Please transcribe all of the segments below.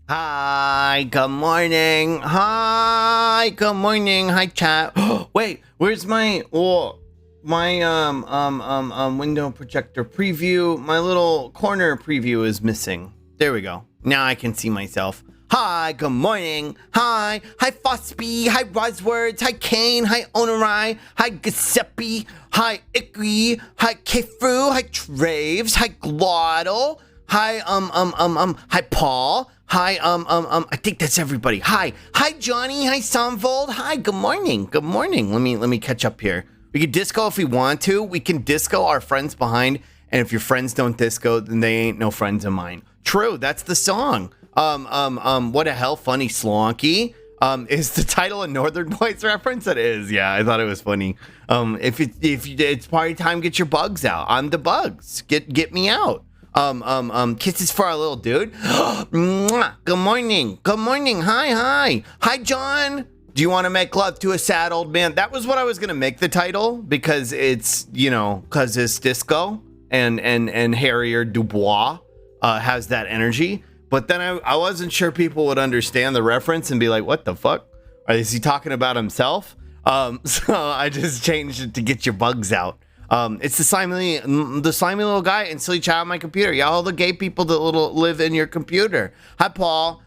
Hi, good morning. Hi, good morning. Hi, chat. Wait, where's my window projector preview? My little corner preview is missing. There we go. Now I can see myself. Hi, good morning. Hi, Fosby. Hi, Roswords. Hi, Kane. Hi, Onorai. Hi, Giuseppe. Hi, Ikri. Hi, Kefru. Hi, Traves. Hi, Glottal. Hi, hi, Paul. Hi, I think that's everybody. Hi, Johnny. Hi, Samvold. Hi, good morning. Good morning. Let me catch up here. We can disco if we want to. We can disco our friends behind, and if your friends don't disco, then they ain't no friends of mine. True, that's the song. What a hell funny slonky. Is the title a Northern Boys reference? It is. Yeah, I thought it was funny. If it's party time, get your bugs out. I'm the bugs. Get me out. Kisses for our little dude. Mwah. Good morning. Good morning. Hi, John. Do you want to make love to a sad old man? That was what I was gonna make the title because it's because it's disco and Harrier Dubois has that energy. But then I wasn't sure people would understand the reference and be like, what the fuck? Is he talking about himself? So I just changed it to get your bugs out. It's the slimy little guy and silly child on my computer. Yeah, all the gay people that live in your computer. Hi, Paul.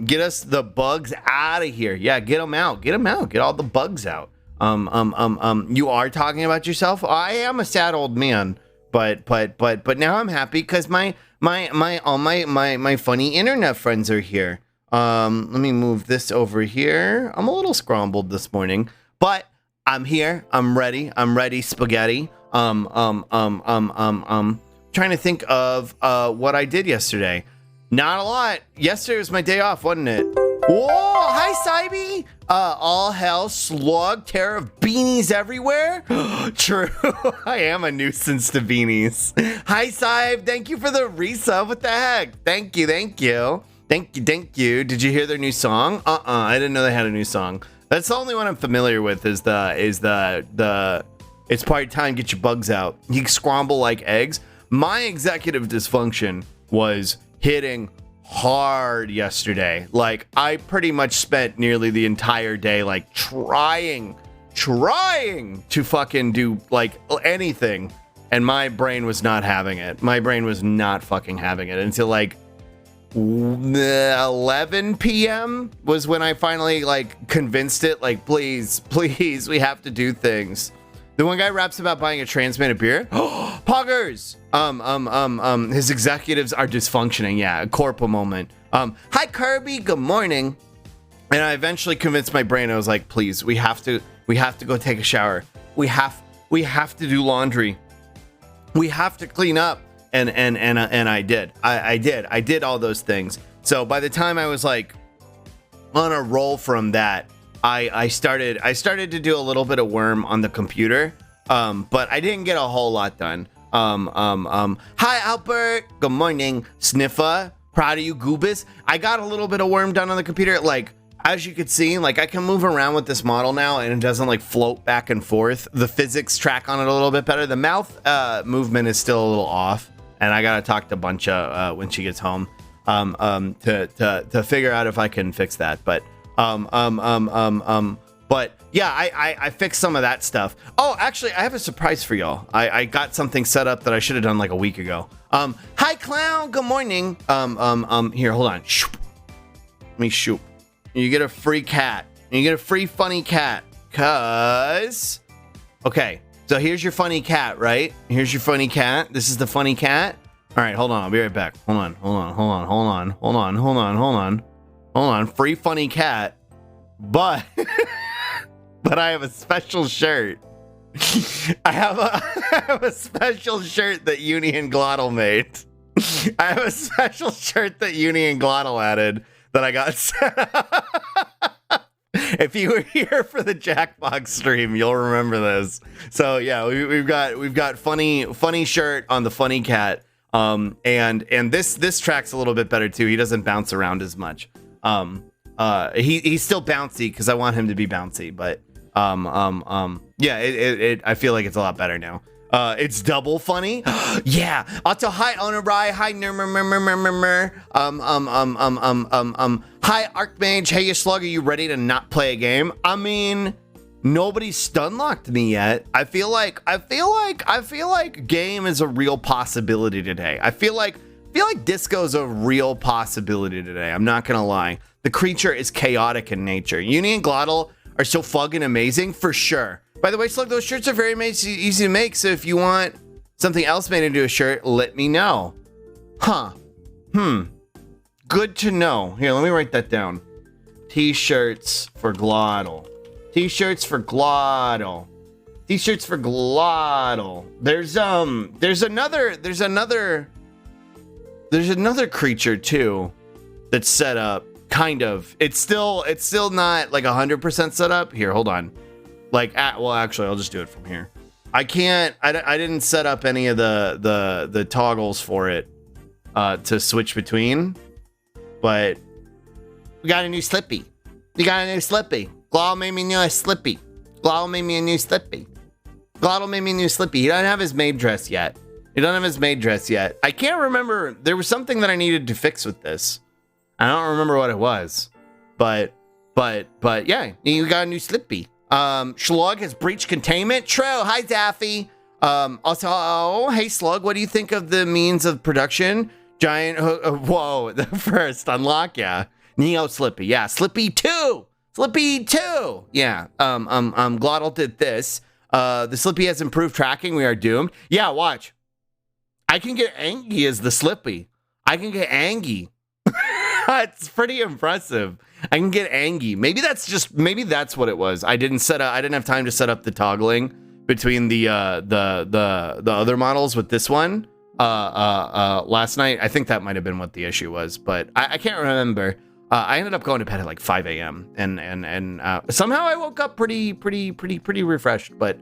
Get us the bugs out of here. Yeah, get them out. Get them out. Get all the bugs out. You are talking about yourself. I am a sad old man, but now I'm happy because all my funny internet friends are here. Let me move this over here. I'm a little scrambled this morning, but I'm here. I'm ready. Spaghetti. Trying to think of what I did yesterday. Not a lot. Yesterday was my day off, wasn't it? Whoa! Hi, Cybe. All hell, Slug, terror of beanies everywhere. True. I am a nuisance to beanies. Hi, Cybe. Thank you for the resub. What the heck? Thank you. Thank you. Did you hear their new song? I didn't know they had a new song. That's the only one I'm familiar with. Is the it's party time, get your bugs out. You scramble like eggs. My executive dysfunction was hitting hard yesterday. Like, I pretty much spent nearly the entire day, like, trying to fucking do, like, anything. And my brain was not having it. My brain was not fucking having it until, like, 11 p.m. was when I finally, like, convinced it. Like, please, we have to do things. The one guy raps about buying a trans man a beer. Poggers! His executives are dysfunctioning. Yeah, a corpo moment. Hi, Kirby. Good morning. And I eventually convinced my brain. I was like, please, we have to go take a shower. We have to do laundry. We have to clean up. And I did. I did all those things. So by the time I was like on a roll from that, I started to do a little bit of worm on the computer, but I didn't get a whole lot done. Hi, Albert. Good morning, Sniffa. Proud of you, Goobus. I got a little bit of worm done on the computer. Like, as you could see, like, I can move around with this model now, and it doesn't, like, float back and forth. The physics track on it a little bit better. The mouth movement is still a little off, and I gotta talk to Buncha when she gets home to figure out if I can fix that. But yeah, I fixed some of that stuff. Oh, actually, I have a surprise for y'all. I got something set up that I should have done like a week ago. Hi, Clown. Good morning. Here, hold on. Let me shoot. You get a free cat. You get a free funny cat. Okay, so here's your funny cat, right? Here's your funny cat. This is the funny cat. All right, hold on. I'll be right back. Hold on. Free funny cat. But but I have a special shirt. I have a special shirt that Uni and Glottal made. I have a special shirt that Uni and Glottal added that I got set up. If you were here for the Jackbox stream, you'll remember this. So yeah, we've got funny shirt on the funny cat. And this track's a little bit better too. He doesn't bounce around as much. He's still bouncy because I want him to be bouncy, but yeah, I feel like it's a lot better now. It's double funny. Yeah. Also, hi Onarai. Hi Hi Archmage. Hey, you Slug. Are you ready to not play a game? I mean, nobody stun locked me yet. I feel like game is a real possibility today. I feel like disco's a real possibility today. I'm not gonna lie. The creature is chaotic in nature. Uni and Glottal are so fucking amazing for sure. By the way, Slug, those shirts are very easy to make, so if you want something else made into a shirt, let me know. Huh. Good to know. Here, let me write that down. T-shirts for Glottal. T-shirts for Glottal. T-shirts for Glottal. There's another creature too that's set up, kind of. It's still not like 100% set up. Here, hold on. Well, actually, I'll just do it from here. I didn't set up any of the toggles for it to switch between, but we got a new Slippy. You got a new Slippy. Glottal made me a new Slippy. Glottal made me a new Slippy. Glottal made me a new Slippy. He doesn't have his maid dress yet. I can't remember. There was something that I needed to fix with this. I don't remember what it was, but yeah, you got a new Slippy. Slug has breached containment. True. Hi, Daffy. Also, hey, Slug, what do you think of the means of production? Giant whoa, the first unlock, yeah. Neo Slippy, yeah. Slippy 2. Yeah. Glottal did this. The Slippy has improved tracking. We are doomed. Yeah, watch. I can get Angie as the Slippy. I can get Angie. It's pretty impressive. I can get Angie. Maybe that's what it was. I didn't have time to set up the toggling between the other models with this one last night. I think that might have been what the issue was, but I can't remember. I ended up going to bed at like 5 a.m. and somehow I woke up pretty refreshed. But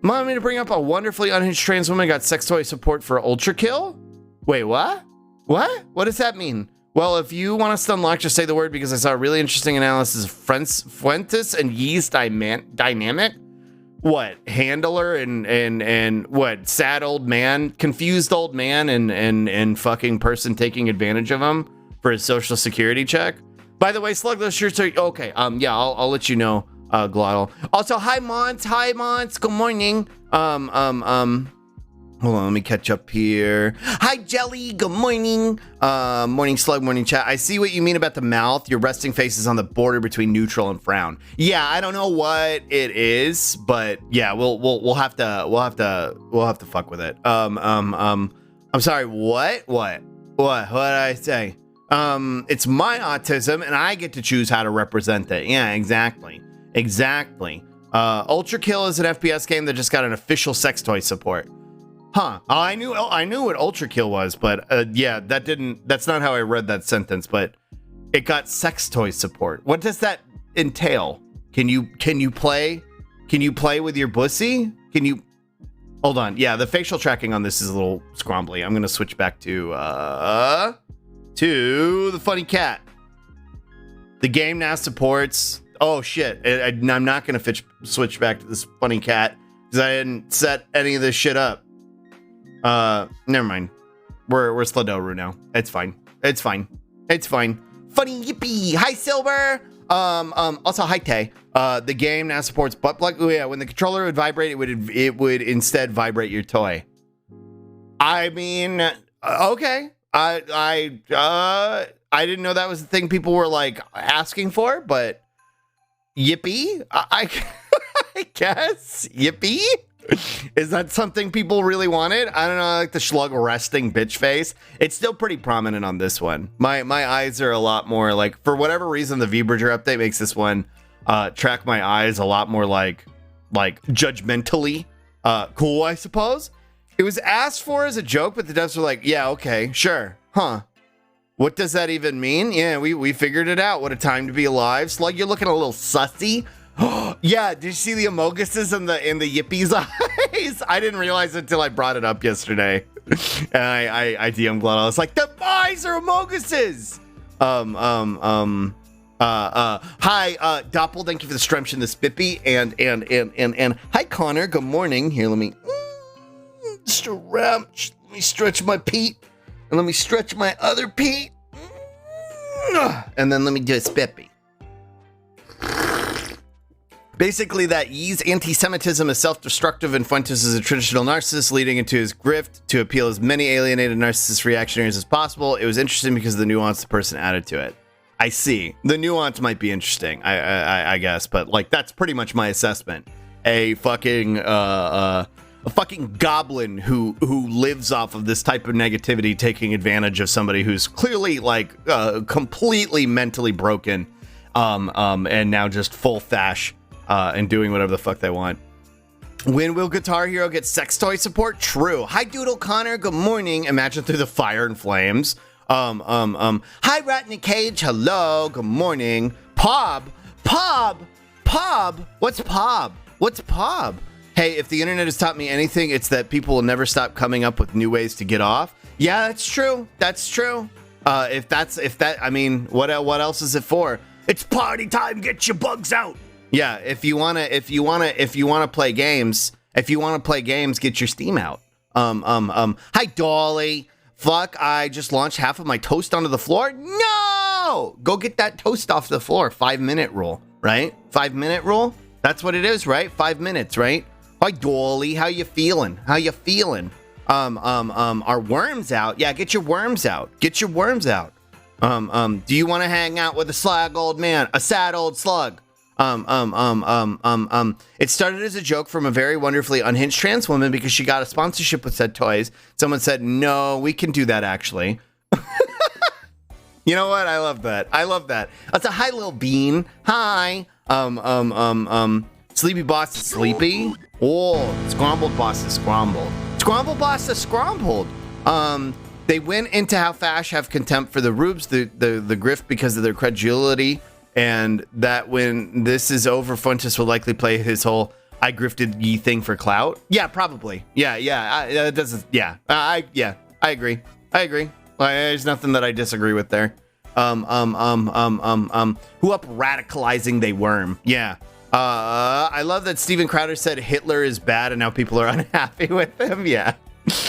want me to bring up a wonderfully unhinged trans woman got sex toy support for Ultra Kill? Wait, what? What does that mean? Well, if you want us to unlock, just say the word, because I saw a really interesting analysis of Fuentes and Yee's dynamic. What? Handler and what? Sad old man, confused old man, and fucking person taking advantage of him for his social security check. By the way, Slug, those shirts are okay. Yeah, I'll let you know, Glottal. Also, hi Mons. Good morning. Hold on, let me catch up here. Hi, Jelly. Good morning. Morning, Slug. Morning, chat. I see what you mean about the mouth. Your resting face is on the border between neutral and frown. Yeah, I don't know what it is, but yeah, we'll have to fuck with it. I'm sorry. What did I say? It's my autism, and I get to choose how to represent it. Yeah, exactly. Ultra Kill is an FPS game that just got an official sex toy support. Huh. I knew what Ultra Kill was, but yeah, that's not how I read that sentence, but it got sex toy support. What does that entail? Can you play with your pussy? Hold on. Yeah, the facial tracking on this is a little scrombly. I'm going to switch back to the funny cat. The game now supports, oh shit. I'm not going to switch back to this funny cat because I didn't set any of this shit up. Never mind. We're Sladoru now. It's fine. Funny yippee. Hi, Silver. Also hi, Tay. The game now supports butt plug. Oh yeah, when the controller would vibrate, it would instead vibrate your toy. I mean, okay. I didn't know that was the thing people were like asking for, but yippee. I guess yippee. Is that something people really wanted? I don't know, like the Slug resting bitch face. It's still pretty prominent on this one. My eyes are a lot more like, for whatever reason, the V-Bridger update makes this one track my eyes a lot more like judgmentally cool, I suppose. It was asked for as a joke, but the devs were like, yeah, okay, sure. Huh. What does that even mean? Yeah, we figured it out. What a time to be alive. Slug, you're looking a little sussy. Yeah, did you see the Amoguses in the Yippie's eyes? I didn't realize it until I brought it up yesterday. And I DM Glottal. I was like, the eyes are Amoguses! Hi, Doppel, thank you for the stremtion, this Bippy, and hi, Connor, good morning. Here, let me Let me stretch my Pete. And let me stretch my other Pete. And then let me do a spippy. Basically, that Yee's anti-Semitism is self-destructive and Fuentes is a traditional narcissist, leading into his grift to appeal as many alienated narcissist reactionaries as possible. It was interesting because of the nuance the person added to it. I see. The nuance might be interesting, I guess, but like that's pretty much my assessment. A fucking goblin who lives off of this type of negativity, taking advantage of somebody who's clearly like completely mentally broken, and now just full fash. And doing whatever the fuck they want. When will Guitar Hero get sex toy support? True. Hi, Doodle Connor. Good morning. Imagine through the fire and flames. Hi, Rat in a Cage. Hello. Good morning. Pob. What's Pob? Hey, if the internet has taught me anything, it's that people will never stop coming up with new ways to get off. Yeah, that's true. I mean, what else is it for? It's party time. Get your bugs out. Yeah, if you wanna play games, get your Steam out. Hi Dolly. Fuck, I just launched half of my toast onto the floor. No! Go get that toast off the floor. 5-minute rule, right? 5-minute rule? That's what it is, right? 5 minutes, right? Hi Dolly, how you feeling? Are worms out? Yeah, get your worms out. Do you want to hang out with a slag old man? A sad old slug? It started as a joke from a very wonderfully unhinged trans woman because she got a sponsorship with said toys. Someone said, no, we can do that actually. You know what? I love that. That's a hi, little bean. Hi. Sleepy boss is sleepy. Oh, scrambled boss is scrambled. They went into how Fash have contempt for the rubes, the grift because of their credulity. And that when this is over, Fuentes will likely play his whole "I grifted ye" thing for clout. Yeah, probably. Yeah. I agree. There's nothing that I disagree with there. Who up radicalizing they worm? Yeah. I love that Steven Crowder said Hitler is bad, and now people are unhappy with him. Yeah.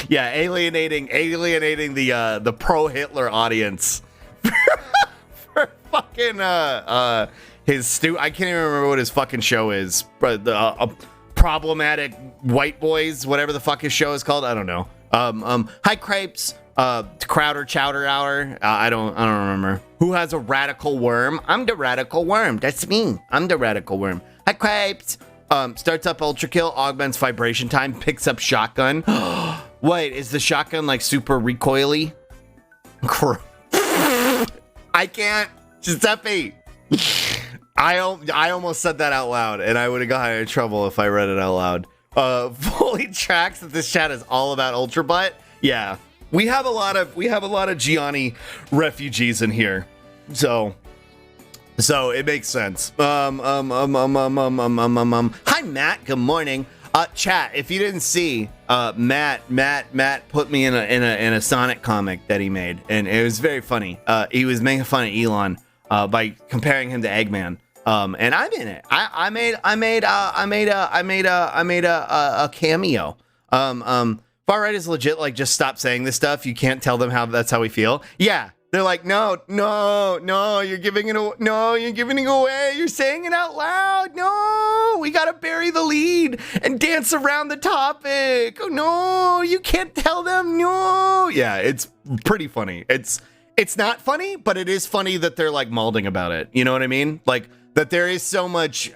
Alienating the pro Hitler audience. Fucking I can't even remember what his fucking show is, but problematic white boys, whatever the fuck his show is called. I don't know. Hi Crepes, Crowder Chowder Hour. I don't remember. Who has a radical worm? I'm the radical worm. That's me. I'm the radical worm. Hi Crepes. Starts up ultra kill, augments vibration time, picks up shotgun. Wait, is the shotgun like super recoily? I can't. Giuseppe. I almost said that out loud, and I would have gotten in trouble if I read it out loud. Fully tracks that this chat is all about Ultra Butt. Yeah, we have a lot of Gianni refugees in here, so it makes sense. Hi Matt. Good morning. Chat. If you didn't see, Matt put me in a Sonic comic that he made, and it was very funny. He was making fun of Elon by comparing him to Eggman. And I'm in it. I made a cameo. Far right is legit. Like, just stop saying this stuff. You can't tell them that's how we feel. Yeah. They're like, no, you're giving it away. You're saying it out loud. No, we got to bury the lead and dance around the topic. Oh, no, you can't tell them. No. Yeah, it's pretty funny. It's not funny, but it is funny that they're like malding about it. You know what I mean? Like that there is so much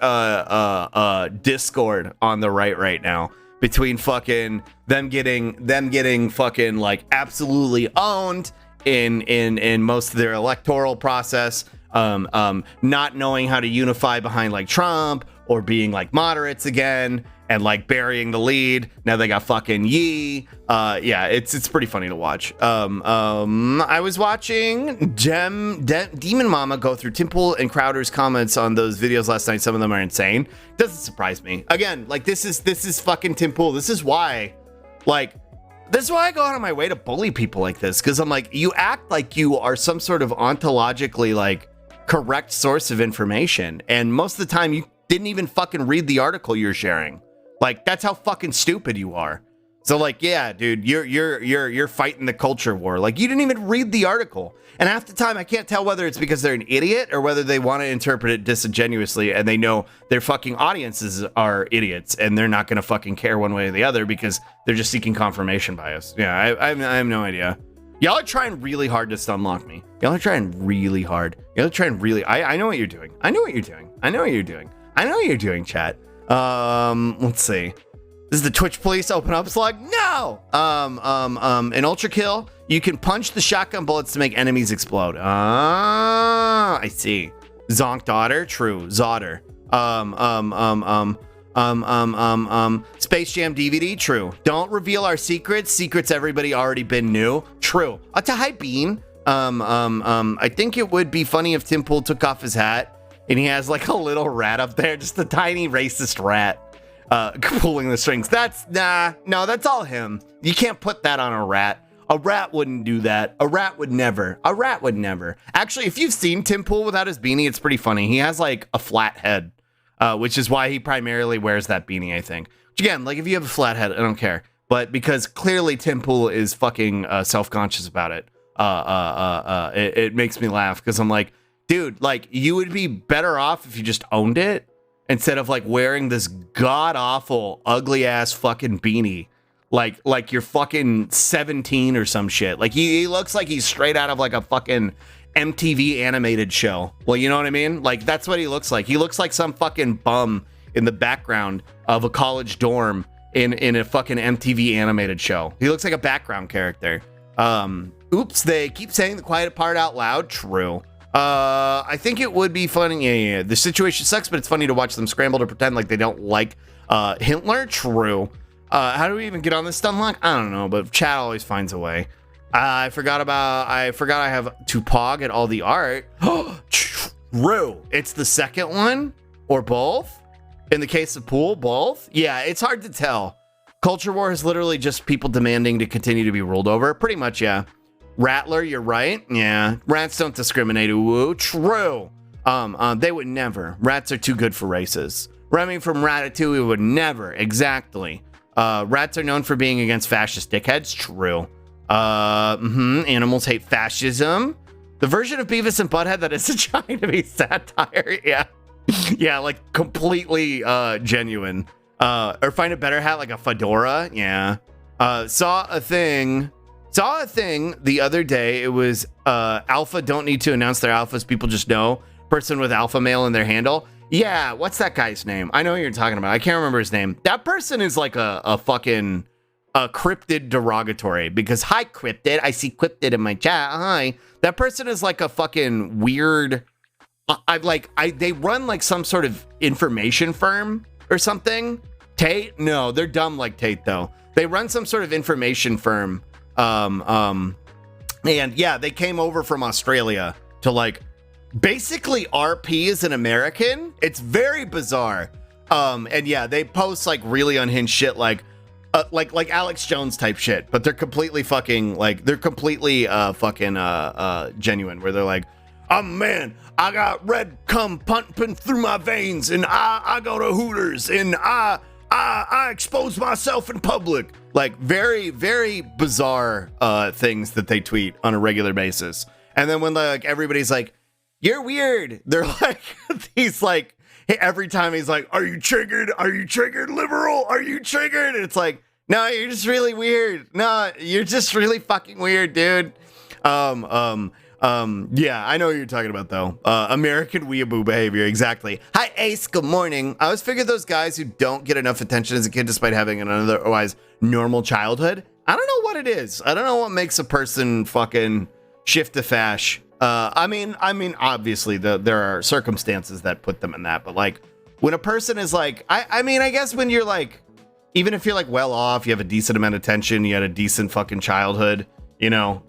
discord on the right now between fucking them getting fucking like absolutely owned in most of their electoral process, not knowing how to unify behind like Trump or being like moderates again and like burying the lead. Now they got fucking Yee. Yeah, it's pretty funny to watch. I was watching Demon Mama go through Timpool and Crowder's comments on those videos last night. Some of them are insane. Doesn't surprise me. Again, like this is fucking Timpool. This is why I go out of my way to bully people like this, because I'm like, you act like you are some sort of ontologically like correct source of information, and most of the time you didn't even fucking read the article you're sharing. Like, that's how fucking stupid you are. So like, yeah, dude, you're fighting the culture war. Like, you didn't even read the article. And half the time I can't tell whether it's because they're an idiot or whether they want to interpret it disingenuously and they know their fucking audiences are idiots and they're not going to fucking care one way or the other because they're just seeking confirmation bias. Yeah, I have no idea. Y'all are trying really hard to stunlock me. Y'all are trying really hard. Y'all are trying really... I know what you're doing. I know what you're doing. I know what you're doing. I know what you're doing, chat. Let's see. This is the Twitch police. Open up, Slug. No! An ultra kill. You can punch the shotgun bullets to make enemies explode. Ah, I see. Zonk daughter. True. Zodder. Space Jam DVD. True. Don't reveal our secrets. Secrets everybody already been knew. True. To hi Bean. I think it would be funny if Tim Pool took off his hat and he has like a little rat up there, just a tiny racist rat, pulling the strings. No, that's all him. You can't put that on a rat. A rat wouldn't do that. A rat would never. Actually, if you've seen Tim Pool without his beanie, it's pretty funny. He has like a flat head, which is why he primarily wears that beanie, I think. Which again, like if you have a flat head, I don't care. But because clearly Tim Pool is fucking self-conscious about it, it makes me laugh because I'm like, dude, like you would be better off if you just owned it instead of like wearing this god-awful, ugly-ass fucking beanie. Like you're fucking 17 or some shit. Like he looks like he's straight out of like a fucking MTV animated show. Well, you know what I mean? Like that's what he looks like. He looks like some fucking bum in the background of a college dorm in a fucking MTV animated show. He looks like a background character. Oops, they keep saying the quiet part out loud. True. I think it would be funny. Yeah. The situation sucks, but it's funny to watch them scramble to pretend like they don't like Hitler. True. How do we even get on this stunlock? I don't know, but chat always finds a way. I forgot I have to pog at all the art. True. It's the second one or both. In the case of Pool, both. Yeah, it's hard to tell. Culture war is literally just people demanding to continue to be ruled over. Pretty much, yeah. Rattler, you're right. Yeah, rats don't discriminate. Ooh, true. They would never. Rats are too good for races. Remy from Ratatouille would never. Exactly. Rats are known for being against fascist dickheads. True. Animals hate fascism. The version of Beavis and Butthead that isn't trying to be satire. Yeah. Yeah, like completely genuine. Or find a better hat like a fedora. Yeah. Saw a thing the other day. It was alpha don't need to announce their alphas. People just know. Person with alpha male in their handle. Yeah, what's that guy's name? I know what you're talking about. I can't remember his name. That person is like a fucking cryptid derogatory because hi cryptid, I see cryptid in my chat. Hi. That person is like a fucking weird. They run like some sort of information firm or something. Tate? No, they're dumb like Tate though. They run some sort of information firm. And yeah, they came over from Australia to like. Basically, RP is an American. It's very bizarre. And yeah, they post like really unhinged shit, like Alex Jones type shit. But they're completely fucking genuine. Where they're like, man, I got red cum pumping through my veins, and I go to Hooters, and I expose myself in public. Like very very bizarre things that they tweet on a regular basis. And then when like everybody's like, you're weird. They're like, he's like, every time he's like, are you triggered? Are you triggered, liberal? Are you triggered? And it's like, no, you're just really weird. No, you're just really fucking weird, dude. Yeah, I know what you're talking about though. American weeaboo behavior, exactly. Hi, Ace, good morning. I always figured those guys who don't get enough attention as a kid despite having an otherwise normal childhood. I don't know what it is. I don't know what makes a person fucking shift to fash. I mean, obviously there are circumstances that put them in that, but like when a person is like, I mean, I guess when you're like, even if you're like well off, you have a decent amount of attention, you had a decent fucking childhood, you know,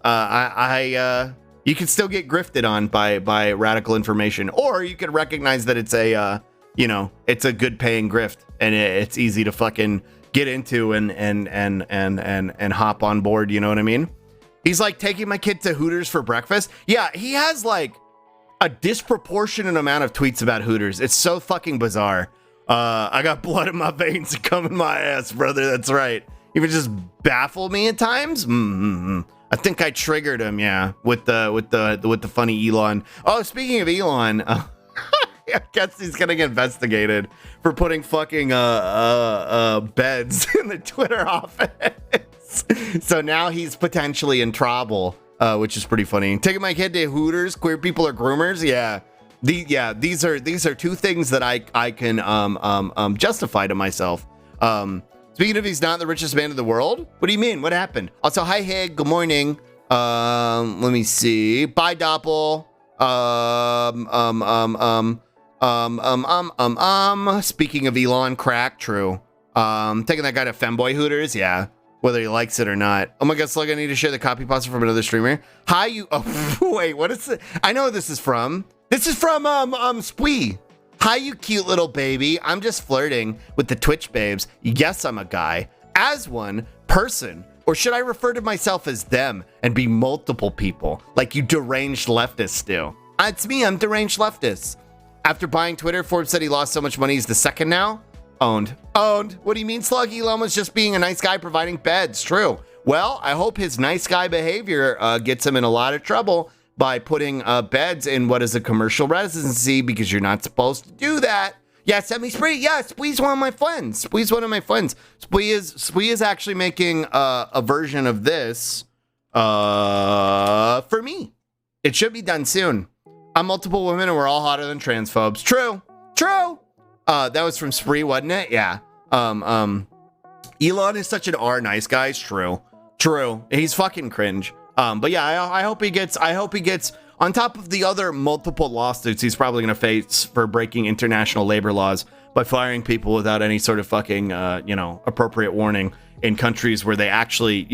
you can still get grifted on by radical information, or you could recognize that it's a, you know, it's a good paying grift and it's easy to fucking get into and hop on board. You know what I mean? He's like taking my kid to Hooters for breakfast. Yeah, he has like a disproportionate amount of tweets about Hooters. It's so fucking bizarre. I got blood in my veins and cum in my ass, brother. That's right. He would just baffle me at times. I think I triggered him, yeah, with the funny Elon. Oh, speaking of Elon, I guess he's getting investigated for putting fucking beds in the Twitter office. So now he's potentially in trouble, which is pretty funny. Taking my kid to Hooters, queer people are groomers, yeah. These are two things that I can justify to myself. Speaking of, he's not the richest man in the world. What do you mean? What happened? Also, hi Hig, good morning. Let me see. Bye Doppel. Speaking of Elon, crack, true. Taking that guy to Femboy Hooters, yeah. Whether he likes it or not. Oh my god, Slug, I need to share the copy pasta from another streamer. Hi, you. Oh, wait, what is it? I know what this is from. This is from Spwee. Hi, you cute little baby. I'm just flirting with the Twitch babes. Yes, I'm a guy. As one person, or should I refer to myself as them and be multiple people, like you deranged leftists do? It's me, I'm deranged leftist. After buying Twitter, Forbes said he lost so much money he's the second now. Owned. What do you mean, Slug? Elon was just being a nice guy providing beds. True. Well, I hope his nice guy behavior gets him in a lot of trouble by putting beds in what is a commercial residency, because you're not supposed to do that. Yeah, send me Spree. Yeah, Spwee's one of my friends. Spwee is actually making a version of this for me. It should be done soon. I'm multiple women and we're all hotter than transphobes. True. That was from Spree, wasn't it? Yeah. Elon is such an R nice guy. It's true. He's fucking cringe. But yeah, I hope he gets on top of the other multiple lawsuits he's probably going to face for breaking international labor laws by firing people without any sort of fucking, appropriate warning in countries where they actually,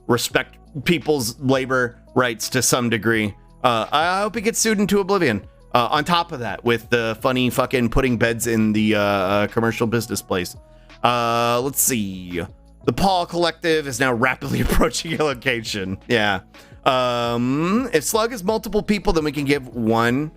respect people's labor rights to some degree. I hope he gets sued into oblivion. On top of that, with the funny fucking putting beds in the commercial business place. Let's see. The Paul Collective is now rapidly approaching a location. Yeah. If Slug is multiple people, then we can give 1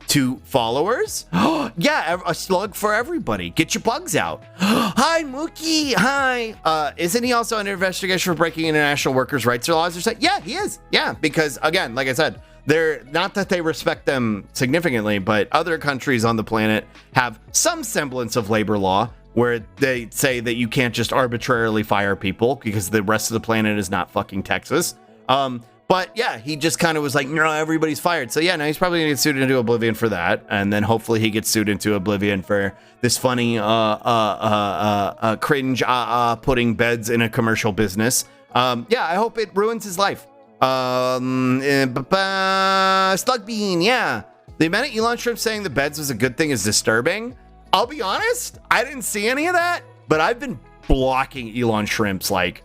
to followers. Yeah, a Slug for everybody. Get your bugs out. Hi, Mookie. Hi. Isn't he also under investigation for breaking international workers' rights or laws or something? Yeah, he is. Yeah, because again, like I said, they're not that they respect them significantly, but other countries on the planet have some semblance of labor law, where they say that you can't just arbitrarily fire people because the rest of the planet is not fucking Texas. But yeah, he just kind of was like, no, everybody's fired. So yeah, now he's probably gonna get sued into oblivion for that. And then hopefully he gets sued into oblivion for this funny cringe putting beds in a commercial business. Yeah, I hope it ruins his life. Slug Bean, yeah. The amount of Elon Shrimp saying the beds was a good thing is disturbing. I'll be honest, I didn't see any of that, but I've been blocking Elon Shrimps like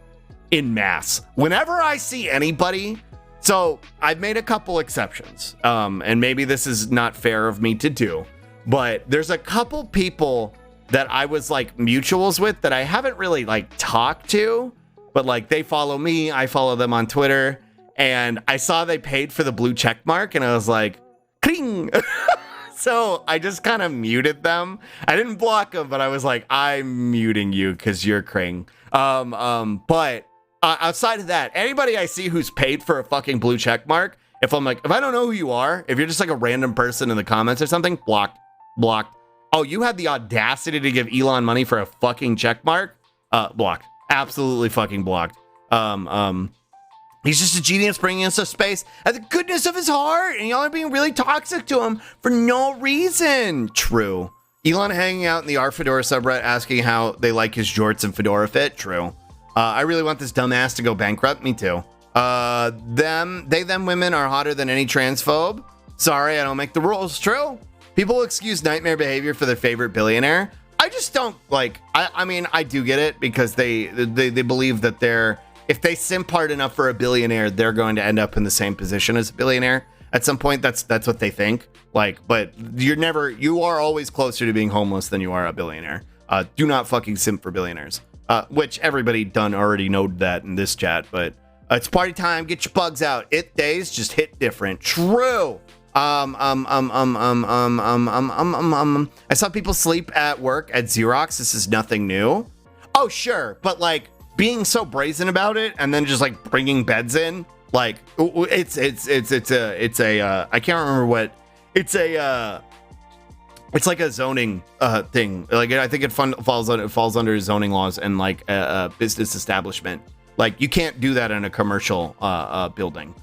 in mass. Whenever I see anybody, so I've made a couple exceptions, and maybe this is not fair of me to do, but there's a couple people that I was like mutuals with that I haven't really like talked to, but like they follow me, I follow them on Twitter, and I saw they paid for the blue check mark, and I was like, kling. So I just kind of muted them. I didn't block them, but I was like, I'm muting you because you're cring. But outside of that, anybody I see who's paid for a fucking blue check mark, if I don't know who you are, if you're just like a random person in the comments or something, blocked. Oh, you had the audacity to give Elon money for a fucking check mark? Blocked. Absolutely fucking blocked. He's just a genius bringing us a space at the goodness of his heart, and y'all are being really toxic to him for no reason. True. Elon hanging out in the R Fedora subreddit asking how they like his jorts and fedora fit. True. I really want this dumbass to go bankrupt. Me too. Them women are hotter than any transphobe. Sorry, I don't make the rules. True. People excuse nightmare behavior for their favorite billionaire. I just don't like. I mean, I do get it because they believe that if they simp hard enough for a billionaire, they're going to end up in the same position as a billionaire at some point. That's what they think. Like, but you are always closer to being homeless than you are a billionaire. Do not fucking simp for billionaires. Which everybody already know that in this chat, but it's party time. Get your bugs out. It days just hit different. True. I saw people sleep at work at Xerox. This is nothing new. Oh, sure. But like, being so brazen about it and then just like bringing beds in, like it's a I can't remember what it's like a zoning thing. Like I think it falls under zoning laws and like a business establishment. Like you can't do that in a commercial building.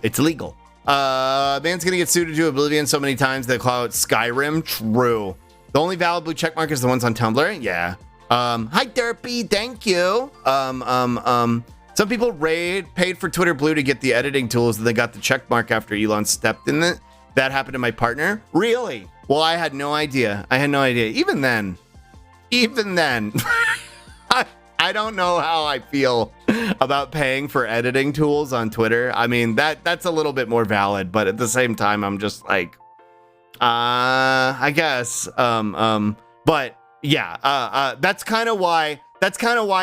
It's illegal. Man's gonna get sued to oblivion so many times they call it Skyrim. True. The only valid blue checkmark is the ones on Tumblr. Yeah. Hi Derpy, thank you. Some people paid for Twitter Blue to get the editing tools, and they got the checkmark after Elon stepped in it. That happened to my partner. Really? Well, I had no idea. Even then, I don't know how I feel about paying for editing tools on Twitter. I mean, that's a little bit more valid, but at the same time, I'm just like, I guess. But yeah, that's kind of why,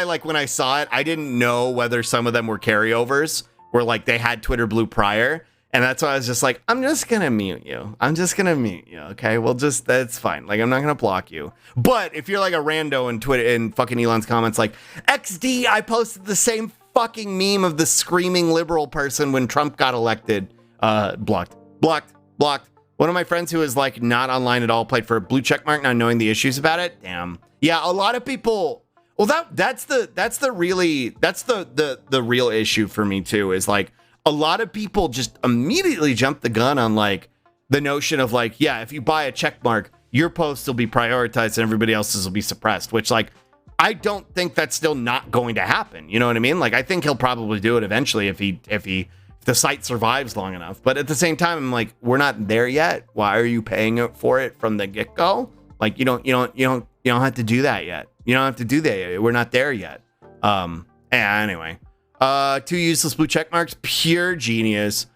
like when I saw it, I didn't know whether some of them were carryovers, where like they had Twitter Blue prior. And that's why I was just like, I'm just going to mute you. Okay, well, that's fine. Like, I'm not going to block you. But if you're like a rando in Twitter and fucking Elon's comments, like, XD, I posted the same fucking meme of the screaming liberal person when Trump got elected. Blocked. One of my friends who is like not online at all played for a blue checkmark, not knowing the issues about it. Damn. Yeah, a lot of people. Well, that's the real issue for me too, is like, a lot of people just immediately jump the gun on like the notion of like, yeah, if you buy a check mark, your posts will be prioritized and everybody else's will be suppressed, which like, I don't think that's still not going to happen. You know what I mean? Like, I think he'll probably do it eventually if the site survives long enough. But at the same time, I'm like, we're not there yet. Why are you paying for it from the get go? Like, you don't have to do that yet. You don't have to do that yet. We're not there yet. Anyway. 2 useless blue check marks, pure genius.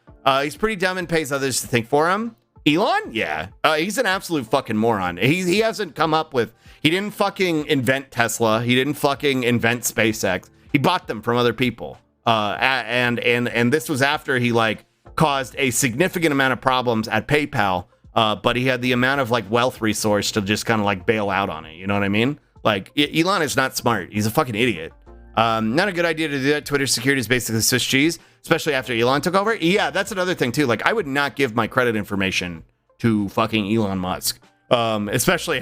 He's pretty dumb and pays others to think for him. Elon? Yeah. He's an absolute fucking moron. He hasn't come up with, he didn't fucking invent Tesla. He didn't fucking invent SpaceX. He bought them from other people. And this was after he like caused a significant amount of problems at PayPal. But he had the amount of like wealth resource to just kind of like bail out on it. You know what I mean? Like Elon is not smart. He's a fucking idiot. Not a good idea to do that. Twitter security is basically Swiss cheese, especially after Elon took over. Yeah, that's another thing too. Like, I would not give my credit information to fucking Elon Musk. Especially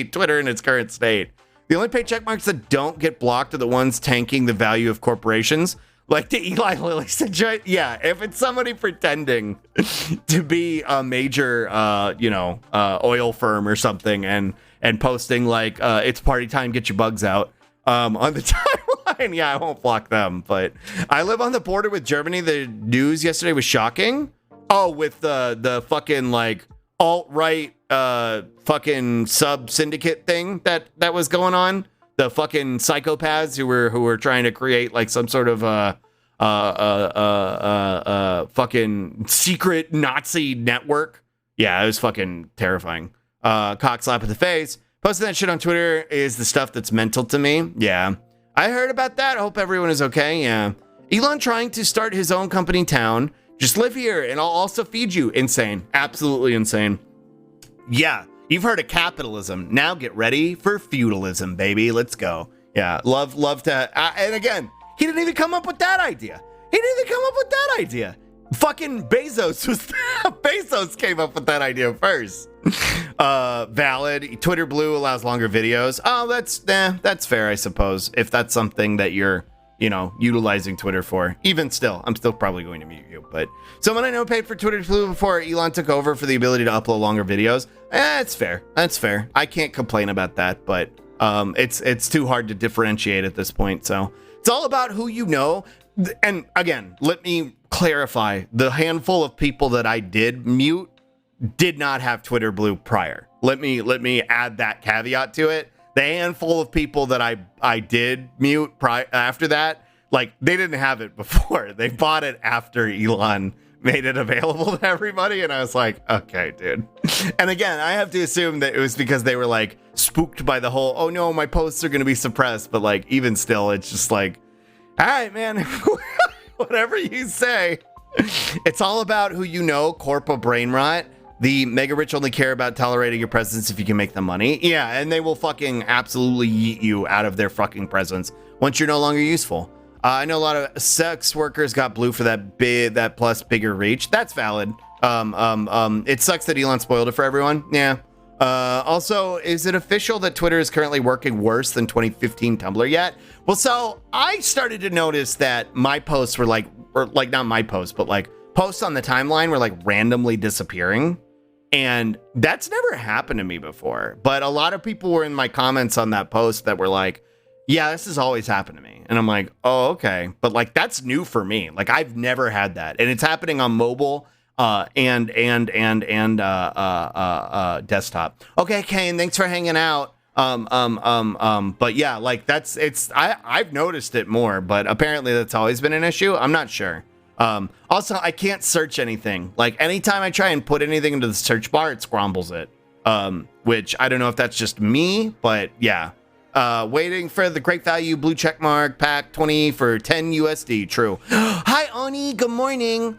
Twitter in its current state. The only paid check marks that don't get blocked are the ones tanking the value of corporations, like the Eli Lilly situation. Yeah, if it's somebody pretending to be a major, oil firm or something, and posting like, it's party time, get your bugs out. On the timeline, yeah, I won't block them, but I live on the border with Germany. The news yesterday was shocking. Oh, with the fucking like alt-right fucking sub syndicate thing that was going on. The fucking psychopaths who were trying to create like some sort of fucking secret Nazi network. Yeah, it was fucking terrifying. Cock slap in the face. Posting that shit on Twitter is the stuff that's mental to me. Yeah. I heard about that. I hope everyone is okay. Yeah. Elon trying to start his own company town. Just live here and I'll also feed you. Insane. Absolutely insane. Yeah. You've heard of capitalism. Now get ready for feudalism, baby. Let's go. Yeah. Love to. And again, he didn't even come up with that idea. Fucking Bezos came up with that idea first. Valid. Twitter Blue allows longer videos. Oh, that's fair, I suppose. If that's something that you're, utilizing Twitter for. Even still, I'm still probably going to mute you. But someone I know paid for Twitter Blue before Elon took over for the ability to upload longer videos. That's fair. I can't complain about that, but it's too hard to differentiate at this point. So it's all about who you know. And again, let me clarify, the handful of people that I did mute did not have Twitter Blue prior. Let me add that caveat to it. The handful of people that I did mute after that, like, they didn't have it before. They bought it after Elon made it available to everybody, and I was like, okay, dude. And again, I have to assume that it was because they were like spooked by the whole, oh no, my posts are going to be suppressed. But like, even still, it's just like, all right, man, whatever you say. It's all about who you know, corpo brain rot. The mega rich only care about tolerating your presence if you can make them money. Yeah, and they will fucking absolutely yeet you out of their fucking presence once you're no longer useful. I know a lot of sex workers got blue for that plus bigger reach. That's valid. It sucks that Elon spoiled it for everyone. Yeah. Also, is it official that Twitter is currently working worse than 2015 Tumblr yet? Well, so I started to notice that my posts were not my posts, but like posts on the timeline were like randomly disappearing. And that's never happened to me before. But a lot of people were in my comments on that post that were like, yeah, this has always happened to me. And I'm like, oh, okay. But like, that's new for me. Like, I've never had that. And it's happening on mobile and desktop. Okay, Kane, thanks for hanging out. But yeah, like I've noticed it more, but apparently that's always been an issue. I'm not sure. Also, I can't search anything. Like, anytime I try and put anything into the search bar, it scrambles it. Which I don't know if that's just me, but yeah. Waiting for the great value blue checkmark pack 20 for 10 USD. True. Hi, Oni. Good morning.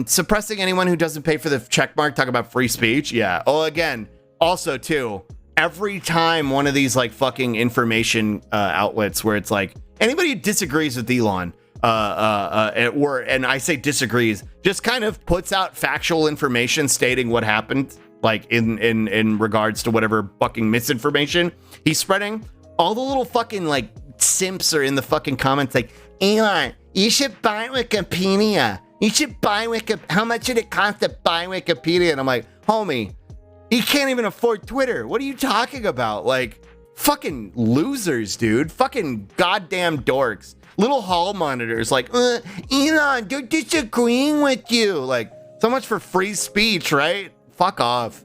Suppressing anyone who doesn't pay for the checkmark. Talk about free speech. Yeah. Oh, again, also too, every time one of these like fucking information outlets where it's like anybody who disagrees with Elon, and I say disagrees, just kind of puts out factual information stating what happened, like in regards to whatever fucking misinformation he's spreading. All the little fucking like simps are in the fucking comments like, Elon, you should buy Wikipedia. You should buy How much did it cost to buy Wikipedia? And I'm like, homie, he can't even afford Twitter. What are you talking about? Like, fucking losers, dude. Fucking goddamn dorks. Little hall monitors like, Elon, they're disagreeing with you. Like, so much for free speech, right? Fuck off.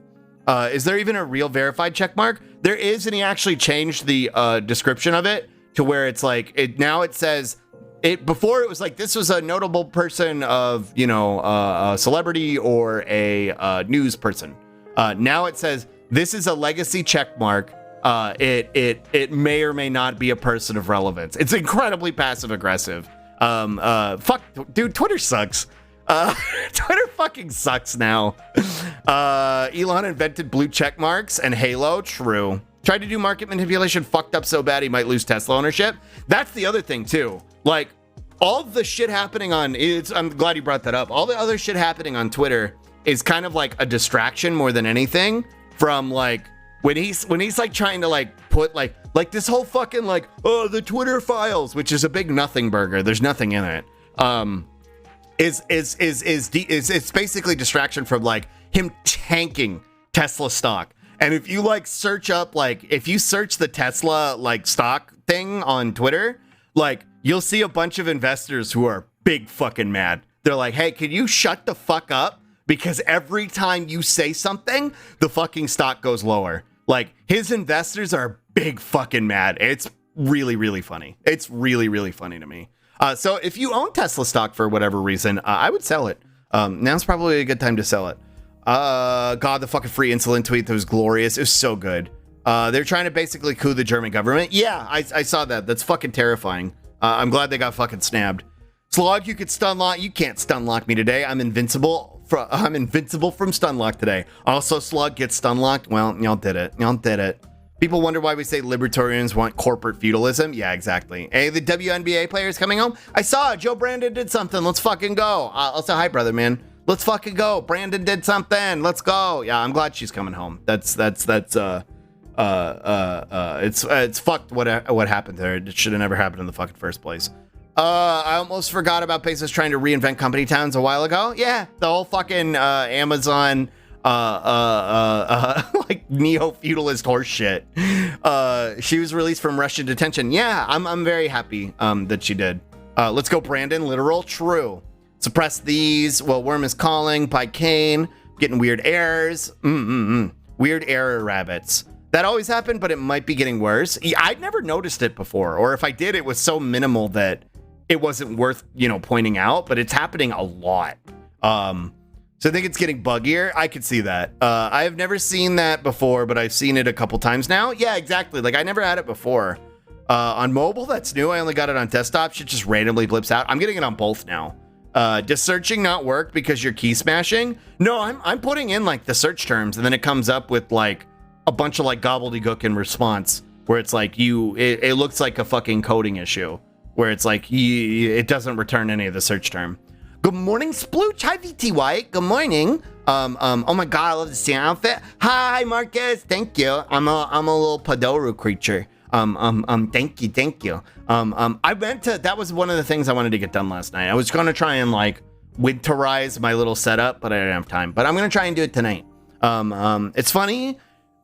Is there even a real verified checkmark? There is, and he actually changed the description of it to where it's like, now it says, before it was like, this was a notable person of, a celebrity or a news person. Now it says, this is a legacy checkmark. It may or may not be a person of relevance. It's incredibly passive aggressive. Fuck, dude, Twitter sucks. Twitter fucking sucks now. Elon invented blue check marks and Halo. True. Tried to do market manipulation, fucked up so bad he might lose Tesla ownership. That's the other thing too. Like, all the shit happening I'm glad you brought that up. All the other shit happening on Twitter is kind of like a distraction more than anything from like, when he's like trying to like put like this whole fucking like, oh, the Twitter files, which is a big nothing burger. There's nothing in it. It's basically distraction from like him tanking Tesla stock. And if you like search up, like if you search the Tesla like stock thing on Twitter, like you'll see a bunch of investors who are big fucking mad. They're like, hey, can you shut the fuck up? Because every time you say something, the fucking stock goes lower. Like, his investors are big fucking mad. It's really, really funny. It's really, really funny to me. So if you own Tesla stock for whatever reason, I would sell it. Now's probably a good time to sell it. God, the fucking free insulin tweet, that was glorious. It was so good. They're trying to basically coup the German government. Yeah, I saw that. That's fucking terrifying. I'm glad they got fucking snapped. Slug, you could stun lock. You can't stun lock me today. I'm invincible. I'm invincible from stun lock today. Also, Slug gets stun locked. Well, y'all did it. Y'all did it. People wonder why we say libertarians want corporate feudalism. Yeah, exactly. Hey, the WNBA players coming home. I saw Joe Brandon did something. Let's fucking go. Also, hi, brother, man. Let's fucking go. Brandon did something. Let's go. Yeah, I'm glad she's coming home. It's fucked what happened there. It should have never happened in the fucking first place. I almost forgot about Bezos trying to reinvent company towns a while ago. Yeah, the whole fucking Amazon like neo-feudalist horse shit. She was released from Russian detention. Yeah, I'm very happy that she did. Let's go, Brandon. Literal. True. Suppress these. Well, Worm is calling by Kane. Getting weird errors. Weird error rabbits. That always happened, but it might be getting worse. I'd never noticed it before, or if I did, it was so minimal that it wasn't worth, pointing out, but it's happening a lot. So I think it's getting buggier. I could see that. I have never seen that before, but I've seen it a couple times now. Yeah, exactly. Like, I never had it before. On mobile, that's new. I only got it on desktop. Shit just randomly blips out. I'm getting it on both now. Does searching not work because you're key smashing? No, I'm putting in like the search terms, and then it comes up with like a bunch of like gobbledygook in response, where it's like it looks like a fucking coding issue, where it's like it doesn't return any of the search term. Good morning, Splooch. Hi, VTY. Good morning. Oh my god, I love the Santa outfit. Hi, Marcus. Thank you. I'm a little Padoru creature. Thank you. I went to, that was one of the things I wanted to get done last night. I was gonna try and like winterize my little setup, but I didn't have time. But I'm gonna try and do it tonight. It's funny.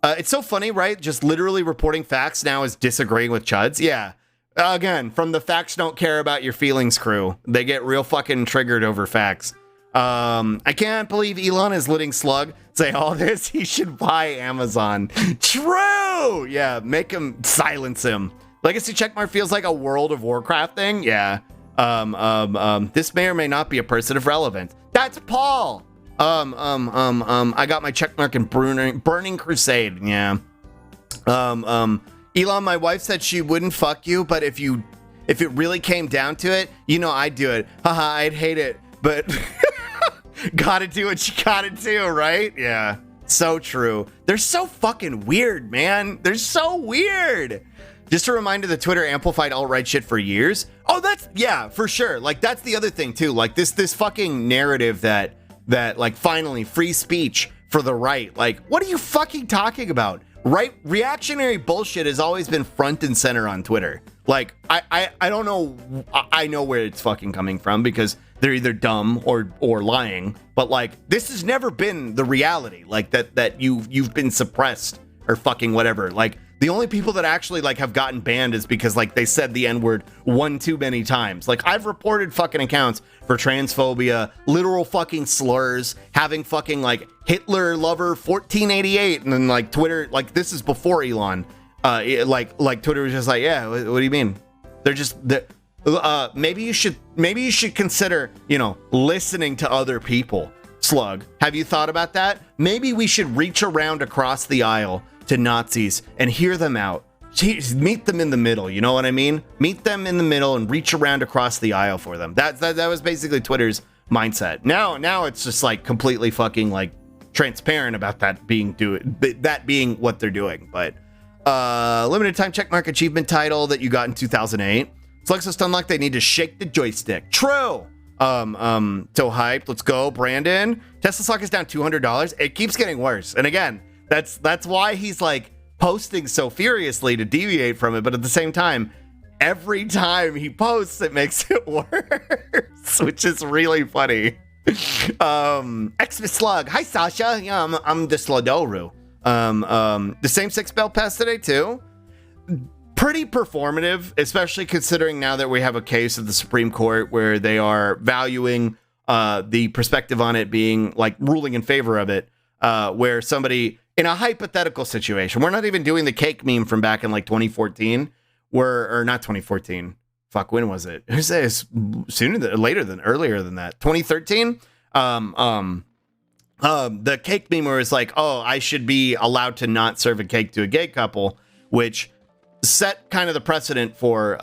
It's so funny, right? Just literally reporting facts now is disagreeing with chuds. Yeah. Again, from the facts don't care about your feelings crew. They get real fucking triggered over facts. I can't believe Elon is letting Slug say all this. He should buy Amazon. True! Yeah, make him silence him. Legacy checkmark feels like a World of Warcraft thing. Yeah. This may or may not be a person of relevance. That's Paul. I got my checkmark in Burning Crusade. Yeah. Elon, my wife said she wouldn't fuck you, but if it really came down to it, you know, I'd do it. Haha, I'd hate it, but gotta do what you gotta do, right? Yeah, so true. They're so fucking weird, man. They're so weird. Just a reminder that Twitter amplified alt-right shit for years. Oh, that's, yeah, for sure. Like, that's the other thing, too. Like, this fucking narrative that, like, finally, free speech for the right. Like, what are you fucking talking about? Right, reactionary bullshit has always been front and center on Twitter. Like, I don't know. I know where it's fucking coming from because they're either dumb or lying. But like, this has never been the reality. Like that you've been suppressed or fucking whatever. Like, the only people that actually like have gotten banned is because like they said the N-word one too many times. Like, I've reported fucking accounts for transphobia, literal fucking slurs, having fucking like Hitler lover 1488, and then like Twitter, like this is before Elon. Like Twitter was just like, yeah, what do you mean? They're just maybe you should consider, you know, listening to other people. Slug, have you thought about that? Maybe we should reach around across the aisle to Nazis and hear them out. Jeez, meet them in the middle, you know what I mean? Meet them in the middle and reach around across the aisle for them. That was basically Twitter's mindset. Now it's just like completely fucking like transparent about that being what they're doing. But limited time checkmark achievement title that you got in 2008. Flexus unlocked, they need to shake the joystick. True. So hyped. Let's go, Brandon. Tesla stock is down $200. It keeps getting worse. And again, that's why he's like posting so furiously to deviate from it. But at the same time, every time he posts, it makes it worse, which is really funny. Xmas Slug. Hi, Sasha. Yeah, I'm the Slodoru. The same 6 bell pass today too. Pretty performative, especially considering now that we have a case of the Supreme Court where they are valuing the perspective on it being like ruling in favor of it, where somebody in a hypothetical situation, we're not even doing the cake meme from back in like 2014, or not 2014. Fuck, when was it? Who says earlier than that? 2013. The cake meme where it's like, oh, I should be allowed to not serve a cake to a gay couple, which set kind of the precedent for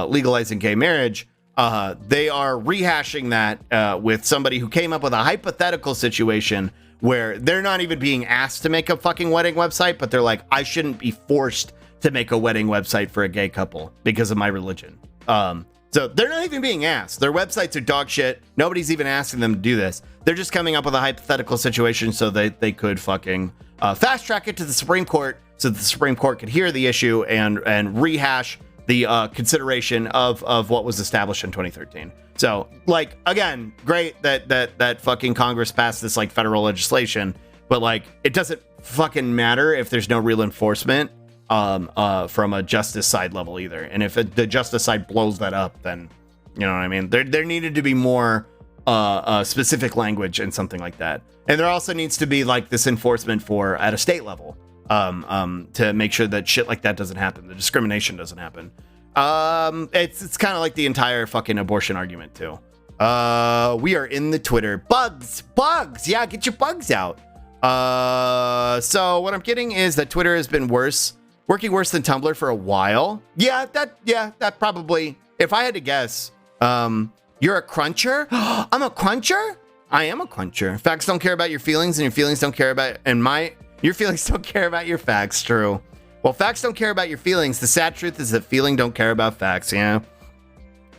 legalizing gay marriage. They are rehashing that with somebody who came up with a hypothetical situation where they're not even being asked to make a fucking wedding website, but they're like, I shouldn't be forced to make a wedding website for a gay couple because of my religion. So they're not even being asked. Their websites are dog shit. Nobody's even asking them to do this. They're just coming up with a hypothetical situation so they could fucking fast track it to the Supreme Court so that the Supreme Court could hear the issue and rehash the consideration of what was established in 2013. So, like, again, great that fucking Congress passed this like federal legislation, but like it doesn't fucking matter if there's no real enforcement from a justice side level either. And if the justice side blows that up, then you know what I mean. There needed to be more specific language and something like that. And there also needs to be like this enforcement for at a state level to make sure that shit like that doesn't happen. The discrimination doesn't happen. It's kind of like the entire fucking abortion argument too. We are in the Twitter bugs. Yeah, get your bugs out. So what I'm getting is that Twitter has been working worse than Tumblr for a while. Yeah, that probably, if I had to guess, You're a cruncher? I'm a cruncher? I am a cruncher. Facts don't care about your feelings, and your feelings don't care about, your feelings don't care about your facts. True. Well, facts don't care about your feelings. The sad truth is that feeling don't care about facts, yeah?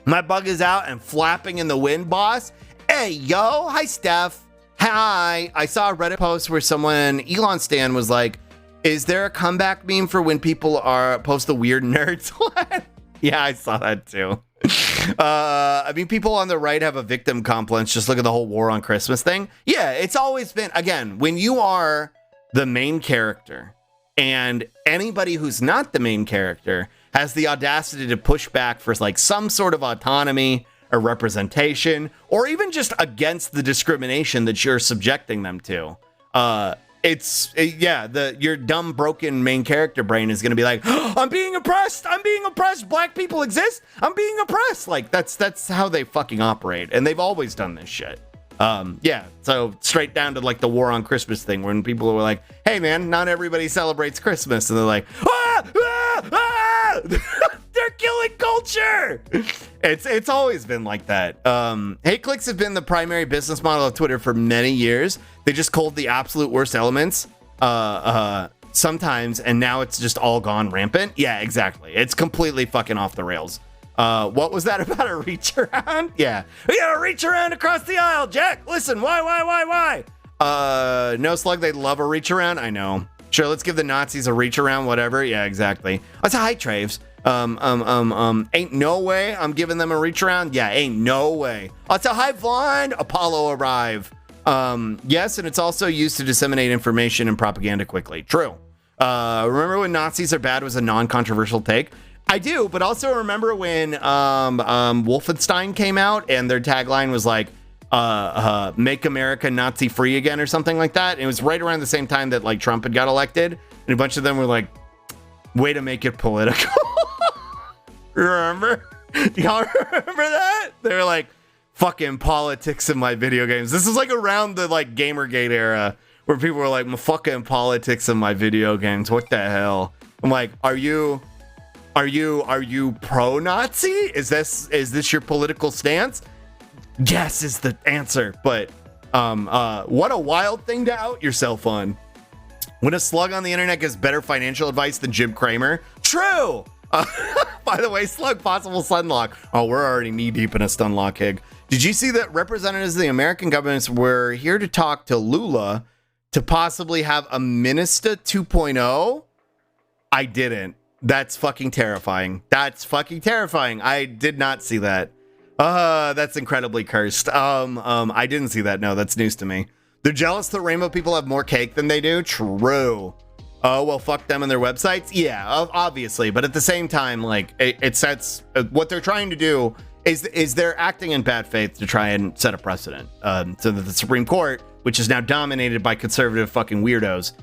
My bug is out and flapping in the wind, boss. Hey, yo. Hi, Steph. Hi. I saw a Reddit post where someone, Elon Stan, was like, is there a comeback meme for when people post the weird nerds one? Yeah, I saw that too. I mean, people on the right have a victim complex. Just look at the whole war on Christmas thing. Yeah, it's always been, again, when you are the main character and anybody who's not the main character has the audacity to push back for like some sort of autonomy or representation, or even just against the discrimination that you're subjecting them to. Your dumb, broken main character brain is going to be like, oh, I'm being oppressed. Black people exist. I'm being oppressed. Like that's how they fucking operate. And they've always done this shit. So straight down to like the war on Christmas thing, when people were like, hey man, not everybody celebrates Christmas. And they're like, they're killing culture. It's always been like that. Hate clicks have been the primary business model of Twitter for many years. They just culled the absolute worst elements sometimes, and now it's just all gone rampant. Yeah, exactly. It's completely fucking off the rails. What was that about a reach around? Yeah, we gotta reach around across the aisle, Jack. Listen, why? No, Slug, they love a reach around. I know. Sure, let's give the Nazis a reach around, whatever. Yeah, exactly. That's a hi, Traves. Ain't no way I'm giving them a reach around. Yeah, ain't no way. That's a hi, Vaughn. Apollo arrive. Yes, and it's also used to disseminate information and propaganda quickly. True. Remember when Nazis are bad was a non-controversial take? I do, but also remember when Wolfenstein came out and their tagline was like, make America Nazi free again or something like that. And it was right around the same time that like Trump had got elected, and a bunch of them were like, way to make it political. Remember? Y'all remember that? They were like, fucking politics in my video games. This is like around the like Gamergate era where people were like, fucking politics in my video games. What the hell? I'm like, are you pro-Nazi? Is this your political stance? Yes is the answer. But what a wild thing to out yourself on. When a slug on the internet gives better financial advice than Jim Cramer. True. By the way, Slug, possible sunlock. Oh, we're already knee deep in a stunlock, Hig. Did you see that representatives of the American governments were here to talk to Lula to possibly have a Minister 2.0? I didn't. That's fucking terrifying. I did not see that. That's incredibly cursed. I didn't see that. No, that's news to me. They're jealous that rainbow people have more cake than they do. True. Oh, well, fuck them and their websites. Yeah, obviously. But at the same time, like it sets what they're trying to do is they're acting in bad faith to try and set a precedent. So that the Supreme Court, which is now dominated by conservative fucking weirdos,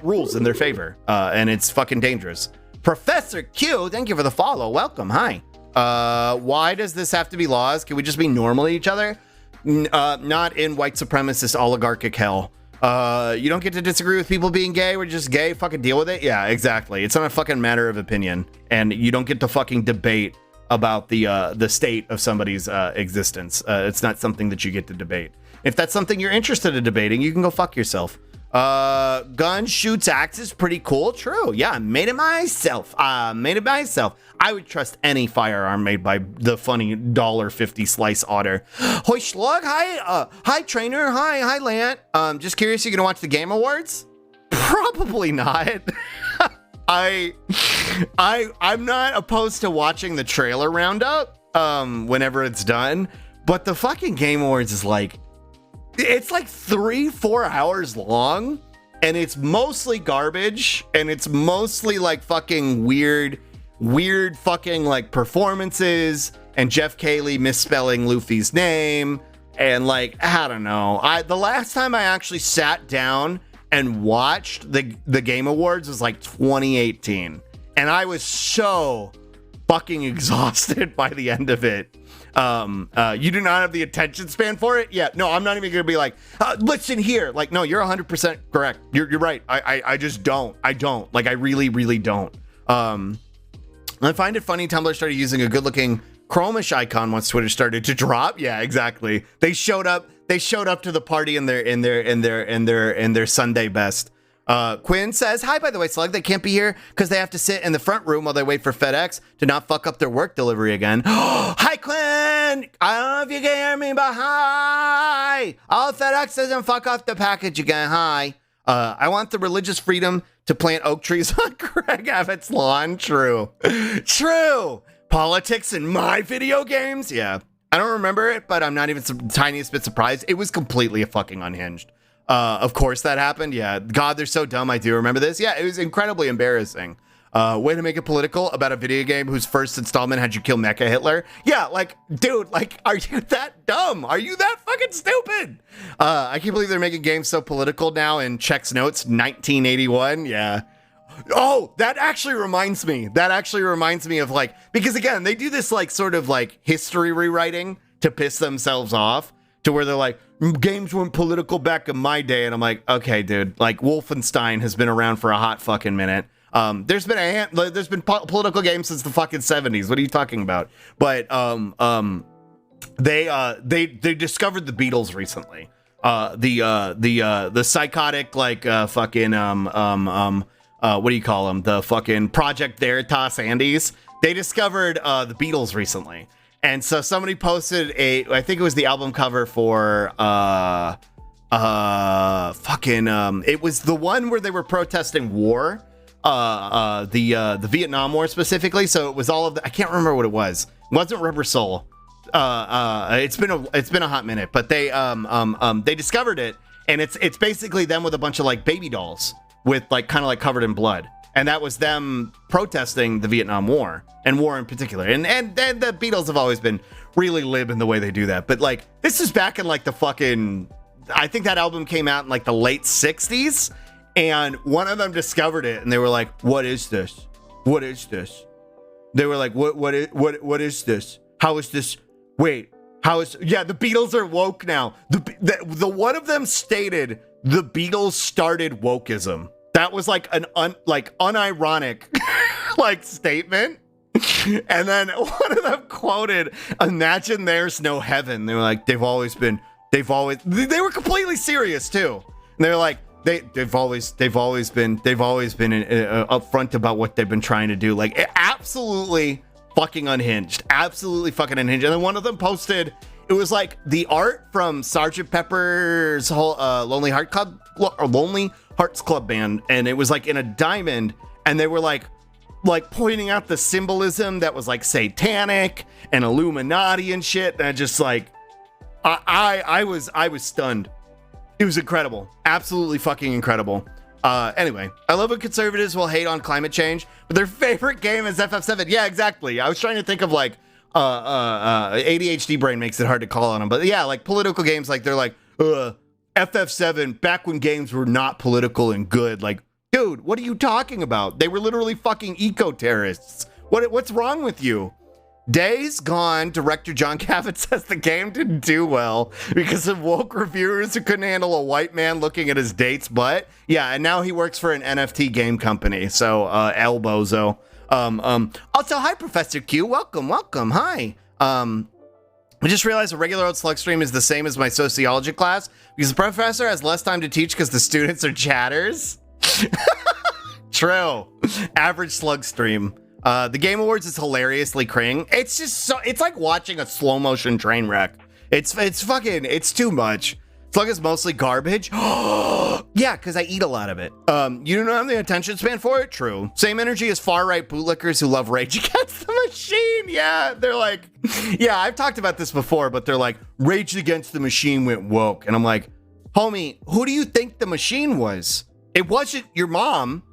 rules in their favor. And it's fucking dangerous. Professor Q, thank you for the follow. Welcome. Hi. Why does this have to be laws? Can we just be normal to each other? Not in white supremacist oligarchic hell. You don't get to disagree with people being gay. We're just gay. Fucking deal with it. Yeah, exactly. It's not a fucking matter of opinion, and you don't get to fucking debate about the state of somebody's existence. It's not something that you get to debate. If that's something you're interested in debating, you can go fuck yourself. Gun shoots axes, pretty cool. True. Yeah, I made it myself. I would trust any firearm made by the funny $1.50 slice otter. Hoi Slug, hi trainer, hi Lant. Just curious, you gonna watch the Game Awards? Probably not. I'm not opposed to watching the trailer roundup whenever it's done, but the fucking Game Awards is like, it's like 3-4 hours long, and it's mostly garbage, and it's mostly like fucking weird fucking like performances, and Jeff Cayley misspelling Luffy's name, and like, I don't know. The last time I actually sat down and watched the Game Awards was like 2018, and I was so fucking exhausted by the end of it. You do not have the attention span for it? Yeah, no, I'm not even gonna be like, listen here. Like, no, you're 100% correct. You're right. I just don't. I really don't. I find it funny Tumblr started using a good-looking Chromish icon once Twitter started to drop. Yeah, exactly. They showed up to the party in their Sunday best. Quinn says, hi, by the way, Slug, they can't be here because they have to sit in the front room while they wait for FedEx to not fuck up their work delivery again. Hi, Quinn! I don't know if you can hear me, but hi! Oh, FedEx doesn't fuck up the package again. Hi. I want the religious freedom to plant oak trees on Greg Abbott's lawn. True. True. Politics in my video games? Yeah. I don't remember it, but I'm not even the tiniest bit surprised. It was completely fucking unhinged. Of course that happened. Yeah. God, they're so dumb. I do remember this. Yeah, it was incredibly embarrassing. Way to make it political about a video game whose first installment had you kill Mecha Hitler. Yeah, like, dude, like, are you that dumb? Are you that fucking stupid? I can't believe they're making games so political now in Check's Notes 1981. Yeah. Oh, that actually reminds me. That actually reminds me of like, because again, they do this like sort of like history rewriting to piss themselves off to where they're like, games weren't political back in my day. And I'm like, okay, dude, like Wolfenstein has been around for a hot fucking minute. There's been political games since the fucking 70s. What are you talking about? But they discovered the Beatles recently. The psychotic like fucking what do you call them? The fucking Project Veritas Andes. They discovered the Beatles recently. And so somebody posted I think it was the album cover for it was the one where they were protesting war. The Vietnam War specifically. So it was all of I can't remember what it was. It wasn't Rubber Soul. It's been a hot minute, but they discovered it, and it's basically them with a bunch of like baby dolls with like kind of like covered in blood, and that was them protesting the Vietnam War and war in particular. And the Beatles have always been really lib in the way they do that, but like this is back in like the fucking, I think that album came out in like the late 60s, and one of them discovered it, and they were like, "What is this? What is this?" They were like, "What is this? How is this? Wait, how is?" Yeah, the Beatles are woke now. The one of them stated the Beatles started wokeism. That was like an unironic like statement. And then one of them quoted, "Imagine there's no heaven." They were like, they were completely serious too. And they were like, they've always been upfront about what they've been trying to do. Like absolutely fucking unhinged. Absolutely fucking unhinged. And then one of them posted, it was like the art from Sgt. Pepper's whole Lonely Hearts Club band, and it was like in a diamond, and they were like pointing out the symbolism that was like satanic and Illuminati and shit. And I just like I was stunned. It was incredible. Absolutely fucking incredible. Anyway, I love when conservatives will hate on climate change, but their favorite game is FF7. Yeah, exactly. I was trying to think of like ADHD brain makes it hard to call on them, but yeah, like political games, like they're like FF7 back when games were not political and good. Like, dude, what are you talking about? They were literally fucking eco-terrorists. What's wrong with you? Days Gone director John Cavett says the game didn't do well because of woke reviewers who couldn't handle a white man looking at his date's butt. Yeah, and now he works for an NFT game company. So, El Bozo. Also, hi, Professor Q. Welcome. Hi. I just realized a regular old Slug stream is the same as my sociology class because the professor has less time to teach because the students are chatters. True. Average Slug stream. The Game Awards is hilariously cring. It's just it's like watching a slow motion train wreck. It's too much. Slug is mostly garbage. Yeah, because I eat a lot of it. You don't have the attention span for it? True. Same energy as far-right bootlickers who love Rage Against the Machine. Yeah, they're like, yeah, I've talked about this before, but they're like, Rage Against the Machine went woke. And I'm like, homie, who do you think the machine was? It wasn't your mom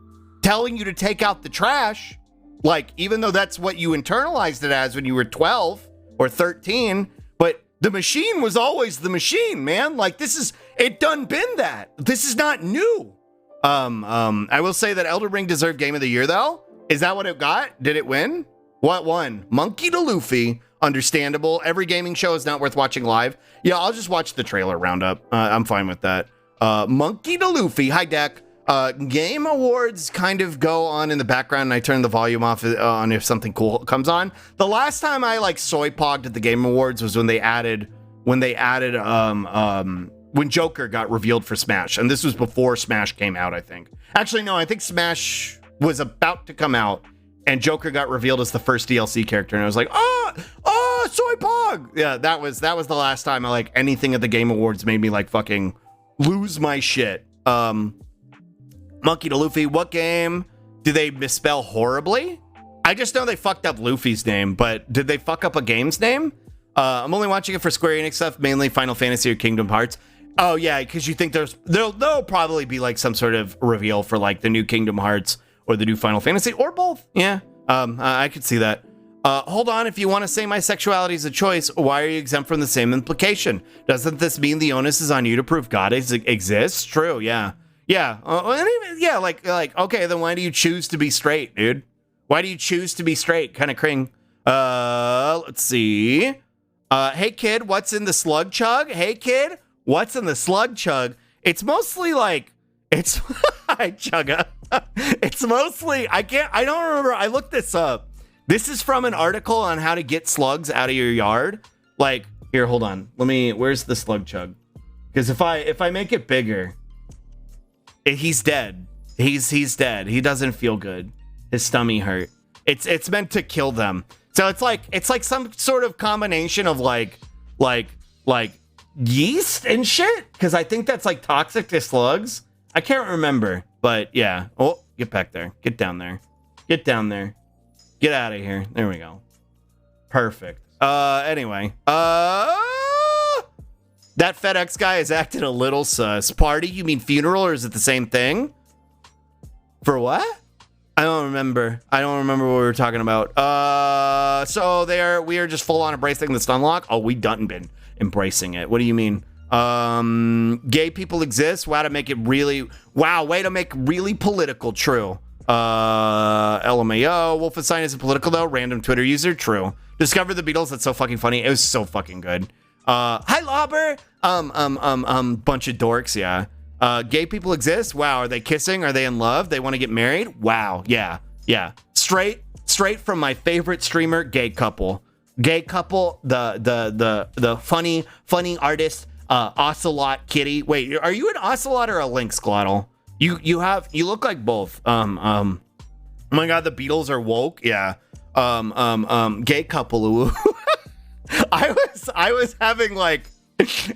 telling you to take out the trash. Like, even though that's what you internalized it as when you were 12 or 13, but the machine was always the machine, man. Like, it done been that. This is not new. I will say that Elden Ring deserved Game of the Year, though. Is that what it got? Did it win? What won? Monkey to Luffy. Understandable. Every gaming show is not worth watching live. Yeah, I'll just watch the trailer roundup. I'm fine with that. Monkey to Luffy. Hi, Deck. Game awards kind of go on in the background, and I turn the volume off on if something cool comes on. The last time I like soy pogged at the Game Awards was when when Joker got revealed for Smash, and this was before Smash came out, I think. Actually, no, I think Smash was about to come out, and Joker got revealed as the first DLC character, and I was like, oh, soy pog! Yeah, that was the last time I like anything at the Game Awards made me like fucking lose my shit. Monkey to Luffy, what game did they misspell horribly? I just know they fucked up Luffy's name, but did they fuck up a game's name? I'm only watching it for Square Enix stuff, mainly Final Fantasy or Kingdom Hearts. Oh yeah, because you think there'll probably be like some sort of reveal for like the new Kingdom Hearts or the new Final Fantasy or both. Yeah, I could see that. Hold on, if you want to say my sexuality is a choice, why are you exempt from the same implication? Doesn't this mean the onus is on you to prove God exists? True, yeah. Yeah, like, okay, then why do you choose to be straight, dude? Why do you choose to be straight? Kind of cring. Let's see. Hey kid, what's in the slug chug? Hey kid, what's in the slug chug? It's mostly like, it's, hi chugga. It's mostly, I don't remember, I looked this up. This is from an article on how to get slugs out of your yard. Like, here, hold on. Where's the slug chug? Because if I make it bigger, he's dead. He's dead. He doesn't feel good. His stomach hurt. It's meant to kill them. So it's like some sort of combination of like yeast and shit. Because I think that's like toxic to slugs. I can't remember, but yeah. Oh, get back there. Get down there. Get down there. Get out of here. There we go. Perfect. Anyway. That FedEx guy is acting a little sus. Party? You mean funeral, or is it the same thing? For what? I don't remember what we were talking about. So we are just full on embracing the stunlock. Oh, we done been embracing it. What do you mean? Gay people exist. Way to make really political. True. LMAO. Wolfenstein isn't political though. Random Twitter user. True. Discovered the Beatles. That's so fucking funny. It was so fucking good. Hi Lauber. Bunch of dorks. Yeah. Gay people exist. Wow. Are they kissing? Are they in love? They want to get married? Wow. Yeah. Straight from my favorite streamer, Gay Couple. The funny artist, Ocelot Kitty. Wait, are you an Ocelot or a Lynx, Glottal? You look like both. Oh my god, the Beatles are woke. Yeah. Gay Couple. I was having like,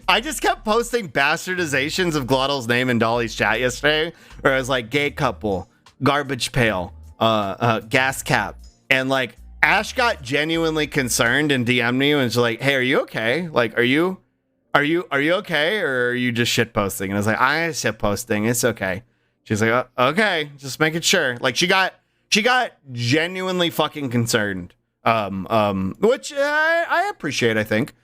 I just kept posting bastardizations of Glottal's name in Dolly's chat yesterday, where I was like, Gay Couple, Garbage Pail, Gas Cap, and like Ash got genuinely concerned and DM'd me and was like, hey, are you okay? Like, are you okay, or are you just shit posting? And I was like, I am shit posting, it's okay. She's like, okay, just making sure. Like she got genuinely fucking concerned. Which I appreciate, I think.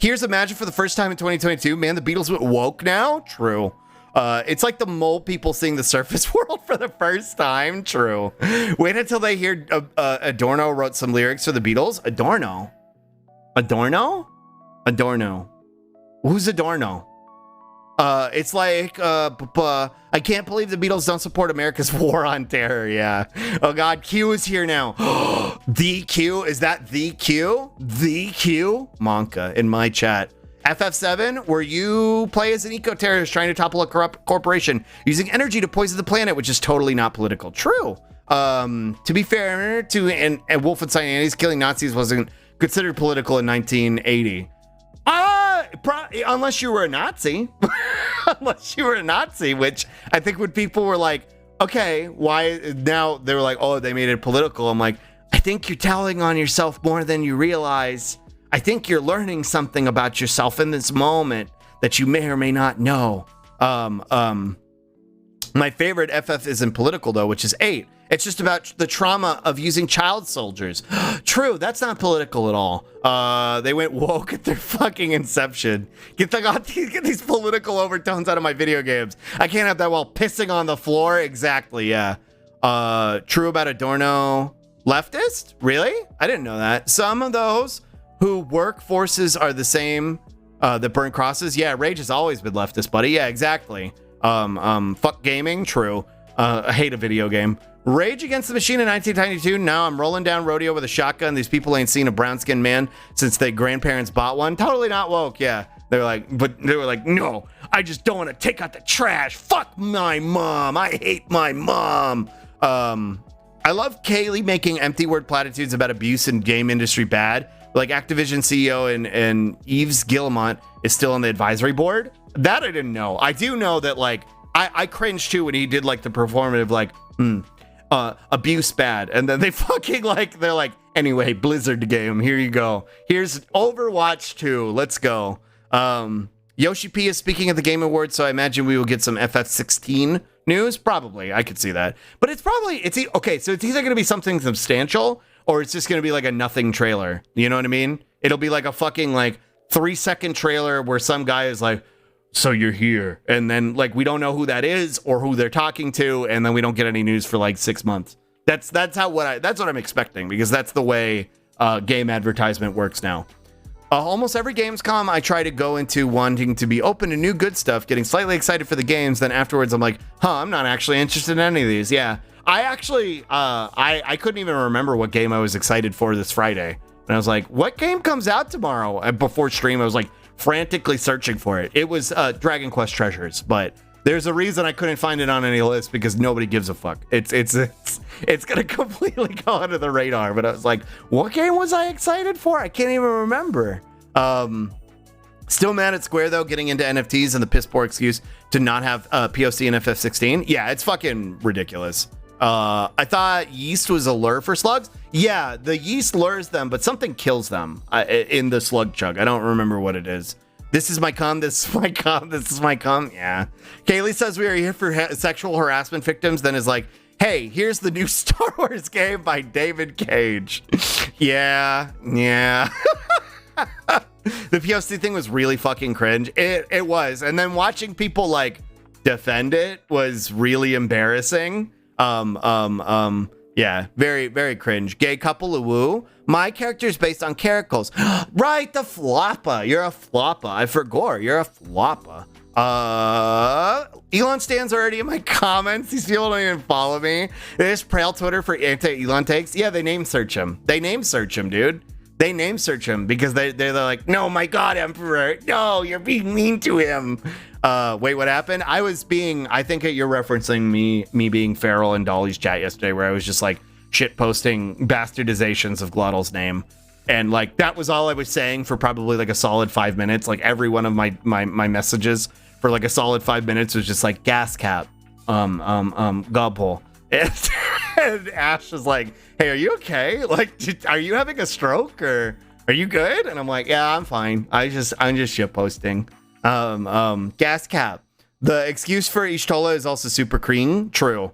Here's Imagine for the first time in 2022. Man, the Beatles went woke now. True. It's like the mole people seeing the surface world for the first time. True. Wait until they hear Adorno wrote some lyrics for the Beatles. Adorno. Who's Adorno? It's like, I can't believe the Beatles don't support America's war on terror. Yeah. Oh God, Q is here now. The Q? Is that the Q? The Q? Monka in my chat. FF7, where you play as an eco-terrorist trying to topple a corrupt corporation using energy to poison the planet, which is totally not political. True. To be fair, and Wolfenstein Andy's killing Nazis wasn't considered political in 1980. Unless you were a Nazi. Unless you were a Nazi, which I think when people were like, okay, why now they were like, oh, they made it political. I'm like, I think you're telling on yourself more than you realize. I think you're learning something about yourself in this moment that you may or may not know. My favorite FF isn't political though, which is 8. It's just about the trauma of using child soldiers. True, that's not political at all. They went woke at their fucking inception. Get these political overtones out of my video games. I can't have that while pissing on the floor. Exactly, yeah. True about Adorno. Leftist? Really? I didn't know that. Some of those who work forces are the same that burn crosses. Yeah, Rage has always been leftist, buddy. Yeah, exactly. Fuck gaming, true. I hate a video game. Rage Against the Machine in 1992. Now I'm rolling down rodeo with a shotgun. These people ain't seen a brown-skinned man since their grandparents bought one. Totally not woke, yeah. They were like, no, I just don't want to take out the trash. Fuck my mom. I hate my mom. I love Kaylee making empty word platitudes about abuse in game industry bad. Like Activision CEO and Yves Guillemot is still on the advisory board. That I didn't know. I do know that like I cringed too when he did like the performative like abuse bad, and then they fucking like they're like, anyway, Blizzard game, here you go. Here's Overwatch 2. Let's go. Yoshi P is speaking at the Game Awards, so I imagine we will get some FF16 news. Probably, I could see that. But it's okay. So it's either going to be something substantial, or it's just going to be like a nothing trailer. You know what I mean? It'll be like a fucking like 3-second trailer where some guy is like, "So you're here," and then like we don't know who that is or who they're talking to, and then we don't get any news for like 6 months. That's what I'm expecting, because that's the way game advertisement works now. Almost every Gamescom I try to go into wanting to be open to new good stuff, getting slightly excited for the games. Then afterwards I'm like, I'm not actually interested in any of these. Yeah, I actually, I couldn't even remember what game I was excited for this Friday. And I was like, what game comes out tomorrow? And before stream, I was like frantically searching for it. It was Dragon Quest Treasures, but there's a reason I couldn't find it on any list, because nobody gives a fuck. It's gonna completely go under the radar. But I was like, what game was I excited for? I can't even remember. Still mad at Square though, getting into NFTs and the piss poor excuse to not have POC and FF16. Yeah, it's fucking ridiculous. I thought yeast was a lure for slugs. Yeah, the yeast lures them, but something kills them in the slug chug. I don't remember what it is. This is my cum. This is my cum. This is my cum. Yeah. Kaylee says we are here for sexual harassment victims. Then is like, hey, here's the new Star Wars game by David Cage. Yeah. The POC thing was really fucking cringe. It was. And then watching people like defend it was really embarrassing. Yeah, very, very cringe. Gay couple of woo. My character's based on characters. Right, the floppa. You're a floppa. I forgot. You're a floppa. Elon stands already in my comments. These people don't even follow me. They just pray Twitter for anti-Elon takes. Yeah, they name search him. They name search him, dude. They name search him because they're like, no, my God, Emperor. No, you're being mean to him. Wait, what happened? I think you're referencing me being feral in Dolly's chat yesterday, where I was just like shit posting bastardizations of Glottal's name. And like, that was all I was saying for probably like a solid 5 minutes. Like every one of my messages for like a solid 5 minutes was just like gas cap, gobble. And Ash was like, hey, are you okay? Like, are you having a stroke or are you good? And I'm like, yeah, I'm fine. I'm just shit posting. Gas cap. The excuse for Ishtola is also super cream. True.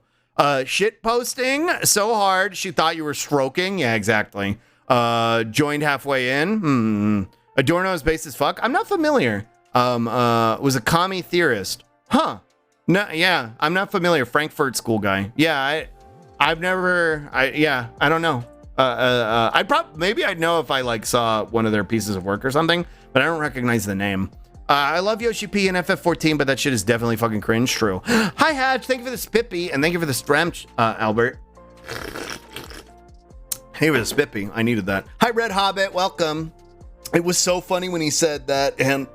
Shit posting so hard she thought you were stroking. Yeah, exactly. Joined halfway in. Adorno is base as fuck. I'm not familiar. Was a commie theorist. Huh. No, yeah, I'm not familiar. Frankfurt school guy. Yeah, I don't know. Maybe I'd know if I like saw one of their pieces of work or something, but I don't recognize the name. I love Yoshi P and FF14, but that shit is definitely fucking cringe. True. Hi Hatch, thank you for the spippy, and thank you for the stramch, Albert. Hey, with a spippy, I needed that. Hi Red Hobbit, welcome. It was so funny when he said that, and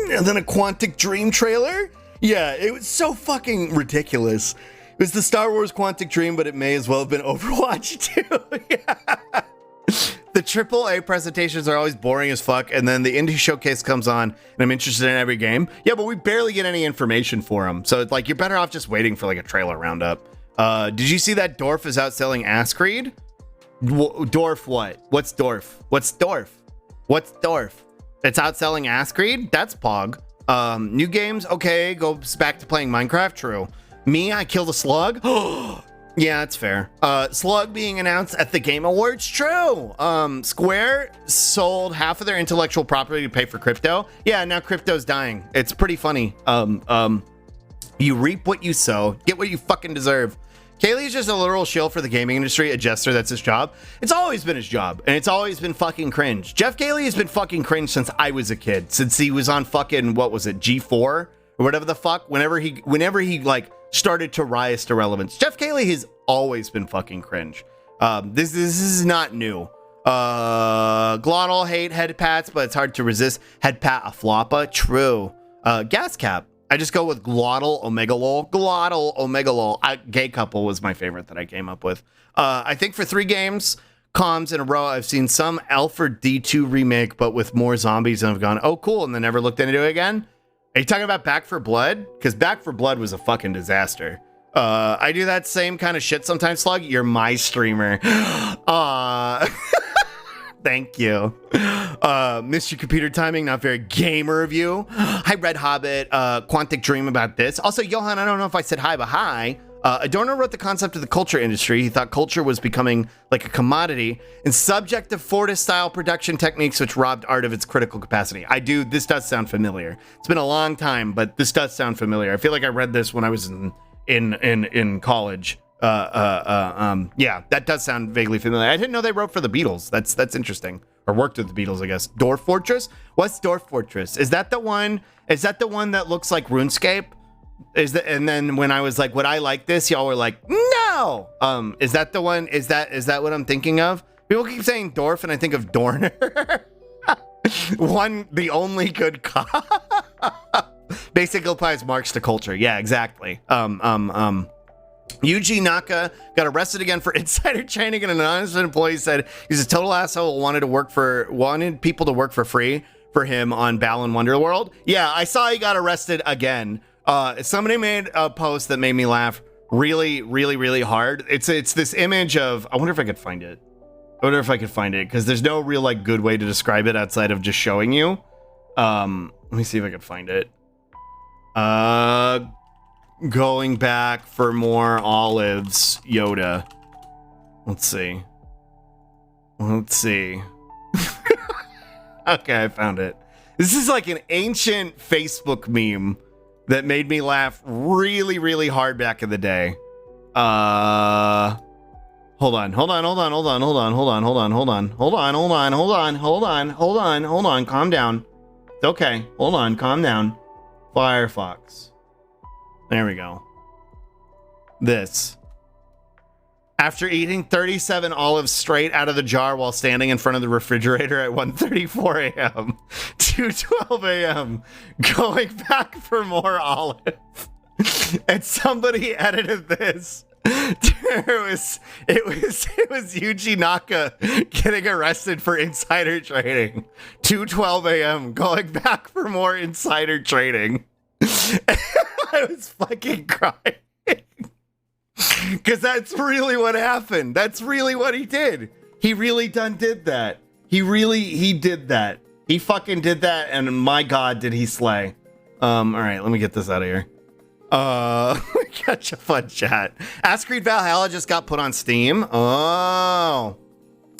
then a Quantic Dream trailer. Yeah, it was so fucking ridiculous. It was the Star Wars Quantic Dream, but it may as well have been Overwatch too. Yeah. The AAA presentations are always boring as fuck, and then the indie showcase comes on, and I'm interested in every game. Yeah, but we barely get any information for them, so it's like you're better off just waiting for like a trailer roundup. Did you see that Dorf is outselling Askreed? Dorf what? What's Dorf? What's Dorf? What's Dorf? It's outselling Askreed? That's Pog. New games, okay, goes back to playing Minecraft, true. Me, I killed a slug? Yeah, that's fair. Slug being announced at the Game Awards, true. Square sold half of their intellectual property to pay for crypto. Yeah, now crypto's dying. It's pretty funny. You reap what you sow, get what you fucking deserve. Kaylee's just a literal shill for the gaming industry, a jester, that's his job. It's always been his job, and it's always been fucking cringe. Jeff Kaylee has been fucking cringe since I was a kid, since he was on fucking, what was it, G4? or whatever the fuck, whenever he like started to rise to relevance. Jeff Cayley has always been fucking cringe. This is not new. Glottal hate head pats, but it's hard to resist. Head pat a floppa. True. Gas cap. I just go with glottal omega lol. Glottal omega lol. Gay couple was my favorite that I came up with. I think for 3 games comms in a row, I've seen some Alfred D2 remake, but with more zombies, and I've gone, oh cool, and then never looked into it again. Are you talking about Back 4 Blood? Because Back 4 Blood was a fucking disaster. I do that same kind of shit sometimes, Slug. You're my streamer. Thank you. Missed your computer timing, not very gamer of you. Hi, Red Hobbit. Quantic Dream about this. Also, Johan, I don't know if I said hi, but hi. Adorno wrote the concept of the culture industry. He thought culture was becoming like a commodity and subject to Fordist-style production techniques, which robbed art of its critical capacity. This does sound familiar. It's been a long time, but this does sound familiar. I feel like I read this when I was in college. Yeah, that does sound vaguely familiar. I didn't know they wrote for the Beatles. That's interesting. Or worked with the Beatles, I guess. Dwarf Fortress? What's Dwarf Fortress? Is that the one that looks like RuneScape? And then when I was like, would I like this? Y'all were like, no. Is that the one? Is that what I'm thinking of? People keep saying Dwarf and I think of Dorner. The only good cop. Basically applies marks to culture. Yeah, exactly. Yuji Naka got arrested again for insider trading, and an honest employee said he's a total asshole, wanted people to work for free for him on Balan Wonderworld. Yeah, I saw he got arrested again. Somebody made a post that made me laugh really, really, really hard. It's this image of, I wonder if I could find it. Because there's no real like good way to describe it outside of just showing you. Let me see if I can find it. Going back for more olives, Yoda. Let's see. Okay, I found it. This is like an ancient Facebook meme that made me laugh really, really hard back in the day. Hold on. Calm down. It's okay. Hold on. Calm down. Firefox. There we go. This. After eating 37 olives straight out of the jar while standing in front of the refrigerator at 1:34 a.m. to 12 a.m. going back for more olives. And somebody edited this. It was Yuji Naka getting arrested for insider trading. 2:12 a.m. going back for more insider trading. I was fucking crying. Because that's really what happened. That's really what he did. He really did that. He did that. He fucking did that, and my god, did he slay. Alright, let me get this out of here. Catch a fun chat. Ask Read Valhalla just got put on Steam. Oh.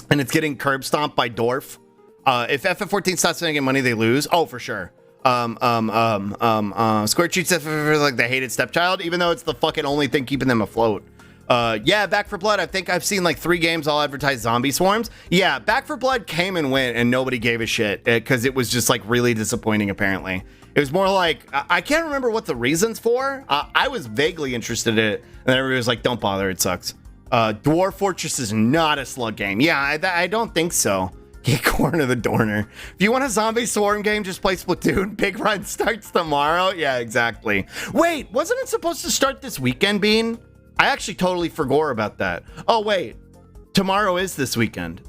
And it's getting curb stomped by Dwarf. If FF14 stops making money, they lose. Oh, for sure. Square treats it for like the hated stepchild, even though it's the fucking only thing keeping them afloat. Yeah, Back 4 Blood. I think I've seen like 3 games all advertise zombie swarms. Yeah, Back 4 Blood came and went and nobody gave a shit because it was just like really disappointing, apparently. It was more like, I can't remember what the reasons for. I was vaguely interested in it, and everybody was like, don't bother, it sucks. Dwarf Fortress is not a slug game. Yeah, I don't think so. Get corn of the Dorner. If you want a zombie swarm game, just play Splatoon. Big Run starts tomorrow. Yeah, exactly. Wait, wasn't it supposed to start this weekend, Bean? I actually totally forgot about that. Oh, wait. Tomorrow is this weekend.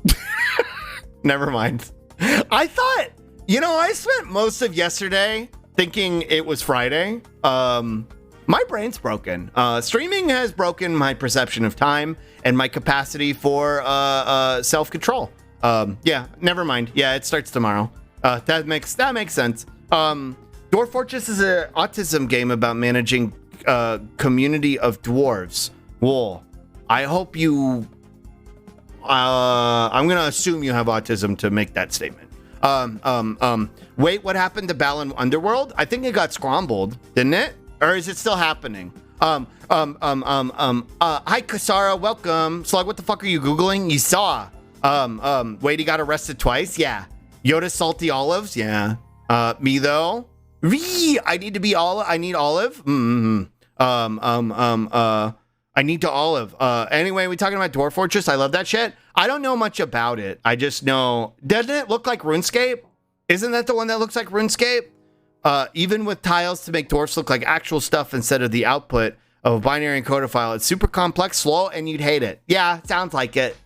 Never mind. I thought, I spent most of yesterday thinking it was Friday. My brain's broken. Streaming has broken my perception of time and my capacity for self-control. Yeah, never mind. Yeah, it starts tomorrow. That makes sense. Dwarf Fortress is an autism game about managing a community of dwarves. Whoa. I hope you... I'm gonna assume you have autism to make that statement. Wait, what happened to Balan Underworld? I think it got scrambled, didn't it? Or is it still happening? Hi, Kasara, welcome. Slug, what the fuck are you Googling? You saw. Wait, he got arrested twice? Yeah. Yoda salty olives? Yeah. Me though? I need to be olive. I need olive. I need to olive. Anyway, we talking about Dwarf Fortress. I love that shit. I don't know much about it. I just know, doesn't it look like RuneScape? Isn't that the one that looks like RuneScape? Even with tiles to make dwarfs look like actual stuff instead of the output of a binary encoder file. It's super complex, slow, and you'd hate it. Yeah, sounds like it.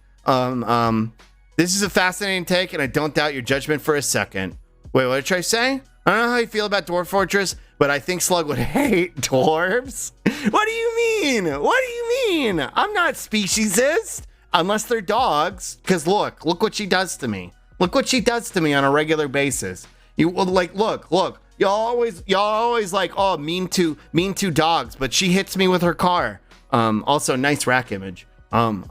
This is a fascinating take, and I don't doubt your judgment for a second. Wait, what did I say? I don't know how you feel about Dwarf Fortress, but I think Slug would hate dwarves. What do you mean? What do you mean? I'm not speciesist, unless they're dogs. Because look what she does to me. Look what she does to me on a regular basis. You like, look. Y'all always like, oh, mean to dogs, but she hits me with her car. Also, nice rack image. I've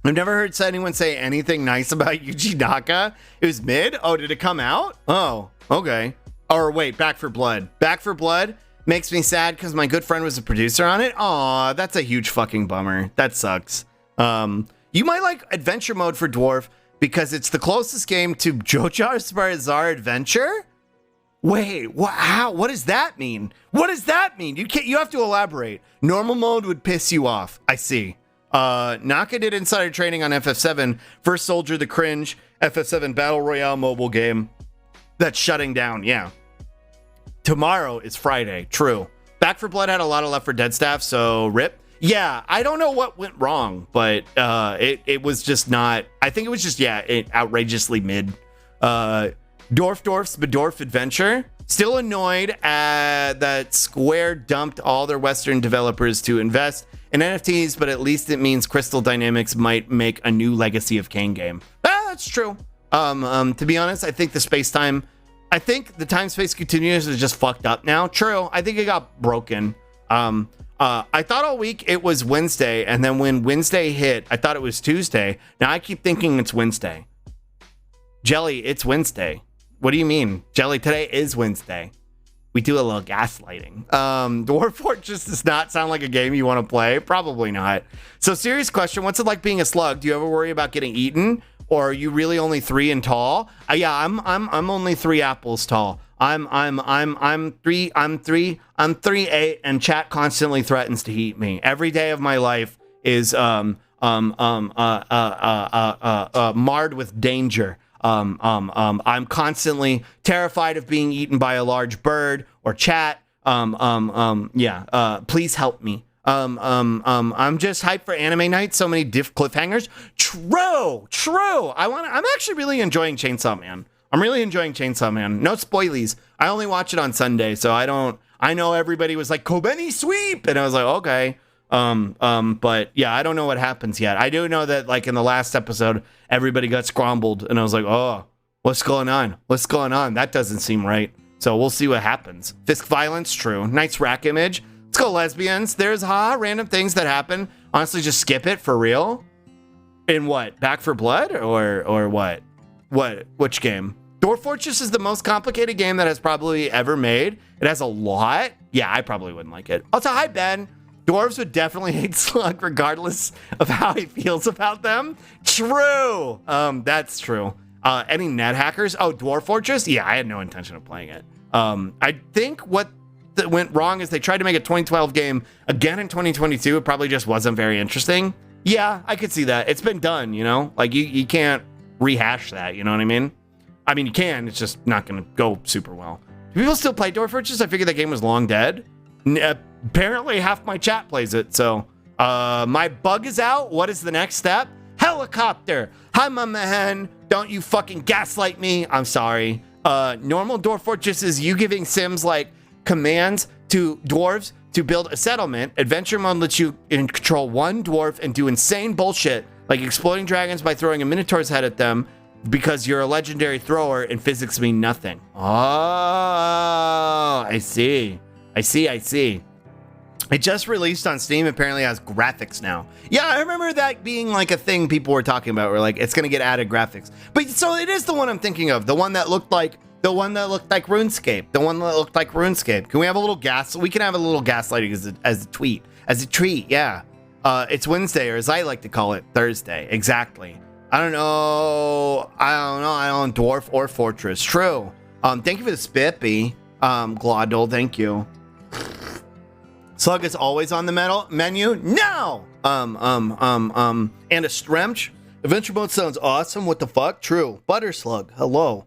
never heard anyone say anything nice about Yuji Naka. It was mid? Oh, did it come out? Oh, okay. Or wait, Back for Blood. Back for Blood makes me sad because my good friend was a producer on it. Aw, that's a huge fucking bummer. That sucks. You might like Adventure Mode for Dwarf because it's the closest game to JoJo's Bizarre Adventure? Wait, how? What does that mean? What does that mean? You have to elaborate. Normal mode would piss you off. I see. Naka did insider training on FF7, First Soldier, the cringe FF7 Battle Royale mobile game that's shutting down. Yeah. Tomorrow is Friday. True. Back for Blood had a lot of Left 4 Dead staff, so rip. Yeah, I don't know what went wrong, but it was just not. I think it was just outrageously mid. Dwarf's Bedorf Adventure. Still annoyed that Square dumped all their Western developers to invest in NFTs, but at least it means Crystal Dynamics might make a new Legacy of Kain game. That's true. To be honest, I think the time-space continuous is just fucked up now. True. I think it got broken. I thought all week it was Wednesday, and then when Wednesday hit, I thought it was Tuesday. Now I keep thinking it's Wednesday. Jelly, it's Wednesday. What do you mean? Jelly, today is Wednesday. We do a little gaslighting. Dwarf Fortress does not sound like a game you want to play. Probably not. So serious question. What's it like being a slug? Do you ever worry about getting eaten? Or are you really only 3 and tall? Yeah, I'm only 3 apples tall. I'm 3'8", and chat constantly threatens to eat me. Every day of my life is marred with danger. I'm constantly terrified of being eaten by a large bird or chat. Please help me. I'm just hyped for anime night. So many cliffhangers. True. I'm actually really enjoying Chainsaw Man. I'm really enjoying Chainsaw Man. No spoilies. I only watch it on Sunday, so I know everybody was like, Kobeni sweep, and I was like, okay. But yeah, I don't know what happens yet. I do know that like in the last episode, everybody got scrambled, and I was like, oh, what's going on? That doesn't seem right. So we'll see what happens. Fisk violence, true. Nice rack image. Let's go, lesbians. There's random things that happen. Honestly, just skip it for real. In what? Back for Blood or what? Which game? Dwarf Fortress is the most complicated game that has probably ever made. It has a lot. Yeah, I probably wouldn't like it. Also, hi, Ben. Dwarves would definitely hate Slug regardless of how he feels about them. True. That's true. Any net hackers? Oh, Dwarf Fortress? Yeah, I had no intention of playing it. I think what went wrong is they tried to make a 2012 game again in 2022. It probably just wasn't very interesting. Yeah, I could see that. It's been done, you know? Like, you can't rehash that, you know what I mean? I mean, you can. It's just not going to go super well. Do people still play Dwarf Fortress? I figured that game was long dead. Apparently half my chat plays it, so my bug is out. What is the next step? Helicopter. Hi, my man. Don't you fucking gaslight me. I'm sorry. Normal Dwarf Fortress is you giving Sims like commands to dwarves to build a settlement. Adventure mode lets you control one dwarf and do insane bullshit like exploding dragons by throwing a minotaur's head at them because you're a legendary thrower and physics mean nothing. Oh, I see. It just released on Steam. Apparently has graphics now. Yeah, I remember that being like a thing people were talking about. Where like it's gonna get added graphics. But so it is the one I'm thinking of. The one that looked like RuneScape. Can we have a little We can have a little gaslighting as a tweet. Yeah. It's Wednesday, or as I like to call it, Thursday. Exactly. I don't know. Dwarf or Fortress. True. Thank you for the spippy. Glodle, thank you. Slug is always on the menu. No! And a Stremch. Adventure mode sounds awesome. What the fuck? True. Butter Slug, hello.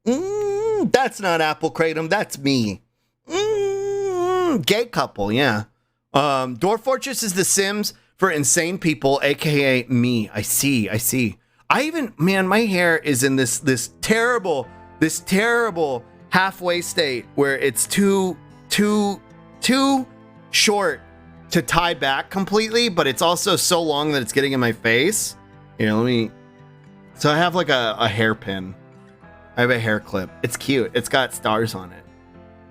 That's not Apple Kratom. That's me. Gay couple, yeah. Dwarf Fortress is The Sims for insane people, aka me. I see. Man, my hair is in this terrible halfway state where it's too short to tie back completely, but it's also so long that it's getting in my face. Here, so I have like a hairpin. I have a hair clip. It's cute. It's got stars on it.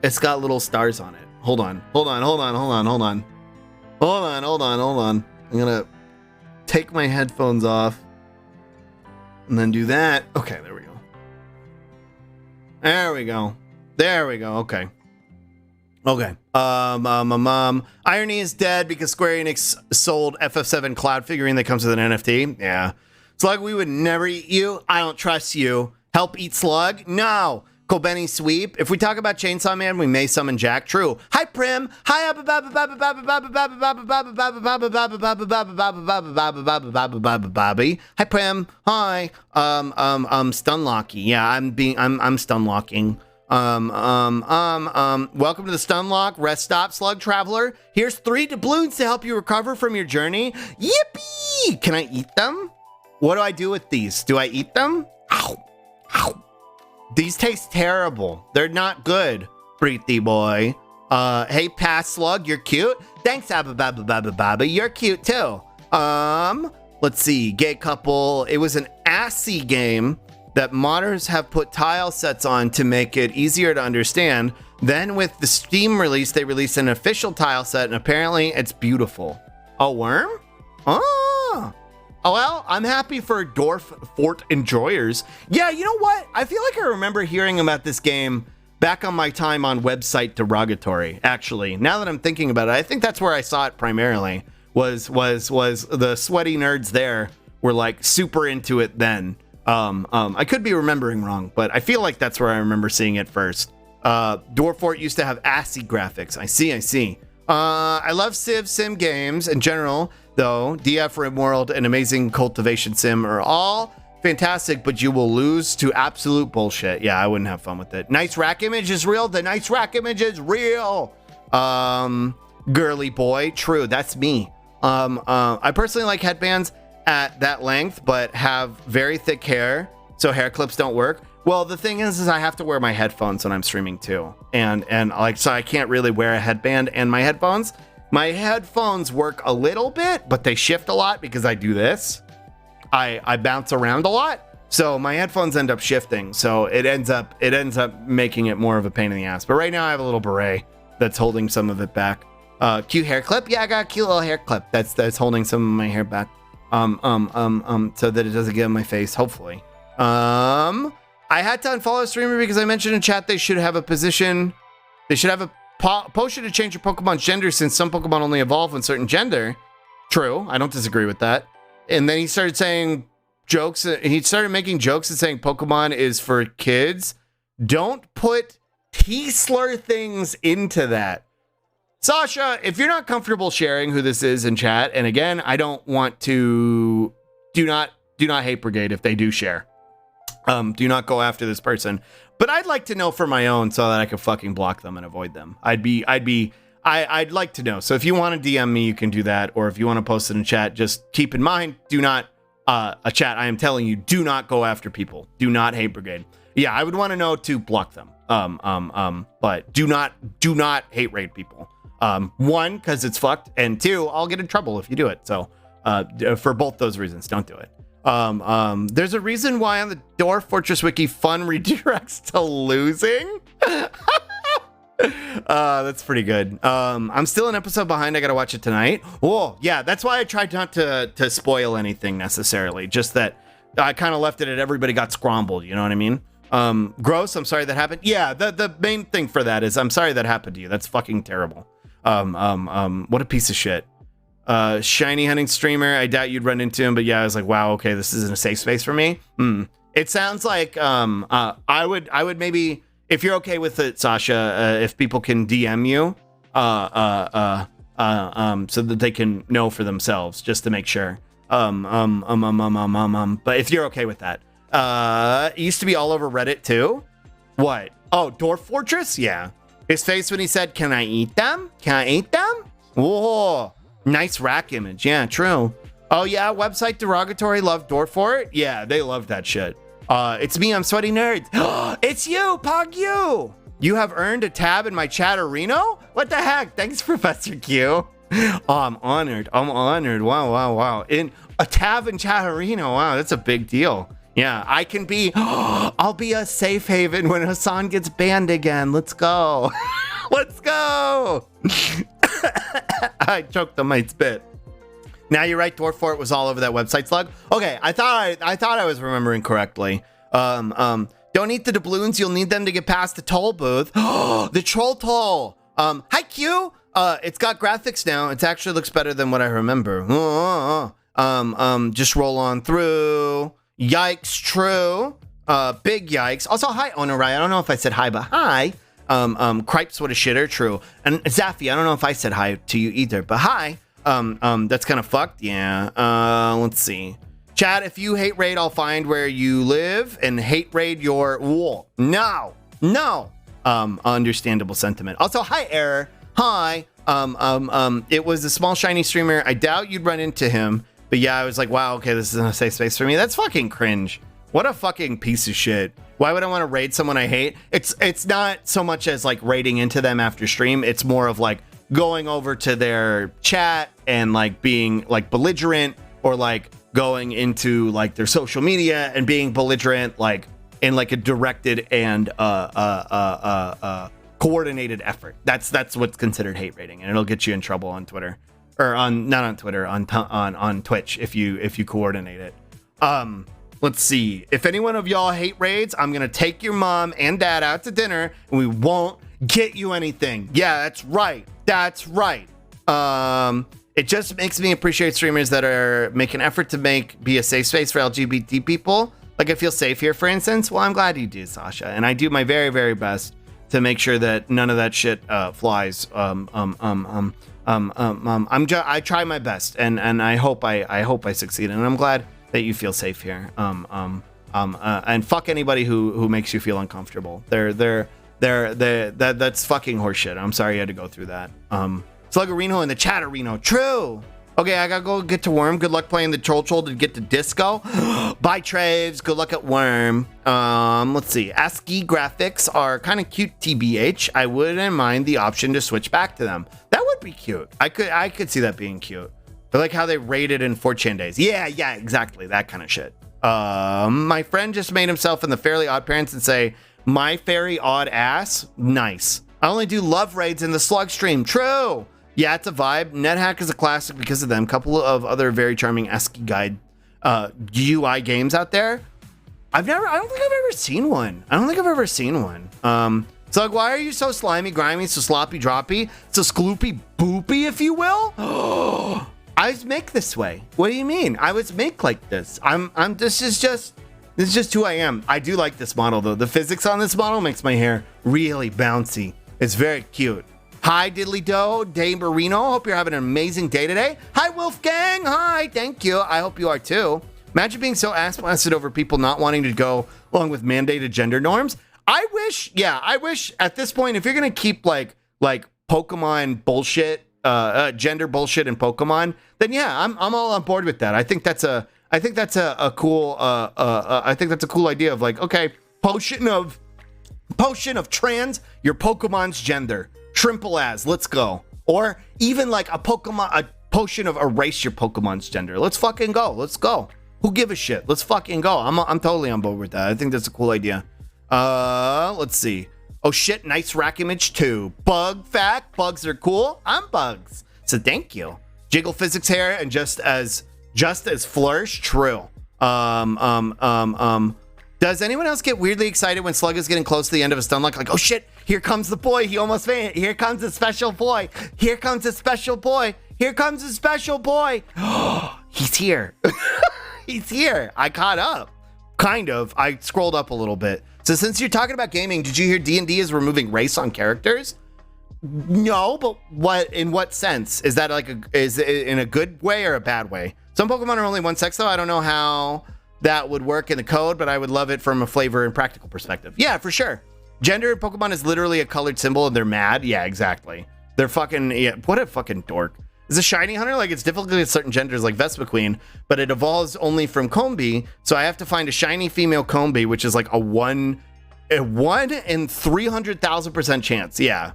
It's got little stars on it. Hold on. I'm gonna take my headphones off and then do that. Okay, there we go. There we go. Okay. Irony is dead because Square Enix sold FF7 Cloud figurine that comes with an NFT. Yeah. Slug, we would never eat you. I don't trust you. Help eat Slug? No. Kobeni Sweep. If we talk about Chainsaw Man, we may summon Jack. True. Hi, Prim. Hi, Hi, Prim. Hi. Stun Locky. Yeah, I'm stun locking. Welcome to the stun lock. Rest stop, Slug Traveler. Here's 3 doubloons to help you recover from your journey. Yippee! Can I eat them? What do I do with these? Do I eat them? Ow. Ow. These taste terrible. They're not good, Preeti boy. Hey, Pass Slug, you're cute. Thanks, Abba. You're cute too. Let's see. Gay couple. It was an assy game that modders have put tile sets on to make it easier to understand. Then with the Steam release, they released an official tile set, and apparently it's beautiful. A worm? Oh, well, I'm happy for Dwarf Fort enjoyers. Yeah, you know what? I feel like I remember hearing about this game back on my time on website Derogatory, actually. Now that I'm thinking about it, I think that's where I saw it primarily, was the sweaty nerds there were like super into it then. I could be remembering wrong, but I feel like that's where I remember seeing it first. Dwarf Fort used to have assy graphics. I see. I love Civ sim games in general, though. DF RimWorld and Amazing Cultivation Sim are all fantastic, but you will lose to absolute bullshit. Yeah, I wouldn't have fun with it. Nice rack image is real. The nice rack image is real. Girly boy. True, that's me. I personally like headbands at that length, but have very thick hair, so hair clips don't work. Well, the thing is I have to wear my headphones when I'm streaming too, and like, so I can't really wear a headband and my headphones. My headphones work a little bit, but they shift a lot because I do this. I bounce around a lot, so my headphones end up shifting. So it ends up making it more of a pain in the ass. But right now I have a little beret that's holding some of it back. Cute hair clip. Yeah, I got a cute little hair clip that's holding some of my hair back. So that it doesn't get in my face, hopefully. I had to unfollow a streamer because I mentioned in chat they should have a potion to change your Pokemon's gender, since some Pokemon only evolve when certain gender. True, I don't disagree with that. And then he started saying jokes. He started making jokes and saying Pokemon is for kids. Don't put T-slur things into that. Sasha, if you're not comfortable sharing who this is in chat, and again, I don't want to, do not hate brigade if they do share. Do not go after this person. But I'd like to know for my own so that I can fucking block them and avoid them. I'd like to know. So if you want to DM me, you can do that. Or if you want to post it in chat, just keep in mind, do not, a chat, I am telling you, do not go after people. Do not hate brigade. Yeah, I would want to know to block them. But do not hate raid people. 1, because it's fucked, and 2, I'll get in trouble if you do it. So for both those reasons, don't do it. There's a reason why on the Dwarf Fortress wiki fun redirects to losing. That's pretty good. I'm still an episode behind. I gotta watch it tonight. Oh yeah, that's why I tried not to spoil anything necessarily. Just that I kind of left it at everybody got scrambled. You know what I mean? Gross. I'm sorry that happened. Yeah, the main thing for that is I'm sorry that happened to you. That's fucking terrible. What a piece of shit. Shiny hunting streamer. I doubt you'd run into him, but yeah, I was like, wow, okay, this isn't a safe space for me. It sounds like I would maybe, if you're okay with it, Sasha, if people can DM you, so that they can know for themselves, just to make sure. But if you're okay with that, it used to be all over Reddit too. What? Oh, Dwarf Fortress? Yeah. His face when he said, "Can I eat them? Can I eat them?" Whoa, nice rack image. Yeah, true. Oh yeah, website derogatory love Dwarf Fort. Yeah, they love that shit. It's me, I'm Sweaty Nerd. It's you, Pog you. You have earned a tab in my chatterino? What the heck? Thanks, Professor Q. Oh, I'm honored. Wow. In a tab in chatterino. Wow, that's a big deal. Yeah, I can be, I'll be a safe haven when Hassan gets banned again. Let's go. Let's go. I choked on my spit. Now you're right, Dwarf Fort was all over that website, Slug. Okay, I thought I was remembering correctly. Don't eat the doubloons, you'll need them to get past the toll booth. The troll toll. Hi Q. It's got graphics now. It actually looks better than what I remember. Just roll on through. Yikes, true. Big yikes. Also, hi, Onorai. I don't know if I said hi, but hi. Cripes, what a shitter, true. And Zaffy, I don't know if I said hi to you either, but hi. That's kind of fucked. Yeah. Let's see. Chat, if you hate raid, I'll find where you live and hate raid your wall. No. Understandable sentiment. Also, hi, Error. Hi. It was a small shiny streamer. I doubt you'd run into him. But yeah, I was like, wow, okay, this is a safe space for me. That's fucking cringe. What a fucking piece of shit. Why would I want to raid someone I hate? It's not so much as like raiding into them after stream. It's more of like going over to their chat and like being like belligerent, or like going into like their social media and being belligerent, like in like a directed and coordinated effort. That's what's considered hate raiding, and it'll get you in trouble on Twitter, or not on Twitter, on Twitch if you coordinate it. Let's see. If any one of y'all hate raids, I'm gonna take your mom and dad out to dinner, and we won't get you anything. Yeah, that's right. That's right. It just makes me appreciate streamers that are make an effort to be a safe space for LGBT people. Like, I feel safe here, for instance. Well, I'm glad you do, Sasha, and I do my very, very best to make sure that none of that shit flies. I try my best, and I hope I succeed, and I'm glad that you feel safe here. And fuck anybody who makes you feel uncomfortable. That's fucking horseshit. I'm sorry you had to go through that. Sluggerino in the chatterino. True. Okay, I gotta go get to Worm. Good luck playing the Troll to get to Disco. Bye, Traves. Good luck at Worm. Let's see. ASCII graphics are kind of cute, TBH. I wouldn't mind the option to switch back to them. That would be cute. I could see that being cute. I like how they rated in 4chan days. Yeah, exactly. That kind of shit. My friend just made himself in the Fairly Odd Parents and say, my fairy odd ass. Nice. I only do love raids in the Slug stream. True. Yeah, it's a vibe. NetHack is a classic because of them. Couple of other very charming ASCII guide UI games out there. I don't think I've ever seen one. Slug, why are you so slimy, grimy, so sloppy, droppy, so skloopy, boopy, if you will? I was make this way. What do you mean? I was make like this. This is just who I am. I do like this model though. The physics on this model makes my hair really bouncy. It's very cute. Hi, Diddly Doe, Day Marino. Hope you're having an amazing day today. Hi, Wolfgang. Hi, thank you. I hope you are too. Imagine being so ass-blasted over people not wanting to go along with mandated gender norms. I wish at this point, if you're gonna keep like Pokemon bullshit, gender bullshit in Pokemon, then yeah, I'm all on board with that. I think that's a cool idea of like, okay, potion of trans, your Pokemon's gender. Trimple as, let's go. Or even like a potion of erase your Pokemon's gender. Let's fucking go. Let's go. Who give a shit? Let's fucking go. I'm totally on board with that. I think that's a cool idea. Let's see. Oh shit, nice rack image too. Bug fact, bugs are cool. I'm bugs. So thank you. Jiggle physics hair and just as flourish, true. Does anyone else get weirdly excited when Slug is getting close to the end of a stun lock? Like, oh shit, here comes the boy. He almost fainted. Here comes a special boy. Here comes a special boy. Here comes a special boy. He's here. He's here. I caught up. Kind of. I scrolled up a little bit. So since you're talking about gaming, did you hear D&D is removing race on characters? No, but in what sense? Is that like is it in a good way or a bad way? Some Pokemon are only one sex though. I don't know how that would work in the code, but I would love it from a flavor and practical perspective. Yeah, for sure. Gender in Pokemon is literally a colored symbol and they're mad. Yeah, exactly. They're fucking, yeah, what a fucking dork. Is a shiny hunter, like it's difficult with certain genders like Vespiquen, but it evolves only from Combi. So I have to find a shiny female Combi, which is like a 1 in 300,000% chance. Yeah.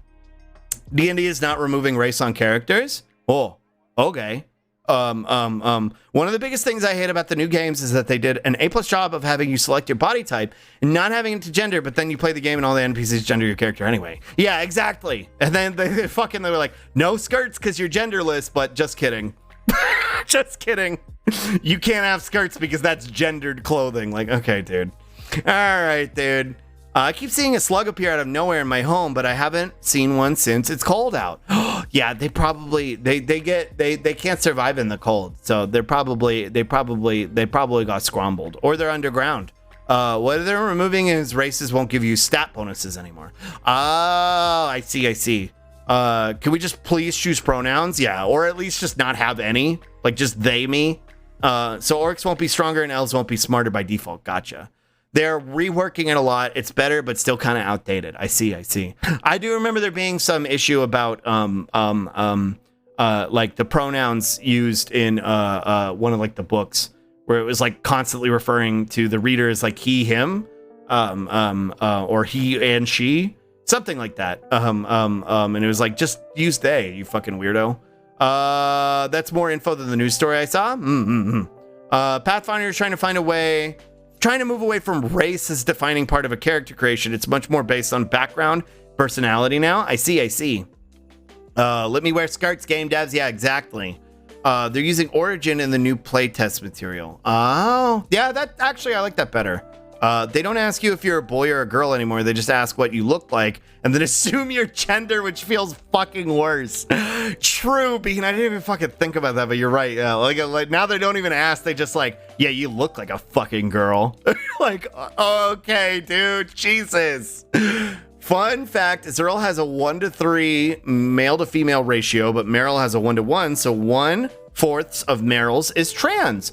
D&D is not removing race on characters. Oh, okay. One of the biggest things I hate about the new games is that they did an A+ job of having you select your body type and not having it to gender, but then you play the game and all the NPCs gender your character anyway. Yeah, exactly. And then they were like, no skirts because you're genderless, but just kidding. Just kidding. You can't have skirts because that's gendered clothing. Like, okay, dude. All right, dude. I keep seeing a slug appear out of nowhere in my home, but I haven't seen one since it's cold out. Yeah, they probably can't survive in the cold, so they probably got scrambled or they're underground. What they're removing is races won't give you stat bonuses anymore. Oh, I see. Can we just please choose pronouns? Yeah, or at least just not have any, like just they, me. So orcs won't be stronger and elves won't be smarter by default. Gotcha. They're reworking it a lot. It's better, but still kind of outdated. I see. I do remember there being some issue about like the pronouns used in one of like the books where it was like constantly referring to the reader as like he, him, or he and she, something like that. And it was like just use they, you fucking weirdo. That's more info than the news story I saw. Pathfinder is trying to move away from race as defining part of a character creation. It's much more based on background, personality now. I see. Let me wear skirts, game devs. Yeah, exactly. They're using Origin in the new playtest material. Oh, yeah, that actually, I like that better. They don't ask you if you're a boy or a girl anymore. They just ask what you look like and then assume your gender, which feels fucking worse. True, Bean. I didn't even fucking think about that, but you're right. Yeah, like now they don't even ask. They just like, yeah, you look like a fucking girl. Like, okay, dude, Jesus. Fun fact is Earl has a 1-to-3 male to female ratio, but Meryl has a 1-to-1. So 1/4 of Meryl's is trans.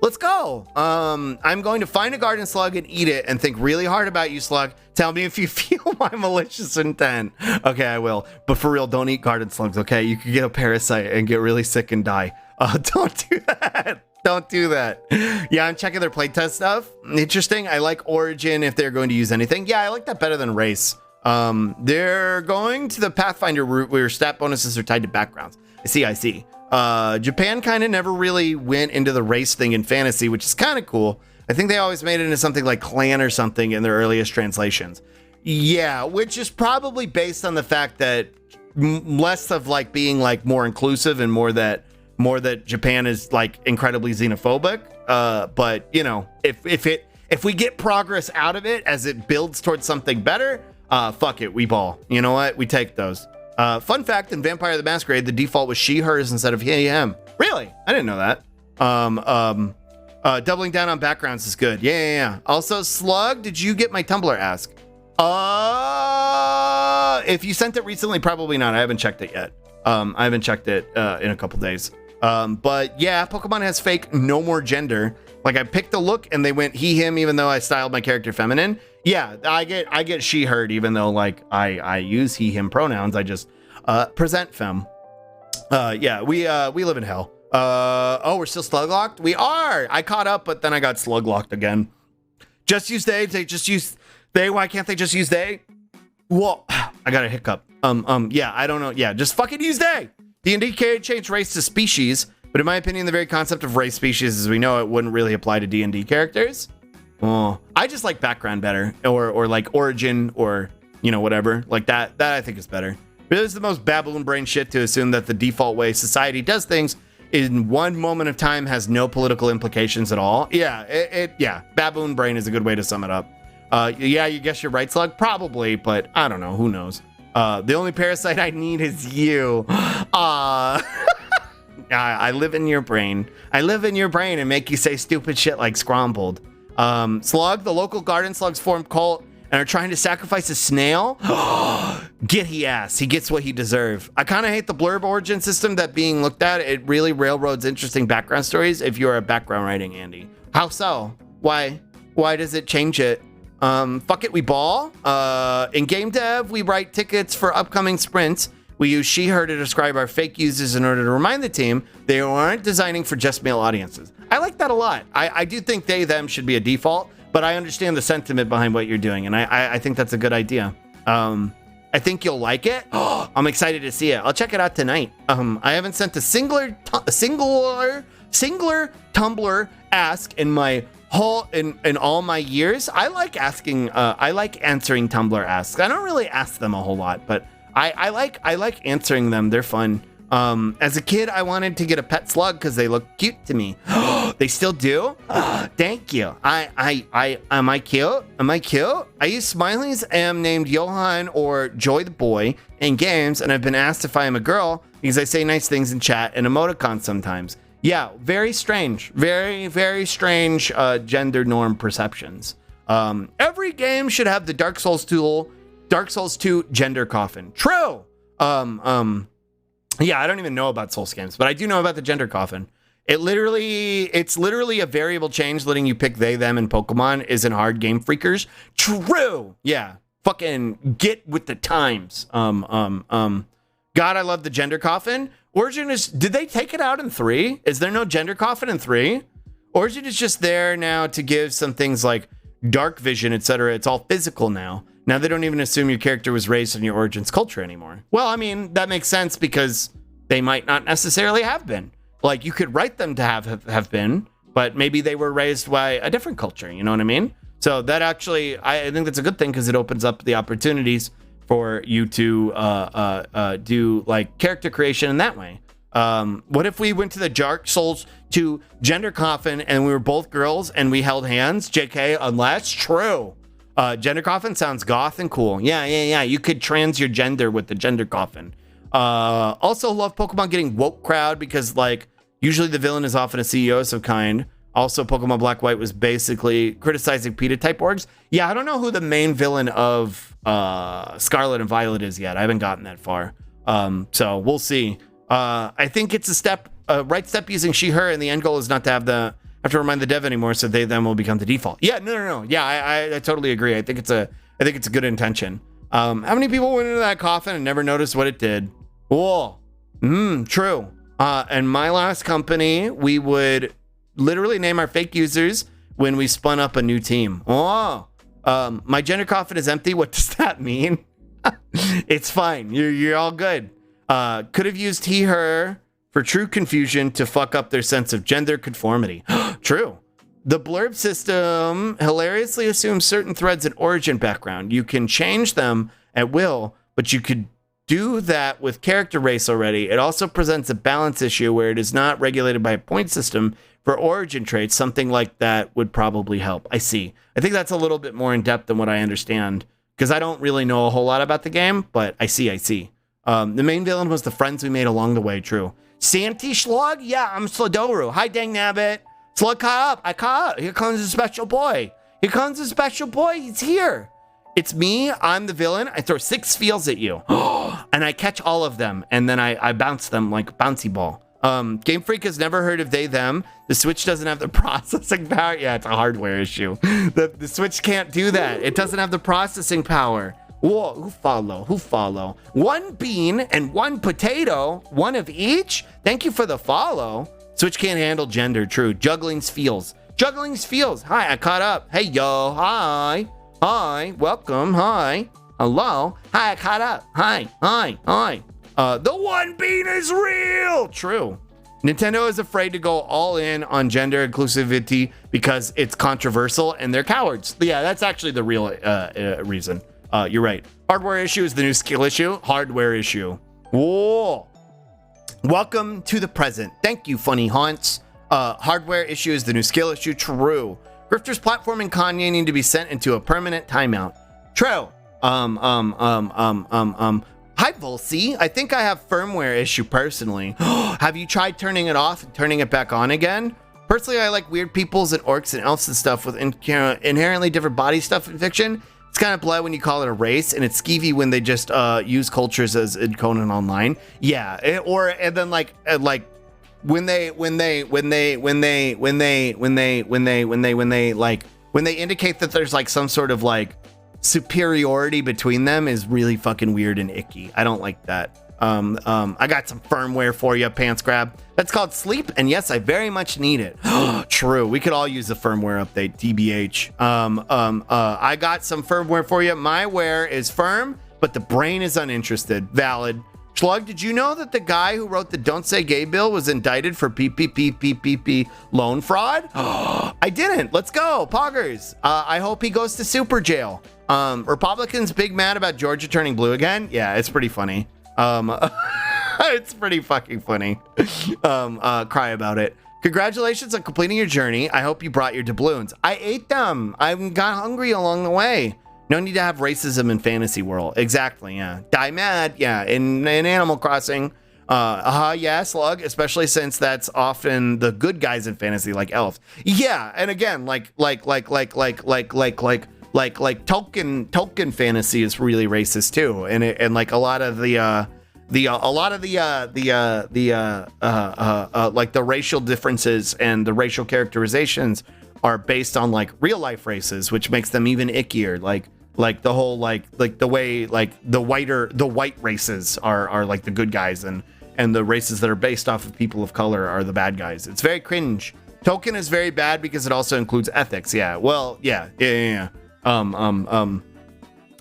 Let's go. I'm going to find a garden slug and eat it and think really hard about you, Slug. Tell me if you feel my malicious intent. Okay, I will. But for real, don't eat garden slugs, okay? You could get a parasite and get really sick and die. Don't do that. Don't do that. Yeah, I'm checking their playtest stuff. Interesting. I like Origin if they're going to use anything. Yeah, I like that better than race. They're going to the Pathfinder route where stat bonuses are tied to backgrounds. I see. Japan kind of never really went into the race thing in fantasy, which is kind of cool. I think they always made it into something like clan or something in their earliest translations. Yeah, which is probably based on the fact that less of like being like more inclusive and more that Japan is like incredibly xenophobic. But you know, if we get progress out of it as it builds towards something better, fuck it, we ball. You know what? We take those. Fun fact, in Vampire the Masquerade, the default was she, hers instead of he, him. Really? I didn't know that. Doubling down on backgrounds is good. Yeah. Also, Slug, did you get my Tumblr ask? If you sent it recently, probably not. I haven't checked it yet. I haven't checked it in a couple days. But yeah, Pokemon has fake no more gender. Like I picked a look and they went he, him, even though I styled my character feminine. Yeah, I get she, her, even though like I use he, him pronouns. I just present femme. Yeah, we live in hell. We're still slug locked. We are. I caught up, but then I got slug locked again. Just use they. They just use they. Why can't they just use they? Whoa, I got a hiccup. Yeah, I don't know. Yeah, just fucking use they. D&D changed race to species, but in my opinion, the very concept of race species as we know it wouldn't really apply to D&D characters. Oh, I just like background better, or like origin, or you know whatever like that. That I think is better. It is the most baboon brain shit to assume that the default way society does things in one moment of time has no political implications at all. Yeah, yeah, baboon brain is a good way to sum it up. Yeah, you guess you're right, Slug. Probably, but I don't know. Who knows? The only parasite I need is you. I live in your brain. I live in your brain and make you say stupid shit like scrambled. Slug, the local garden slugs formed cult and are trying to sacrifice a snail, get he ass. He gets what he deserves. I kind of hate the blurb origin system that being looked at. It really railroads interesting background stories if you're a background writing Andy. How so? Why does it change it? Fuck it, we ball. In game dev, we write tickets for upcoming sprints. We use she, her to describe our fake users in order to remind the team they aren't designing for just male audiences. I like that a lot. I do think they, them should be a default, but I understand the sentiment behind what you're doing, and I think that's a good idea. I think you'll like it. I'm excited to see it. I'll check it out tonight. I haven't sent a singular Tumblr ask in my in all my years. I like answering Tumblr asks. I don't really ask them a whole lot, but I like answering them. They're fun. As a kid, I wanted to get a pet slug because they look cute to me. They still do? Thank you. Am I cute? Am I cute? I use smileys, am named Johan or Joy the Boy in games, and I've been asked if I am a girl because I say nice things in chat and emoticons sometimes. Yeah, very strange. Very, very strange gender norm perceptions. Every game should have the Dark Souls 2 gender coffin. True. Yeah, I don't even know about Souls games, but I do know about the gender coffin. It's literally a variable change letting you pick they, them, and Pokemon isn't hard game freakers. True. Yeah. Fucking get with the times. God, I love the gender coffin. Origin did they take it out in 3? Is there no gender coffin in 3? Origin is just there now to give some things like dark vision, etc. It's all physical now. Now they don't even assume your character was raised in your Origin's culture anymore. Well, I mean, that makes sense because they might not necessarily have been. Like, you could write them to have been, but maybe they were raised by a different culture, you know what I mean? So that actually, I think that's a good thing because it opens up the opportunities for you to do like character creation in that way. What if we went to the Dark Souls 2 gender coffin and we were both girls and we held hands? JK, unless true. Gender coffin sounds goth and cool. Yeah. You could trans your gender with the gender coffin. Also love Pokemon getting woke crowd because like usually the villain is often a CEO of some kind. Also, Pokemon Black White was basically criticizing PETA type orgs. Yeah, I don't know who the main villain of Scarlet and Violet is yet. I haven't gotten that far. So we'll see. I think it's a right step using she, her, and the end goal is not to have to remind the dev anymore, so they them will become the default. Yeah, no. Yeah, I totally agree. I think it's a good intention. How many people went into that coffin and never noticed what it did? Whoa. True. And my last company, we would literally name our fake users when we spun up a new team. Oh. My gender coffin is empty. What does that mean? It's fine. You're all good. Could have used he, her for true confusion to fuck up their sense of gender conformity. True. The blurb system hilariously assumes certain threads in origin background. You can change them at will, but you could do that with character race already. It also presents a balance issue where it is not regulated by a point system for origin traits. Something like that would probably help. I see. I think that's a little bit more in depth than what I understand because I don't really know a whole lot about the game, but I see. The main villain was the friends we made along the way. True. Santi Slug? Yeah, I'm Sladoru. Hi, Dang Nabbit. Slug caught up. I caught up. Here comes a special boy. He's here. It's me. I'm the villain. I throw 6 feels at you. And I catch all of them. And then I bounce them like a bouncy ball. Game Freak has never heard of they, them. The Switch doesn't have the processing power. Yeah, it's a hardware issue. The Switch can't do that. It doesn't have the processing power. Whoa, who follow? 1 bean and 1 potato, 1 of each? Thank you for the follow. Switch can't handle gender, true. Juggling's feels. Hi, I caught up. Hey, yo, hi, welcome, hi, hello. Hi, I caught up. Hi. The 1 bean is real, true. Nintendo is afraid to go all in on gender inclusivity because it's controversial and they're cowards. Yeah, that's actually the real reason. You're right. Hardware issue is the new skill issue. Hardware issue. Whoa. Welcome to the present. Thank you, funny haunts. Hardware issue is the new skill issue. True. Grifter's platform and Kanye need to be sent into a permanent timeout. True. Hi, Volsi. I think I have firmware issue personally. Have you tried turning it off and turning it back on again? Personally, I like weird peoples and orcs and elves and stuff with inherently different body stuff in fiction. It's kind of bled when you call it a race, and it's skeevy when they just use cultures as in Conan Online. Yeah, and then like when they indicate that there's like some sort of like superiority between them is really fucking weird and icky. I don't like that. I got some firmware for you, Pants Grab. That's called Sleep, and yes, I very much need it. True, we could all use a firmware update, TBH. I got some firmware for you. My wear is firm, but the brain is uninterested. Valid. Slug, did you know that the guy who wrote the Don't Say Gay bill was indicted for PPP loan fraud? I didn't. Let's go, Poggers. I hope he goes to super jail. Republicans big mad about Georgia turning blue again? Yeah, it's pretty funny. It's pretty fucking funny. Cry about it. Congratulations on completing your journey. I hope you brought your doubloons. I ate them. I got hungry along the way. No need to have racism in fantasy world. Exactly, yeah. Die mad, yeah. In Animal Crossing, yeah, Slug, especially since that's often the good guys in fantasy, like elves. Yeah, and again, like Tolkien fantasy is really racist too, and like a lot of the like the racial differences and the racial characterizations are based on like real life races, which makes them even ickier. Like the whole like the way like the white races are like the good guys, and the races that are based off of people of color are the bad guys. It's very cringe. Tolkien is very bad because it also includes ethics. Yeah. Well, yeah.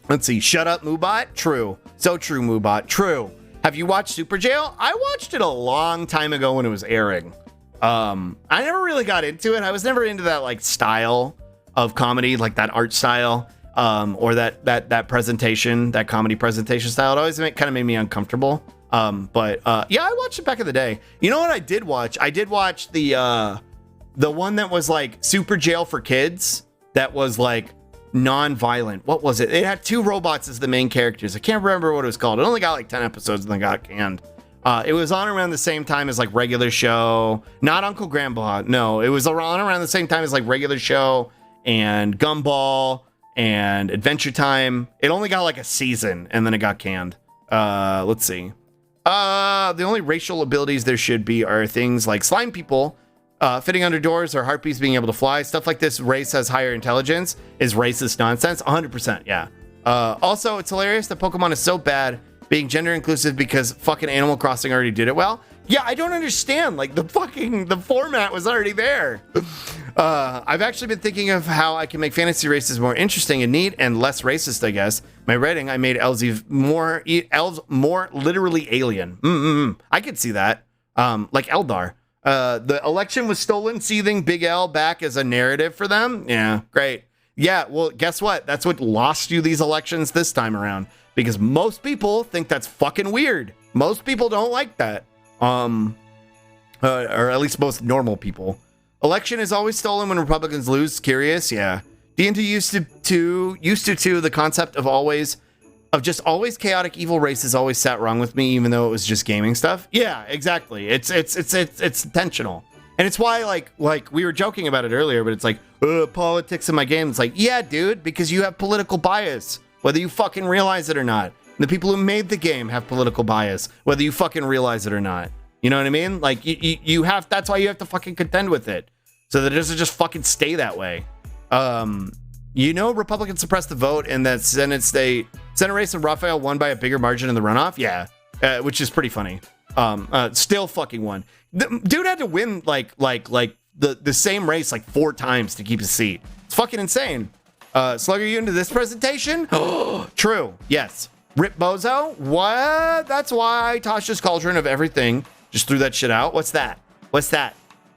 Let's see. Shut up, Moobot. True. So true, Moobot. True. Have you watched Super Jail? I watched it a long time ago when it was airing. I never really got into it. I was never into that like style of comedy, like that art style, or that presentation, that comedy presentation style. It always kind of made me uncomfortable. But yeah, I watched it back in the day. You know what I did watch? I did watch the one that was like Super Jail for kids. That was like non-violent. What was it? It had two robots as the main characters. I can't remember what it was called. It only got like 10 episodes and then got canned. It was on around the same time as like Regular Show. Not Uncle Grandpa. No, it was on around the same time as like Regular Show and Gumball and Adventure Time. It only got like a season and then it got canned. Let's see. The only racial abilities there should be are things like slime people, fitting under doors, or harpies being able to fly. Stuff like this race has higher intelligence is racist nonsense. 100%, yeah. Also, it's hilarious that Pokemon is so bad being gender inclusive because fucking Animal Crossing already did it well. Yeah, I don't understand. Like, the format was already there. I've actually been thinking of how I can make fantasy races more interesting and neat and less racist, I guess. My writing, I made elves more literally alien. I could see that. Like Eldar. The election was stolen, seething Big L back as a narrative for them. Yeah, great. Yeah, well, guess what? That's what lost you these elections this time around, because most people think that's fucking weird. Most people don't like that. Or at least most normal people. Election is always stolen when Republicans lose. Curious, yeah. D&D used to the concept of just always chaotic evil races always sat wrong with me, even though it was just gaming stuff. Yeah, exactly. It's intentional. And it's why like we were joking about it earlier, but it's like, politics in my game. It's like, yeah, dude, because you have political bias, whether you fucking realize it or not. The people who made the game have political bias, whether you fucking realize it or not. You know what I mean? Like you have, that's why you have to fucking contend with it, so that it doesn't just fucking stay that way. You know, Republicans suppressed the vote in that Senate race, and Raphael won by a bigger margin in the runoff. Yeah, which is pretty funny. Still fucking won. The dude had to win like the same race like 4 times to keep his seat. It's fucking insane. Slug, are you into this presentation? True. Yes. Rip Bozo. What? That's why Tasha's Cauldron of Everything just threw that shit out. What's that?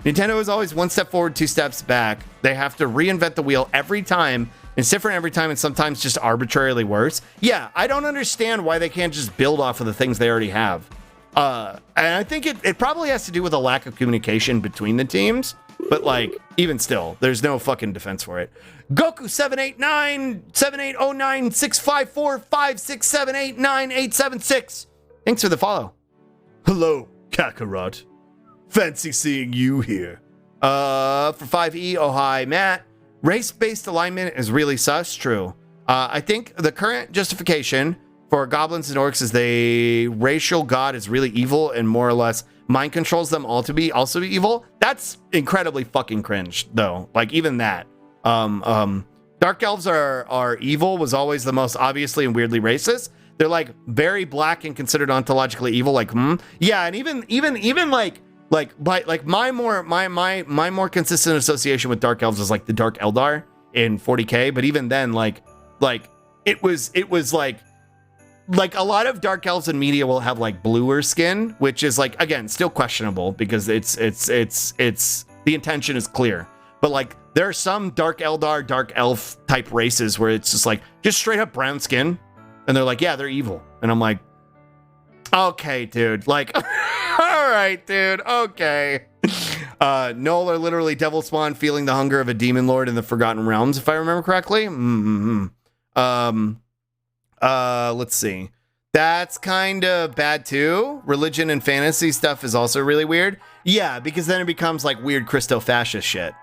Nintendo is always 1 step forward, 2 steps back. They have to reinvent the wheel every time. It's different every time, and sometimes just arbitrarily worse. Yeah, I don't understand why they can't just build off of the things they already have. And I think it probably has to do with a lack of communication between the teams. But like, even still, there's no fucking defense for it. Goku 789-654-56789-876. Thanks for the follow. Hello, Kakarot. Fancy seeing you here. For 5E, oh hi, Matt. Race-based alignment is really sus. True. I think the current justification for goblins and orcs is the racial god is really evil and more or less mind controls them all to be also evil. That's incredibly fucking cringe, though. Like, even that. Dark elves are evil was always the most obviously and weirdly racist. They're like very black and considered ontologically evil. Like, yeah, and even my more consistent association with dark elves is like the Dark Eldar in 40K. But even then, like it was like a lot of dark elves in media will have like bluer skin, which is like, again, still questionable because it's the intention is clear. But like there are some Dark Eldar, Dark Elf type races where it's just straight up brown skin. And they're like, yeah, they're evil. And I'm like, okay, dude. Like, all right, dude. Okay. Null are literally devil spawn feeling the hunger of a demon lord in the Forgotten Realms, if I remember correctly. Let's see. That's kind of bad too. Religion and fantasy stuff is also really weird. Yeah, because then it becomes like weird Christo-fascist shit.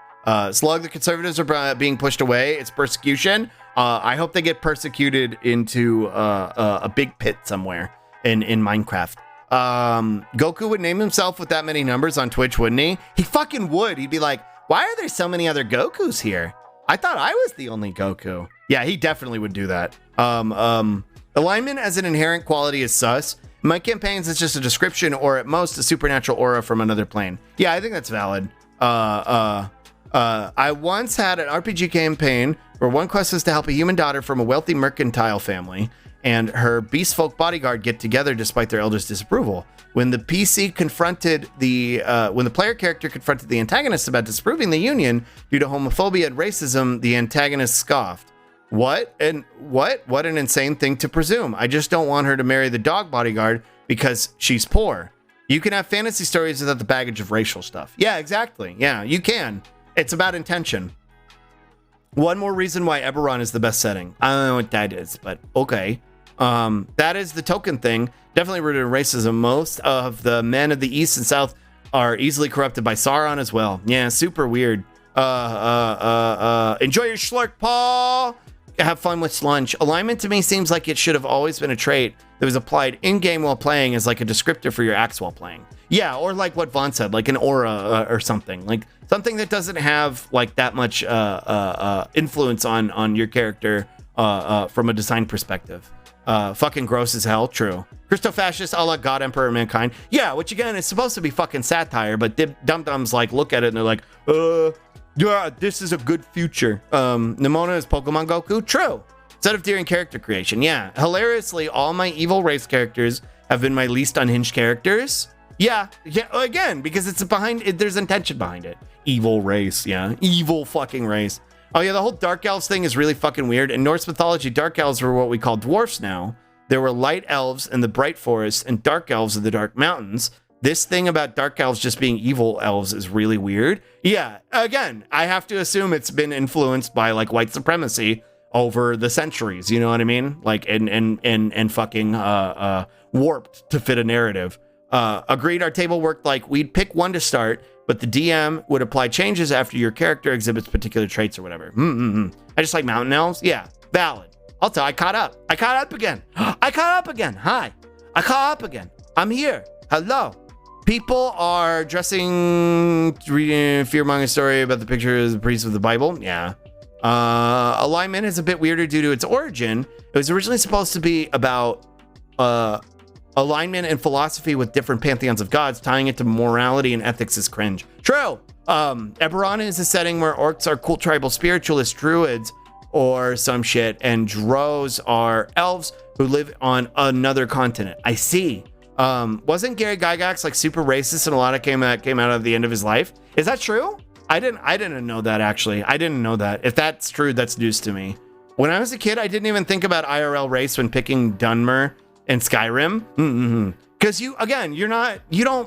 Slug, the conservatives are being pushed away. It's persecution. I hope they get persecuted into a big pit somewhere in Minecraft. Goku would name himself with that many numbers on Twitch, wouldn't he? He fucking would. He'd be like, why are there so many other Gokus here? I thought I was the only Goku. Yeah, he definitely would do that. Alignment as an inherent quality is sus. In my campaigns, it's just a description or at most a supernatural aura from another plane. Yeah, I think that's valid. I once had an RPG campaign where one quest was to help a human daughter from a wealthy mercantile family and her beast folk bodyguard get together despite their elders' disapproval. When the player character confronted the antagonist about disapproving the union due to homophobia and racism, the antagonist scoffed. What an insane thing to presume. I just don't want her to marry the dog bodyguard because she's poor. You can have fantasy stories without the baggage of racial stuff. Yeah, exactly. Yeah, you can. It's about intention. One more reason why Eberron is the best setting. I don't know what that is, but okay. That is the token thing. Definitely rooted in racism. Most of the men of the East and South are easily corrupted by Sauron as well. Yeah, super weird. Enjoy your slurk, Paul. Have fun with slunge. Alignment to me seems like it should have always been a trait that was applied in-game while playing as like a descriptor for your acts while playing. Yeah, or like what Vaughn said, like an aura or something. Like something that doesn't have like that much influence on your character from a design perspective. Fucking gross as hell, true. Christo-fascist a la God, Emperor, Mankind. Yeah, which again is supposed to be fucking satire, but dum-dums like look at it and they're like, yeah, this is a good future. Nimona is Pokemon Goku, true. Set of Deer and character creation, yeah. Hilariously, all my evil race characters have been my least unhinged characters. Yeah, again, because it's behind it, there's intention behind it. Evil race, yeah. Evil fucking race. Oh yeah, the whole Dark Elves thing is really fucking weird. In Norse mythology, Dark Elves were what we call dwarfs now. There were Light Elves in the Bright Forest and Dark Elves in the Dark Mountains. This thing about Dark Elves just being evil elves is really weird. Yeah, again, I have to assume it's been influenced by like white supremacy over the centuries, you know what I mean? Like, and fucking warped to fit a narrative. Agreed, our table worked like we'd pick one to start, but the DM would apply changes after your character exhibits particular traits or whatever. I just like mountain elves. Yeah, valid. Also, I caught up again. I caught up again. Hi. I caught up again. I'm here. Hello. People are reading fear-mongering story about the picture of the priest of the Bible. Yeah. Alignment is a bit weirder due to its origin. It was originally supposed to be about alignment and philosophy with different pantheons of gods. Tying it to morality and ethics is cringe. True. Eberron is a setting where orcs are cool tribal spiritualist druids or some shit, and drows are elves who live on another continent. I see. Wasn't Gary Gygax like super racist and a lot of came out at the end of his life? Is that true? I didn't know that actually. I didn't know that. If that's true, that's news to me. When I was a kid, I didn't even think about IRL race when picking Dunmer and Skyrim. Because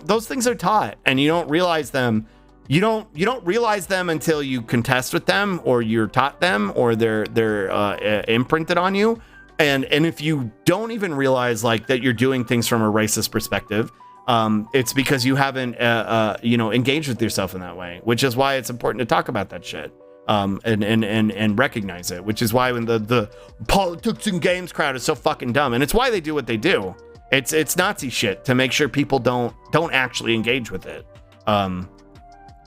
those things are taught and you don't realize them. You don't realize them until you contest with them or you're taught them or they're imprinted on you. And if you don't even realize like that you're doing things from a racist perspective, it's because you haven't engaged with yourself in that way, which is why it's important to talk about that shit. and recognize it, which is why when the politics and games crowd is so fucking dumb, and it's why they do what they do. It's Nazi shit to make sure people don't actually engage with it. A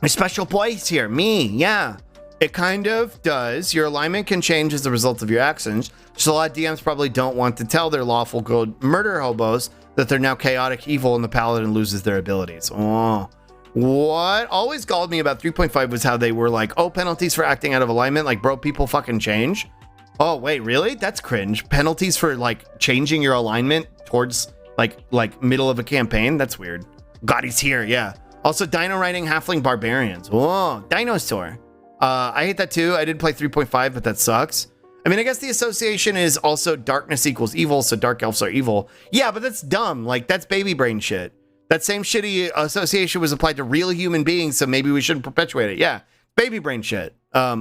special place here, me, yeah. It kind of does. Your alignment can change as a result of your actions. So a lot of DMs probably don't want to tell their lawful good murder hobos that they're now chaotic evil and the paladin loses their abilities. Oh, what always galled me about 3.5 was how they were like, oh, penalties for acting out of alignment. Like, bro, people fucking change. Oh, wait, really? That's cringe. Penalties for like changing your alignment towards like middle of a campaign. That's weird. God, he's here. Yeah. Also, dino riding halfling barbarians. Whoa, dinosaur. I hate that too. I didn't play 3.5, but that sucks. I mean, I guess the association is also darkness equals evil, so dark elves are evil. Yeah, but that's dumb. Like, that's baby brain shit. That same shitty association was applied to real human beings, so maybe we shouldn't perpetuate it. Yeah, baby brain shit. Gary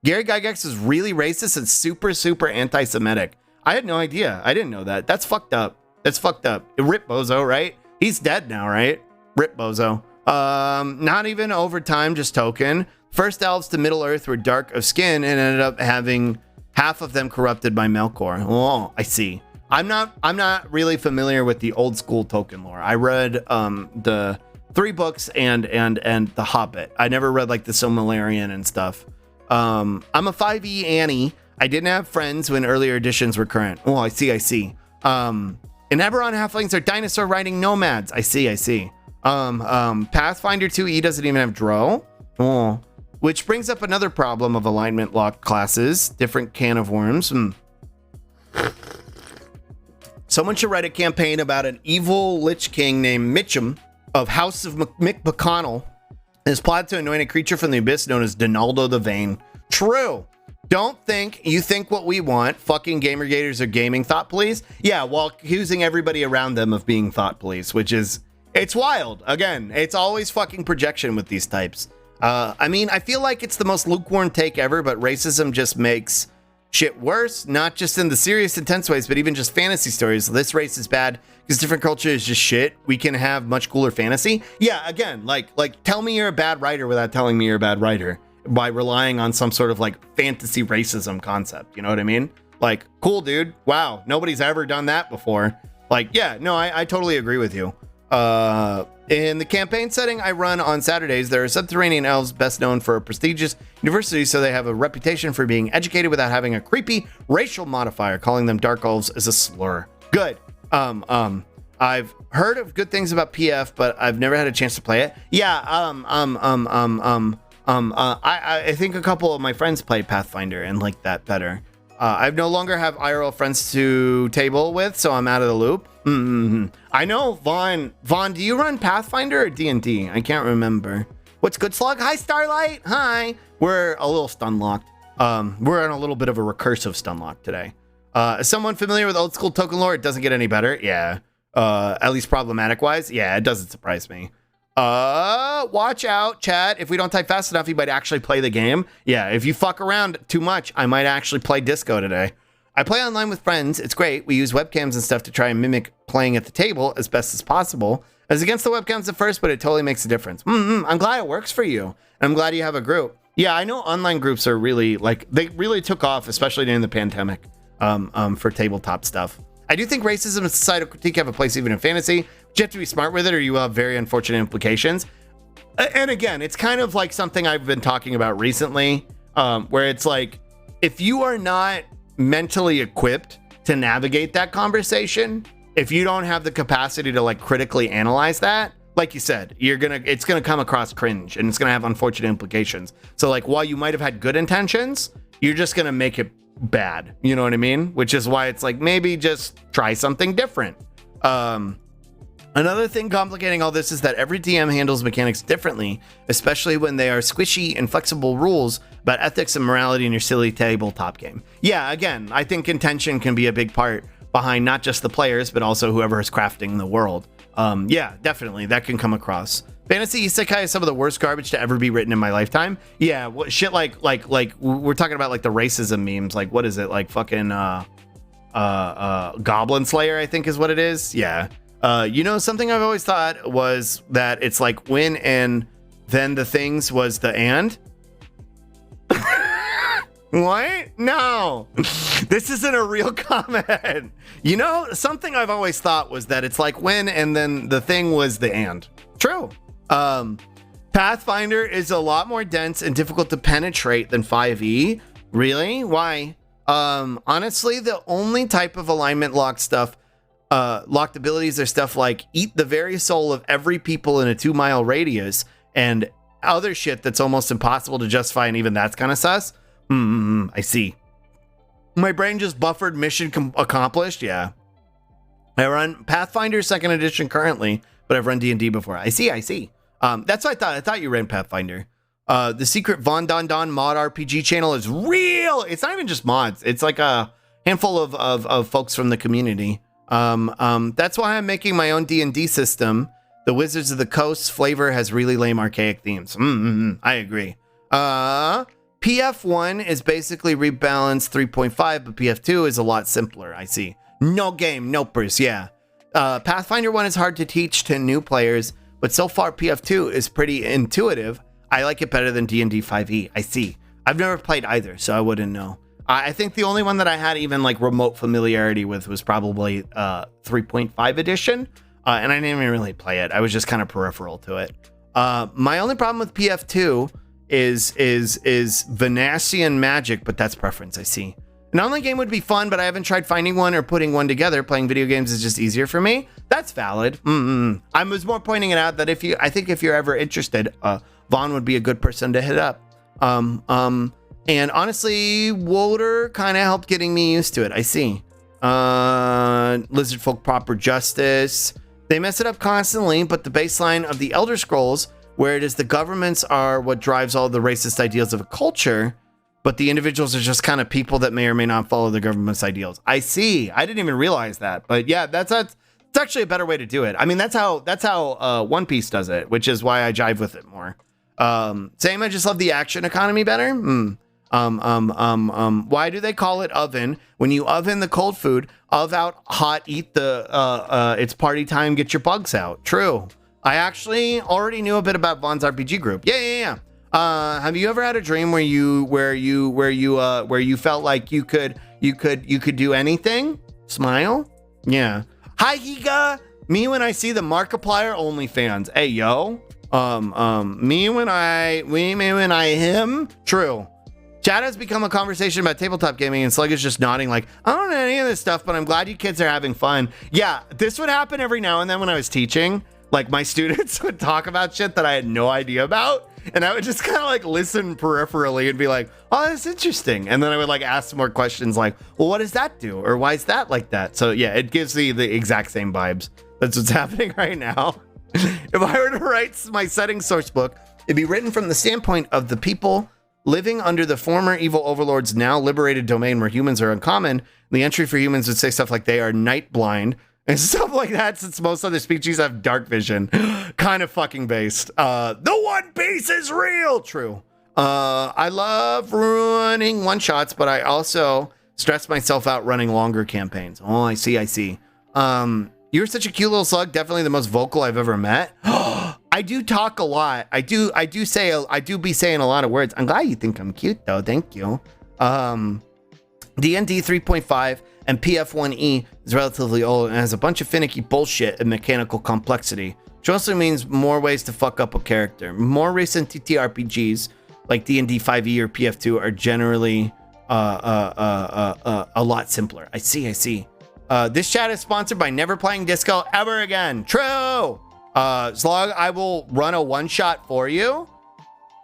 Gygax is really racist and super anti-Semitic. I had no idea. I didn't know that. That's fucked up. That's fucked up. Rip Bozo, right? He's dead now, right? Rip Bozo. Not even overtime, just token. First elves to Middle Earth were dark of skin and ended up having half of them corrupted by Melkor. Oh, I see. I'm not really familiar with the old school token lore. I read the 3 books and The Hobbit. I never read like the Silmarillion and stuff. I'm a 5e Annie. I didn't have friends when earlier editions were current. Oh, I see. In Eberron, halflings are dinosaur riding nomads. I see. Pathfinder 2e doesn't even have Drow. Oh. Which brings up another problem of alignment locked classes. Different can of worms. Someone should write a campaign about an evil Lich King named Mitchum of House of Mick McConnell. His plot to anoint a creature from the abyss known as Donaldo the Vain. True. Don't think you think what we want. Fucking Gamergators are gaming thought police. Yeah, while accusing everybody around them of being thought police, which is, it's wild. Again, it's always fucking projection with these types. I mean, I feel like it's the most lukewarm take ever, but racism just makes shit worse, not just in the serious, intense ways, but even just fantasy stories. This race is bad because different culture is just shit. We can have much cooler fantasy. Yeah, again, like tell me you're a bad writer without telling me you're a bad writer by relying on some sort of like fantasy racism concept. You know what I mean? Like, cool, dude. Wow, nobody's ever done that before. Like, yeah, no, I totally agree with you. In the campaign setting I run on Saturdays, there are subterranean elves best known for a prestigious university, so they have a reputation for being educated without having a creepy racial modifier. Calling them dark elves is a slur. Good. I've heard of good things about PF, but I've never had a chance to play it. Yeah. I think a couple of my friends play Pathfinder and like that better. I no longer have IRL friends to table with, so I'm out of the loop. I know, Vaughn, do you run Pathfinder or D&D? I can't remember. What's good, Slug? Hi, Starlight. Hi. We're a little stun locked. We're on a little bit of a recursive stun lock today. As someone familiar with old school token lore, it doesn't get any better. Yeah. At least problematic wise. Yeah, it doesn't surprise me. Watch out, chat. If we don't type fast enough, you might actually play the game. Yeah, if you fuck around too much, I might actually play Disco today. I play online with friends. It's great. We use webcams and stuff to try and mimic playing at the table as best as possible. I was against the webcams at first, but it totally makes a difference. I'm glad it works for you. I'm glad you have a group. Yeah, I know online groups are really, like, they really took off, especially during the pandemic, for tabletop stuff. I do think racism and societal critique have a place even in fantasy, but you have to be smart with it or you will have very unfortunate implications. And again, it's kind of like something I've been talking about recently, where it's like, if you are not mentally equipped to navigate that conversation, if you don't have the capacity to like critically analyze that, like you said, it's gonna come across cringe and it's gonna have unfortunate implications. So like, while you might have had good intentions, you're just gonna make it bad. You know what I mean? Which is why it's like, maybe just try something different. Another thing complicating all this is that every DM handles mechanics differently, especially when they are squishy and flexible rules about ethics and morality in your silly tabletop game. Yeah, again, I think intention can be a big part behind not just the players, but also whoever is crafting the world. Yeah, definitely, that can come across. Fantasy isekai is some of the worst garbage to ever be written in my lifetime. Yeah, shit like we're talking about like the racism memes, like what is it, like fucking Goblin Slayer, I think is what it is. Yeah. You know, something I've always thought was that it's like when and then the things was the and. What? No. This isn't a real comment. You know, something I've always thought was that it's like when and then the thing was the and. True. Pathfinder is a lot more dense and difficult to penetrate than 5e. Really? Why? Honestly, the only type of alignment locked stuff, locked abilities are stuff like eat the very soul of every people in a 2-mile radius and other shit that's almost impossible to justify, and even that's kind of sus. I see. My brain just buffered mission accomplished. Yeah. I run Pathfinder 2nd edition currently, but I've run D&D before. I see. That's what I thought. I thought you ran Pathfinder. The secret Von Don Don mod RPG channel is real. It's not even just mods. It's like a handful of folks from the community. That's why I'm making my own D&D system. The Wizards of the Coast flavor has really lame archaic themes. I agree. PF1 is basically rebalanced 3.5, but PF2 is a lot simpler. I see. No game, nopers, yeah. Pathfinder 1 is hard to teach to new players, but so far PF2 is pretty intuitive. I like it better than D&D 5e. I see. I've never played either, so I wouldn't know. I think the only one that I had even like remote familiarity with was probably 3.5 edition, and I didn't even really play it. I was just kind of peripheral to it. My only problem with PF2 is Venasian magic, but that's preference. I see. An online game would be fun, but I haven't tried finding one or putting one together. Playing video games is just easier for me. That's valid. I was more pointing it out that I think if you're ever interested, Vaughn would be a good person to hit up. And honestly, Woder kind of helped getting me used to it. I see. Lizard Folk Proper Justice. They mess it up constantly, but the baseline of the Elder Scrolls, where it is the governments are what drives all the racist ideals of a culture, but the individuals are just kind of people that may or may not follow the government's ideals. I see. I didn't even realize that. But yeah, that's actually a better way to do it. I mean, that's how One Piece does it, which is why I jive with it more. Same, I just love the action economy better. Why do they call it oven? When you oven the cold food, out hot, eat the it's party time, get your bugs out. True. I actually already knew a bit about Vaughn's RPG group. Yeah. Have you ever had a dream where you felt like you could do anything? Smile? Yeah. Hi Giga. Me when I see the Markiplier OnlyFans. Hey yo. Me when I him. True. Chat has become a conversation about tabletop gaming, and Slug is just nodding like, I don't know any of this stuff, but I'm glad you kids are having fun. Yeah, this would happen every now and then when I was teaching. Like, my students would talk about shit that I had no idea about, and I would just kind of like listen peripherally and be like, oh, that's interesting. And then I would like ask some more questions like, well, what does that do? Or why is that like that? So yeah, it gives me the exact same vibes. That's what's happening right now. If I were to write my settings source book, it'd be written from the standpoint of the people living under the former evil overlord's now liberated domain where humans are uncommon. The entry for humans would say stuff like they are night blind and stuff like that, since most other species have dark vision. Kind of fucking based. The One Piece is real. True. I love running one shots, but I also stress myself out running longer campaigns. Oh, I see. You're such a cute little slug. Definitely the most vocal I've ever met. I do talk a lot. I do be saying a lot of words. I'm glad you think I'm cute though. Thank you. D&D 3.5 and PF1E is relatively old and has a bunch of finicky bullshit and mechanical complexity, which also means more ways to fuck up a character. More recent TTRPGs like D&D 5e or PF2 are generally a lot simpler. I see. This chat is sponsored by never playing disco ever again. True. Slug, I will run a one shot for you.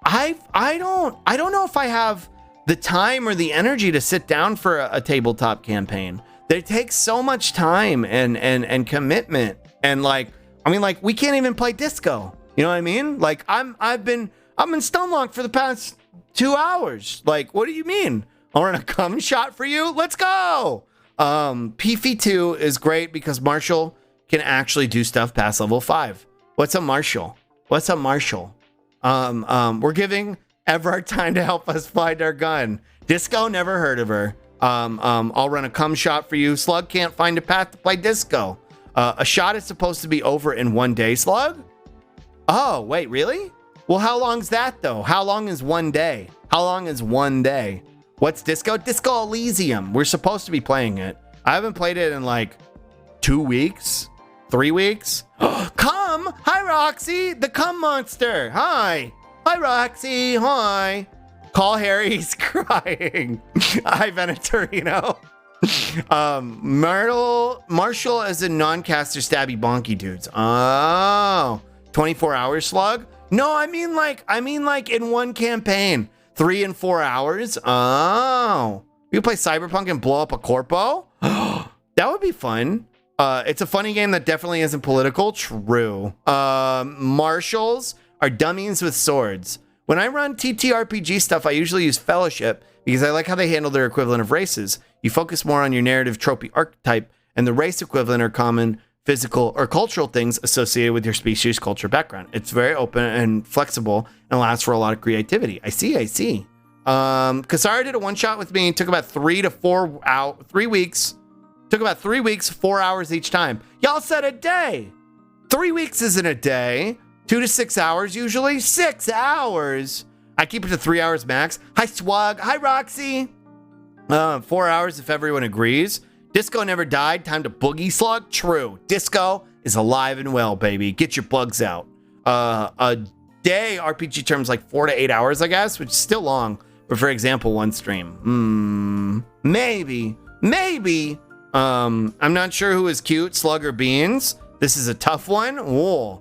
I don't know if I have the time or the energy to sit down for a tabletop campaign. It takes so much time and commitment. And like, I mean, like we can't even play disco. You know what I mean? Like I've been stonelong for the past 2 hours. Like, what do you mean? I'll run a cum shot for you. Let's go. PF2 is great because Marshall can actually do stuff past level 5. What's a Marshall? We're giving Everard time to help us find our gun. Disco, never heard of her. I'll run a cum shot for you. Slug can't find a path to play disco. A shot is supposed to be over in 1 day, Slug? Oh, wait, really? Well, how long's that though? How long is 1 day? What's Disco? Disco Elysium. We're supposed to be playing it. I haven't played it in like 2 weeks, 3 weeks. Come! Hi, Roxy, the cum monster. Hi. Hi, Roxy. Hi. Call Harry. He's crying. Hi, Venetorino. Marshall as a non-caster stabby bonky dudes. Oh, 24 hours Slug? No, I mean like in one campaign, 3 and 4 hours. Oh, you play Cyberpunk and blow up a corpo? That would be fun. It's a funny game that definitely isn't political. True. Marshals are dummies with swords. When I run TTRPG stuff, I usually use Fellowship because I like how they handle their equivalent of races. You focus more on your narrative trophy archetype, and the race equivalent are common physical or cultural things associated with your species, culture, background. It's very open and flexible and allows for a lot of creativity. I see. Kasara did a one-shot with me. It took about 3 weeks. Took about 3 weeks, 4 hours each time. Y'all said a day. 3 weeks isn't a day. 2 to 6 hours usually. 6 hours. I keep it to 3 hours max. Hi, Swag. Hi, Roxy. 4 hours if everyone agrees. Disco never died. Time to boogie Slug. True. Disco is alive and well, baby. Get your bugs out. A day, RPG terms like 4 to 8 hours, I guess, which is still long. But for example, one stream. Maybe. I'm not sure who is cute, Slug or Beans. This is a tough one. Whoa.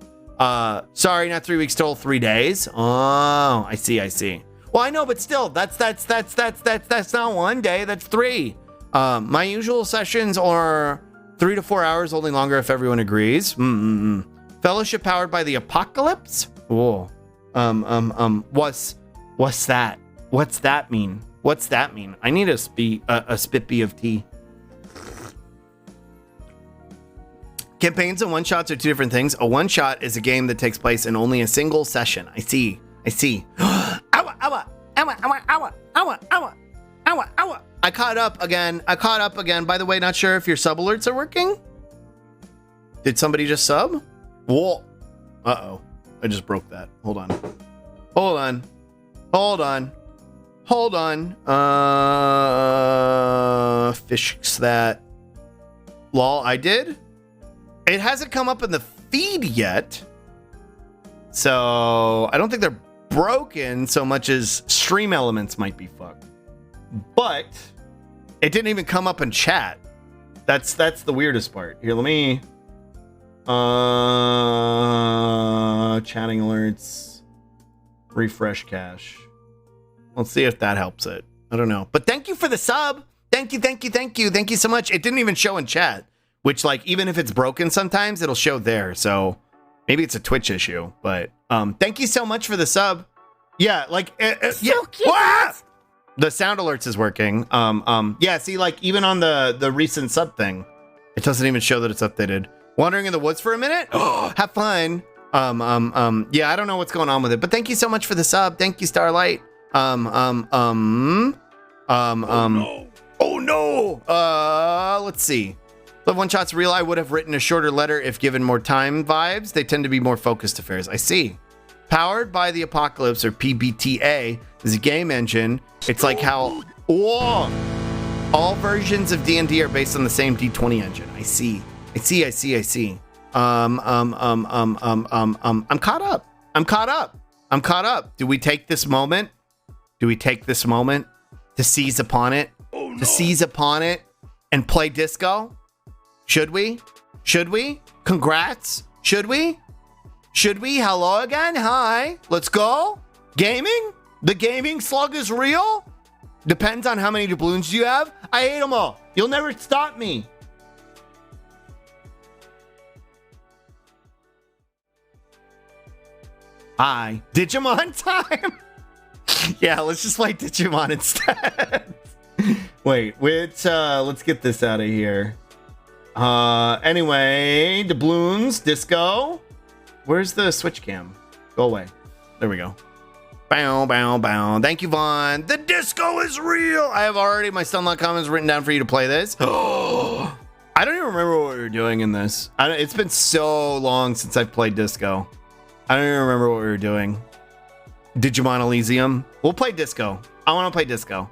Sorry, not 3 weeks total, 3 days. Oh, I see. Well, I know, but still, that's not 1 day. That's 3. My usual sessions are 3 to 4 hours, only longer if everyone agrees. Fellowship powered by the apocalypse. Whoa. What's that? What's that mean? I need a spit bee of tea. Campaigns and one-shots are 2 different things. A one-shot is a game that takes place in only a single session. I see. Ow. I caught up again. By the way, not sure if your sub alerts are working. Did somebody just sub? Whoa. Uh-oh. I just broke that. Hold on. Fix that. Lol, I did? It hasn't come up in the feed yet. So I don't think they're broken so much as stream elements might be fucked. But it didn't even come up in chat. That's the weirdest part. Here, let me chatting alerts, refresh cache. Let's see if that helps it. I don't know. But thank you for the sub. Thank you so much. It didn't even show in chat, which, like, even if it's broken sometimes it'll show there. So maybe it's a Twitch issue, but thank you so much for the sub. Yeah, like yeah. Ah! The sound alerts is working. Yeah, see, like, even on the recent sub thing, it doesn't even show that it's updated. Wandering in the woods for a minute? Oh, have fun. Yeah, I don't know what's going on with it, but thank you so much for the sub. Thank you, Starlight. Oh no. Let's see. Love One Shot's real. I would have written a shorter letter if given more time vibes. They tend to be more focused affairs. I see. Powered by the Apocalypse, or PBTA, is a game engine. It's like how all versions of D&D are based on the same D20 engine. I see. I'm caught up. Do we take this moment? To seize upon it? To seize upon it and play disco? Should we? Congrats. Should we? Hello again. Hi. Let's go. Gaming? The gaming slug is real? Depends on how many doubloons you have. I hate them all. You'll never stop me. Hi. Digimon time? Yeah, let's just play Digimon instead. Wait, let's get this out of here. Anyway, doubloons, disco. Where's the switch cam? Go away. There we go. Bow. Thank you, Vaughn. The disco is real. I have already my Stunlock comments written down for you to play this. I don't even remember what we were doing in this. It's been so long since I've played disco. I don't even remember what we were doing. Digimon Elysium. We'll play disco. I want to play disco.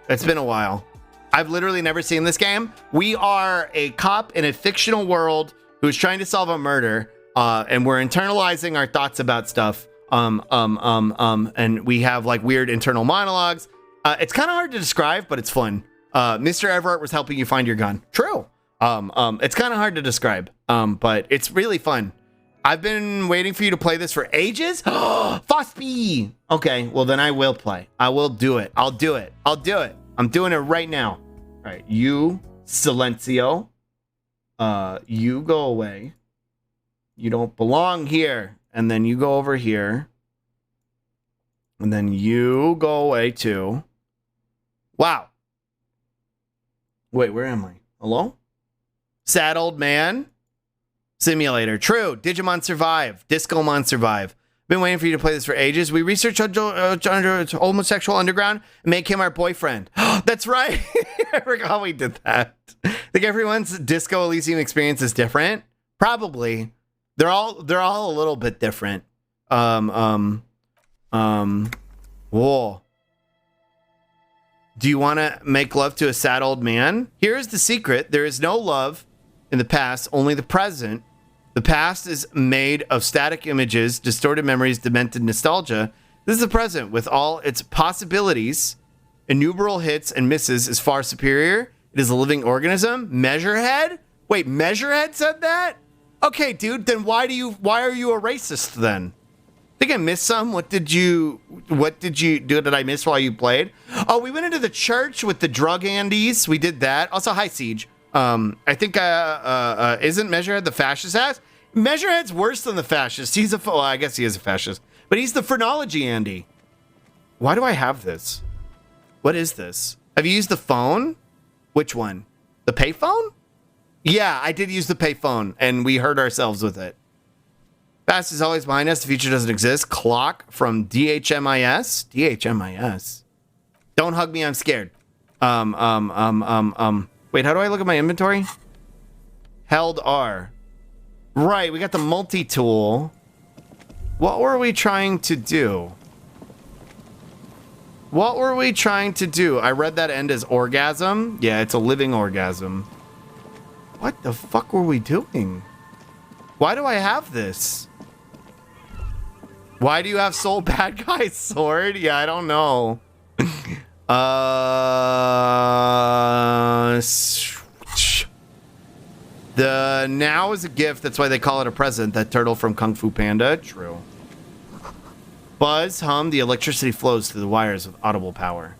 It's been a while. I've literally never seen this game. We are a cop in a fictional world who's trying to solve a murder, and we're internalizing our thoughts about stuff. And we have like weird internal monologues. It's kind of hard to describe, but it's fun. Mr. Everett was helping you find your gun. True. It's kind of hard to describe, but it's really fun. I've been waiting for you to play this for ages. Fosby. Okay, well then I will play. I will do it. I'll do it. I'm doing it right now. All right, you, Silencio. You go away. You don't belong here. And then you go over here. And then you go away too. Wow. Wait, where am I? Hello? Sad old man. Simulator. True. Digimon Survive. Discomon Survive. Been waiting for you to play this for ages. We researched homosexual underground and make him our boyfriend. That's right. I forgot we did that. I think everyone's Disco Elysium experience is different. Probably. They're all a little bit different. Whoa. Do you want to make love to a sad old man? Here's the secret. There is no love in the past, only the present. The past is made of static images, distorted memories, demented nostalgia. This is the present with all its possibilities. Innumerable hits and misses is far superior. It is a living organism. Measurehead? Wait, Measurehead said that? Okay, dude, then why are you a racist then? Think I missed some? What did you do? Did I miss while you played? Oh, we went into the church with the drug Andes. We did that. Also, hi, Siege. I think isn't Measurehead the fascist ass? Measurehead's worse than the fascist. He's well, I guess he is a fascist, but he's the phrenology Andy. Why do I have this? What is this? Have you used the phone? Which one? The payphone? Yeah, I did use the payphone, and we hurt ourselves with it. Past is always behind us. The future doesn't exist. Clock from DHMIS. DHMIS. Don't hug me. I'm scared. Wait, how do I look at my inventory? Held R. Right, we got the multi-tool. What were we trying to do? I read that end as orgasm. Yeah, it's a living orgasm. What the fuck were we doing? Why do I have this? Why do you have soul bad guy sword? Yeah, I don't know. The now is a gift. That's why they call it a present. That turtle from Kung Fu Panda. True. Buzz, hum. The electricity flows through the wires with audible power.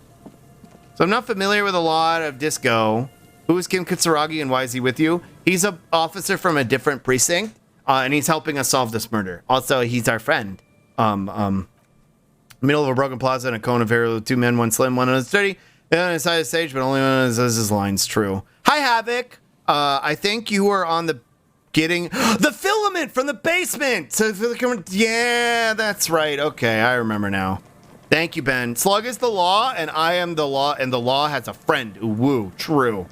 So I'm not familiar with a lot of disco. Who is Kim Kitsuragi and why is he with you? He's an officer from a different precinct, and he's helping us solve this murder. Also, he's our friend. Middle of a broken plaza and a cone of air, 2 men, 1 slim, 1 sturdy. On the side of the stage, but only one says his lines. True. Hi, Havoc. I think you were on the getting the filament from the basement. So for the yeah, that's right. Okay, I remember now. Thank you, Ben. Slug is the law, and I am the law, and the law has a friend. Ooh, woo, true.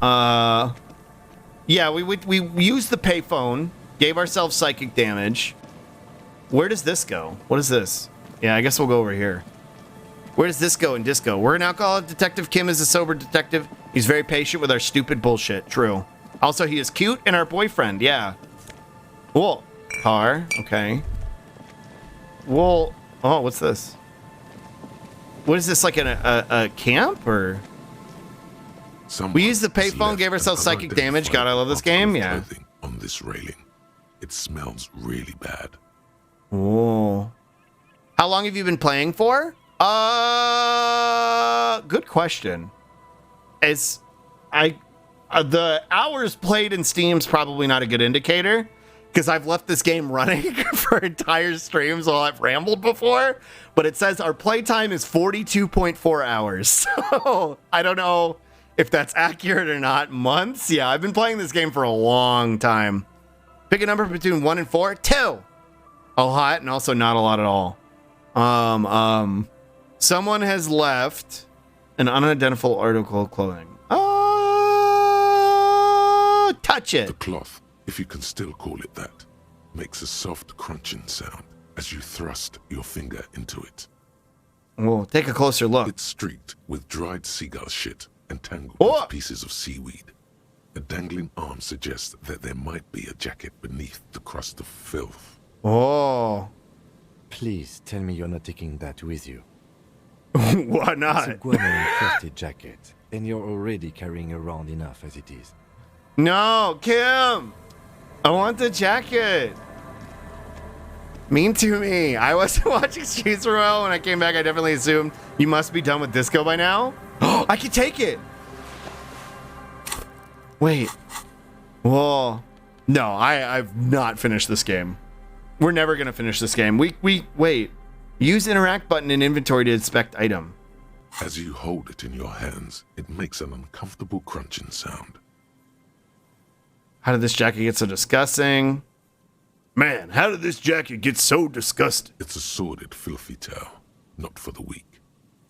Yeah, we used the payphone, gave ourselves psychic damage. Where does this go? What is this? Yeah, I guess we'll go over here. Where does this go in disco? We're an alcoholic detective. Kim is a sober detective. He's very patient with our stupid bullshit. True. Also, he is cute and our boyfriend. Yeah. Cool. Car. Okay. Well, oh, what's this? What is this, like a camp or? We used the payphone, gave ourselves psychic damage. God, I love this game. Yeah. On this railing, it smells really bad. Oh. How long have you been playing for? Good question. The hours played in Steam's probably not a good indicator because I've left this game running for entire streams while I've rambled before, but it says our playtime is 42.4 hours. So I don't know if that's accurate or not. Months? Yeah, I've been playing this game for a long time. Pick a number between 1 and 4. 2. A lot and also not a lot at all. Someone has left an unidentified article of clothing. Touch it. The cloth, if you can still call it that, makes a soft crunching sound as you thrust your finger into it. Whoa, take a closer look. It's streaked with dried seagull shit and tangled Oh! with pieces of seaweed. A dangling arm suggests that there might be a jacket beneath the crust of filth. Oh. Please tell me you're not taking that with you. Why It's a not? guano-encrusted jacket, and you're already carrying around enough as it is. No, Kim! I want the jacket. Mean to me. I wasn't watching Streets for a while. When I came back, I definitely assumed you must be done with disco by now. I can take it. Wait. Whoa. No, I've not finished this game. We're never gonna finish this game. Wait. Use interact button in inventory to inspect item. As you hold it in your hands, it makes an uncomfortable crunching sound. How did this jacket get so disgusting? Man, how did this jacket get so disgusting? It's a sordid, filthy tale, not for the weak.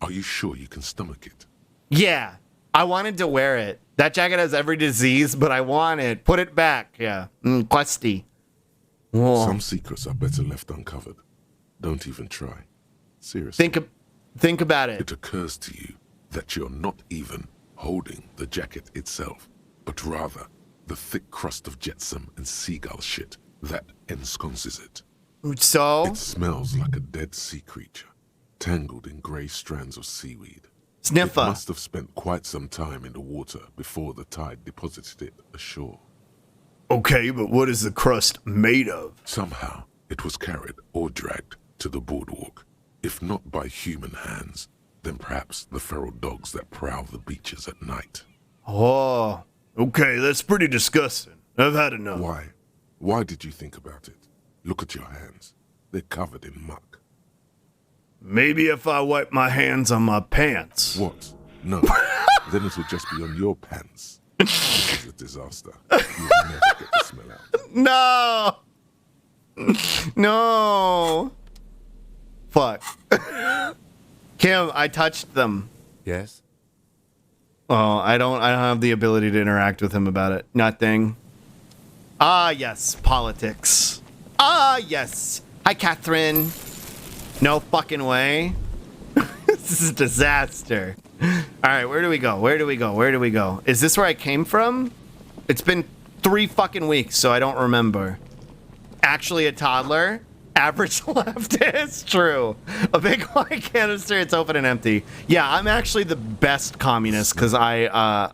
Are you sure you can stomach it? Yeah, I wanted to wear it. That jacket has every disease, but I want it. Put it back. Yeah, crusty. Whoa. Some secrets are better left uncovered. Don't even try. Seriously. Think about it. It occurs to you that you're not even holding the jacket itself, but rather the thick crust of jetsam and seagull shit that ensconces it. So? It smells like a dead sea creature, tangled in grey strands of seaweed. It Sniffer. must have spent quite some time in the water before the tide deposited it ashore. Okay, but what is the crust made of? Somehow, it was carried or dragged to the boardwalk. If not by human hands, then perhaps the feral dogs that prowl the beaches at night. Oh, okay, that's pretty disgusting. I've had enough. Why? Why did you think about it? Look at your hands. They're covered in muck. Maybe if I wipe my hands on my pants. What? No. Then it will just be on your pants. This is a disaster. You'll never get the smell out. No! No! Fuck. Kim, I touched them. Yes? Oh, I don't have the ability to interact with him about it. Nothing. Ah, yes, politics. Ah, yes. Hi, Catherine. No fucking way. This is a disaster. All right, where do we go? Where do we go? Where do we go? Is this where I came from? It's been 3 fucking weeks, so I don't remember. Actually a toddler. Average leftist. True. A big white canister. It's open and empty. Yeah, I'm actually the best communist because I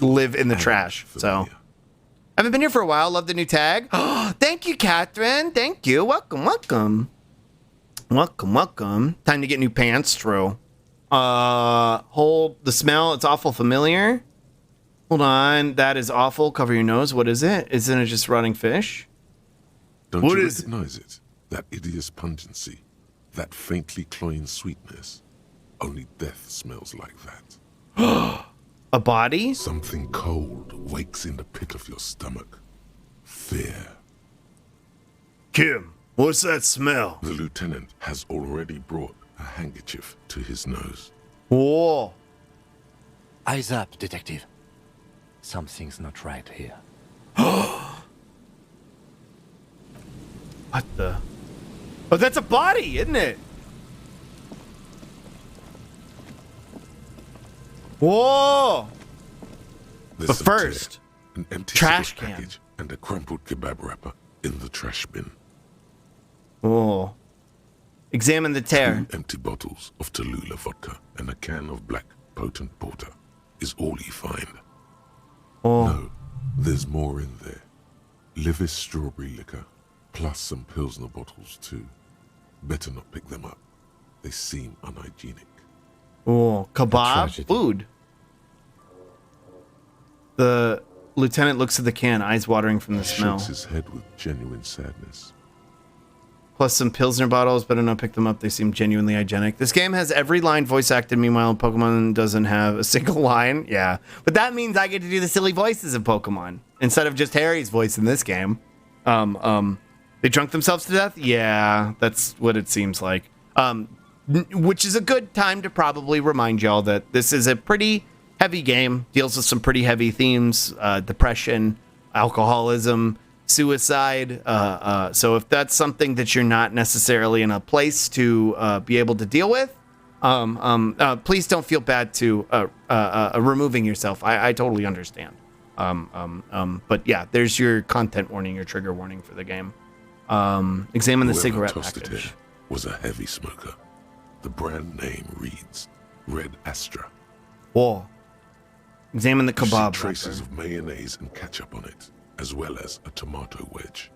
live in the trash. So I haven't been here for a while. Love the new tag. Thank you, Catherine. Thank you. Welcome, welcome. Welcome, welcome. Time to get new pants. True. Hold the smell. It's awful familiar. Hold on. That is awful. Cover your nose. What is it? Isn't it just rotting fish? Don't What you is- recognize it? That hideous pungency, that faintly cloying sweetness. Only death smells like that. A body? Something cold wakes in the pit of your stomach. Fear. Kim, what's that smell? The lieutenant has already brought a handkerchief to his nose. Whoa. Eyes up, detective. Something's not right here. What the? Oh, that's a body, isn't it? Whoa. There's But some first, tear, an empty trash cigarette can. package and a crumpled kebab wrapper in the trash bin. Whoa. Examine the tear. 2 empty bottles of Tallulah vodka and a can of black potent porter is all you find. Oh. No, there's more in there. Livis strawberry liquor, plus some Pilsner bottles too. Better not pick them up. They seem unhygienic. Oh. Kebab? tragedy. Food. The lieutenant looks at the can, eyes watering from the He smell. shakes his head with genuine sadness. Plus some Pilsner bottles. Better not pick them up. They seem genuinely hygienic. This game has every line voice acted. Meanwhile, Pokemon doesn't have a single line. Yeah. But that means I get to do the silly voices of Pokemon instead of just Harry's voice in this game. They drunk themselves to death? Yeah, that's what it seems like. Which is a good time to probably remind y'all that this is a pretty heavy game. Deals with some pretty heavy themes. Depression, alcoholism, suicide. So if that's something that you're not necessarily in a place to be able to deal with, Please don't feel bad to removing yourself. I totally understand. But yeah, there's your content warning, your trigger warning for the game. Examine the Whoever cigarette tossed it package. here was a heavy smoker. The brand name reads Red Astra. Whoa. Examine the You see kebab traces wrapper. of mayonnaise and ketchup on it, as well as a tomato wedge.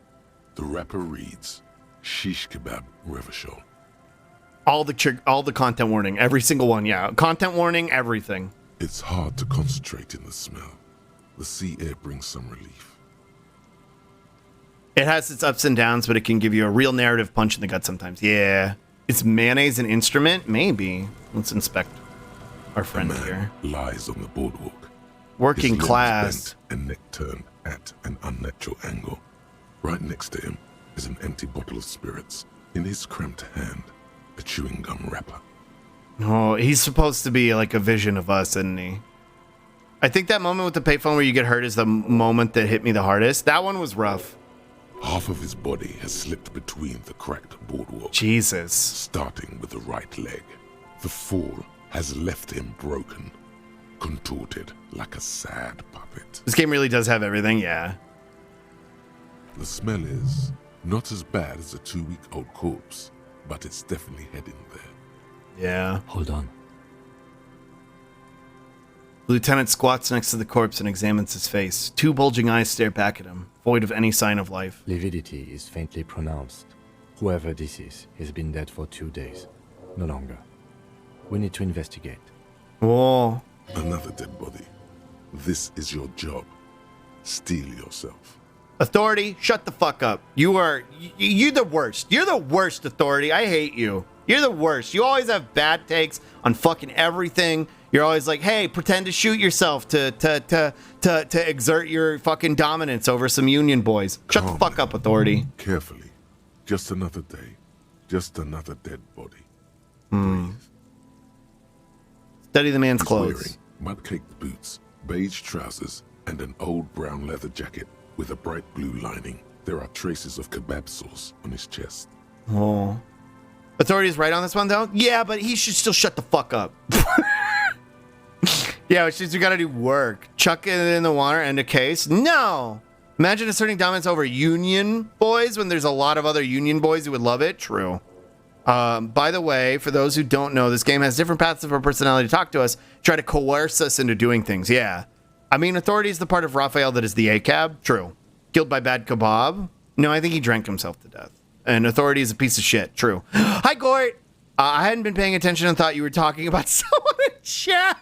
The wrapper reads Shish Kebab Revachol. All the content warning, every single one. Yeah, content warning, everything. It's hard to concentrate in the smell. The sea air brings some relief. It has its ups and downs, but it can give you a real narrative punch in the gut sometimes. Yeah. Is mayonnaise an instrument? Maybe. Let's inspect our A friend man here. lies on the boardwalk. Working His limbs class. bent and neck turned at an unnatural angle. Right next to him is an empty bottle of spirits. In his cramped hand, a chewing gum wrapper. Oh, he's supposed to be like a vision of us, isn't he? I think that moment with the payphone where you get hurt is the moment that hit me the hardest. That one was rough. Half of his body has slipped between the cracked boardwalk, Jesus. starting with the right leg. The fall has left him broken, contorted like a sad puppet. This game really does have everything, yeah. The smell is not as bad as a 2-week-old corpse, but it's definitely heading there. Yeah. Hold on. The lieutenant squats next to the corpse and examines his face. Two bulging eyes stare back at him, void of any sign of life. Lividity is faintly pronounced. Whoever this is has been dead for 2 days. No longer. We need to investigate. Whoa. Another dead body. This is your job. Steel yourself. Authority, shut the fuck up. You're the worst. You're the worst, Authority. I hate you. You're the worst. You always have bad takes on fucking everything. You're always like, hey, pretend to shoot yourself to exert your fucking dominance over some Union boys. Shut the Calm fuck down. up, Authority. Carefully. Just another day. Just another dead body. Breathe. Study the man's He's clothes. wearing mud-caked boots, beige trousers, and an old brown leather jacket with a bright blue lining. There are traces of kebab sauce on his chest. Oh. Authority's right on this one, though? Yeah, but he should still shut the fuck up. Yeah, it's just we gotta do work. Chuck it in the water and a case? No! Imagine asserting dominance over Union boys when there's a lot of other Union boys who would love it. True. By the way, for those who don't know, this game has different paths of our personality to talk to us, try to coerce us into doing things. Yeah. I mean, Authority is the part of Raphael that is the ACAB. True. Killed by bad kebab? No, I think he drank himself to death. And Authority is a piece of shit. True. Hi, Gort! I hadn't been paying attention and thought you were talking about someone in chat.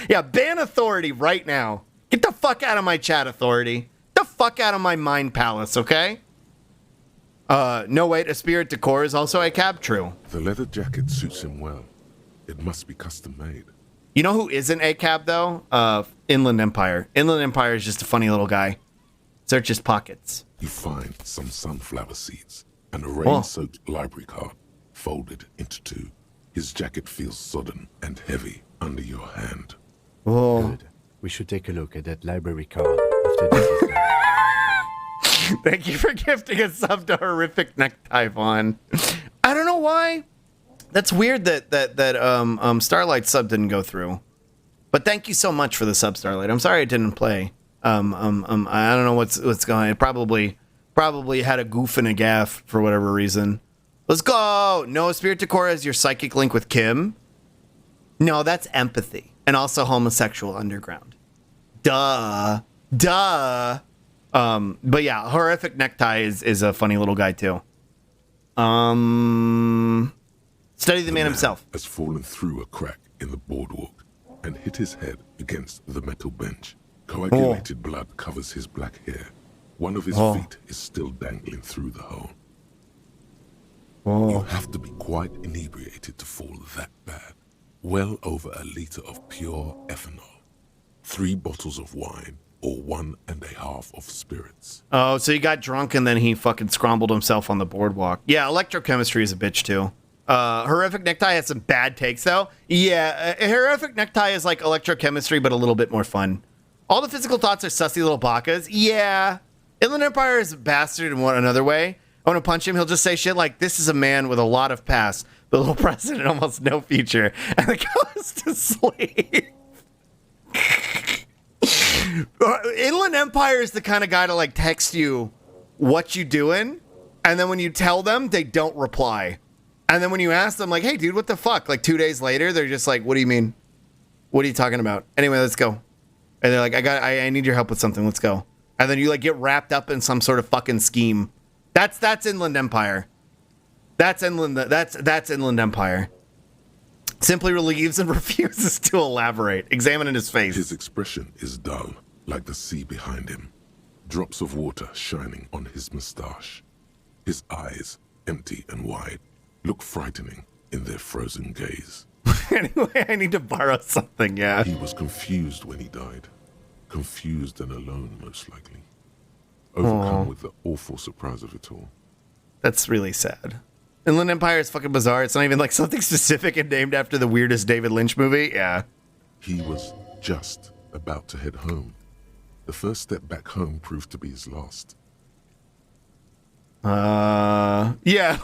Yeah, ban Authority right now. Get the fuck out of my chat, Authority. Get the fuck out of my mind palace, okay? No, wait, a spirit decor is also a cab? True. The leather jacket suits him well. It must be custom made. You know who isn't a cab, though? Inland Empire. Inland Empire is just a funny little guy. Search his pockets. You find some sunflower seeds and a rain-soaked library card folded into two. His jacket feels sodden and heavy under your hand. Whoa. Good. We should take a look at that library card after this is done. Thank you for gifting a sub to Horrific Necktie Vaughn. I don't know why. That's weird that Starlight sub didn't go through. But thank you so much for the sub, Starlight. I'm sorry it didn't play. I don't know what's going on. It probably had a goof and a gaff for whatever reason. Let's go. No, Spirit Decor has your psychic link with Kim. No, that's empathy. And also homosexual underground. Duh. But yeah, Horrific Necktie is a funny little guy too. Study the man himself. Has fallen through a crack in the boardwalk and hit his head against the metal bench. Coagulated blood covers his black hair. One of his feet is still dangling through the hole. You have to be quite inebriated to fall that bad. Well over a liter of pure ethanol. 3 bottles of wine or 1.5 of spirits. Oh, so he got drunk and then he fucking scrambled himself on the boardwalk. Yeah, electrochemistry is a bitch too. Horrific Necktie has some bad takes though. Yeah, Horrific Necktie is like electrochemistry but a little bit more fun. All the physical thoughts are sussy little bakas. Yeah. Inland Empire is a bastard in one another way. I want to punch him. He'll just say shit like, "This is a man with a lot of past, but little present and almost no future," and then goes to sleep. Inland Empire is the kind of guy to like text you what you doing, and then when you tell them, they don't reply. And then when you ask them, like, "Hey, dude, what the fuck?" Like 2 days later, they're just like, "What do you mean? What are you talking about?" Anyway, let's go. And they're like, I need your help with something. Let's go. And then you like get wrapped up in some sort of fucking scheme. That's Inland Empire. That's Inland Empire. Simply relieves and refuses to elaborate. Examine in his face. His expression is dull, like the sea behind him. Drops of water shining on his moustache. His eyes, empty and wide, look frightening in their frozen gaze. Anyway, I need to borrow something, yeah. He was confused when he died. Confused and alone, most likely. Overcome with the awful surprise of it all. That's really sad. Inland Empire is fucking bizarre. It's not even like something specific and named after the weirdest David Lynch movie. Yeah. He was just about to head home. The first step back home proved to be his last. Yeah,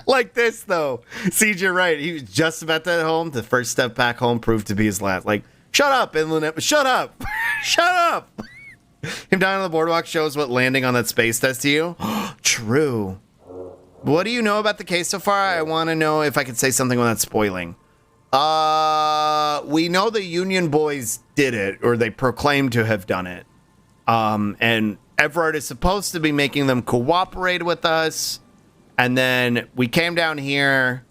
like this though. Siege, you're right. He was just about to head home. The first step back home proved to be his last. Like, shut up, Inland Empire. Shut up. Shut up. Him down on the boardwalk shows what landing on that space does to you. True. What do you know about the case so far? I want to know if I could say something without spoiling. We know the Union boys did it, or they proclaimed to have done it. And Everard is supposed to be making them cooperate with us. And then we came down here.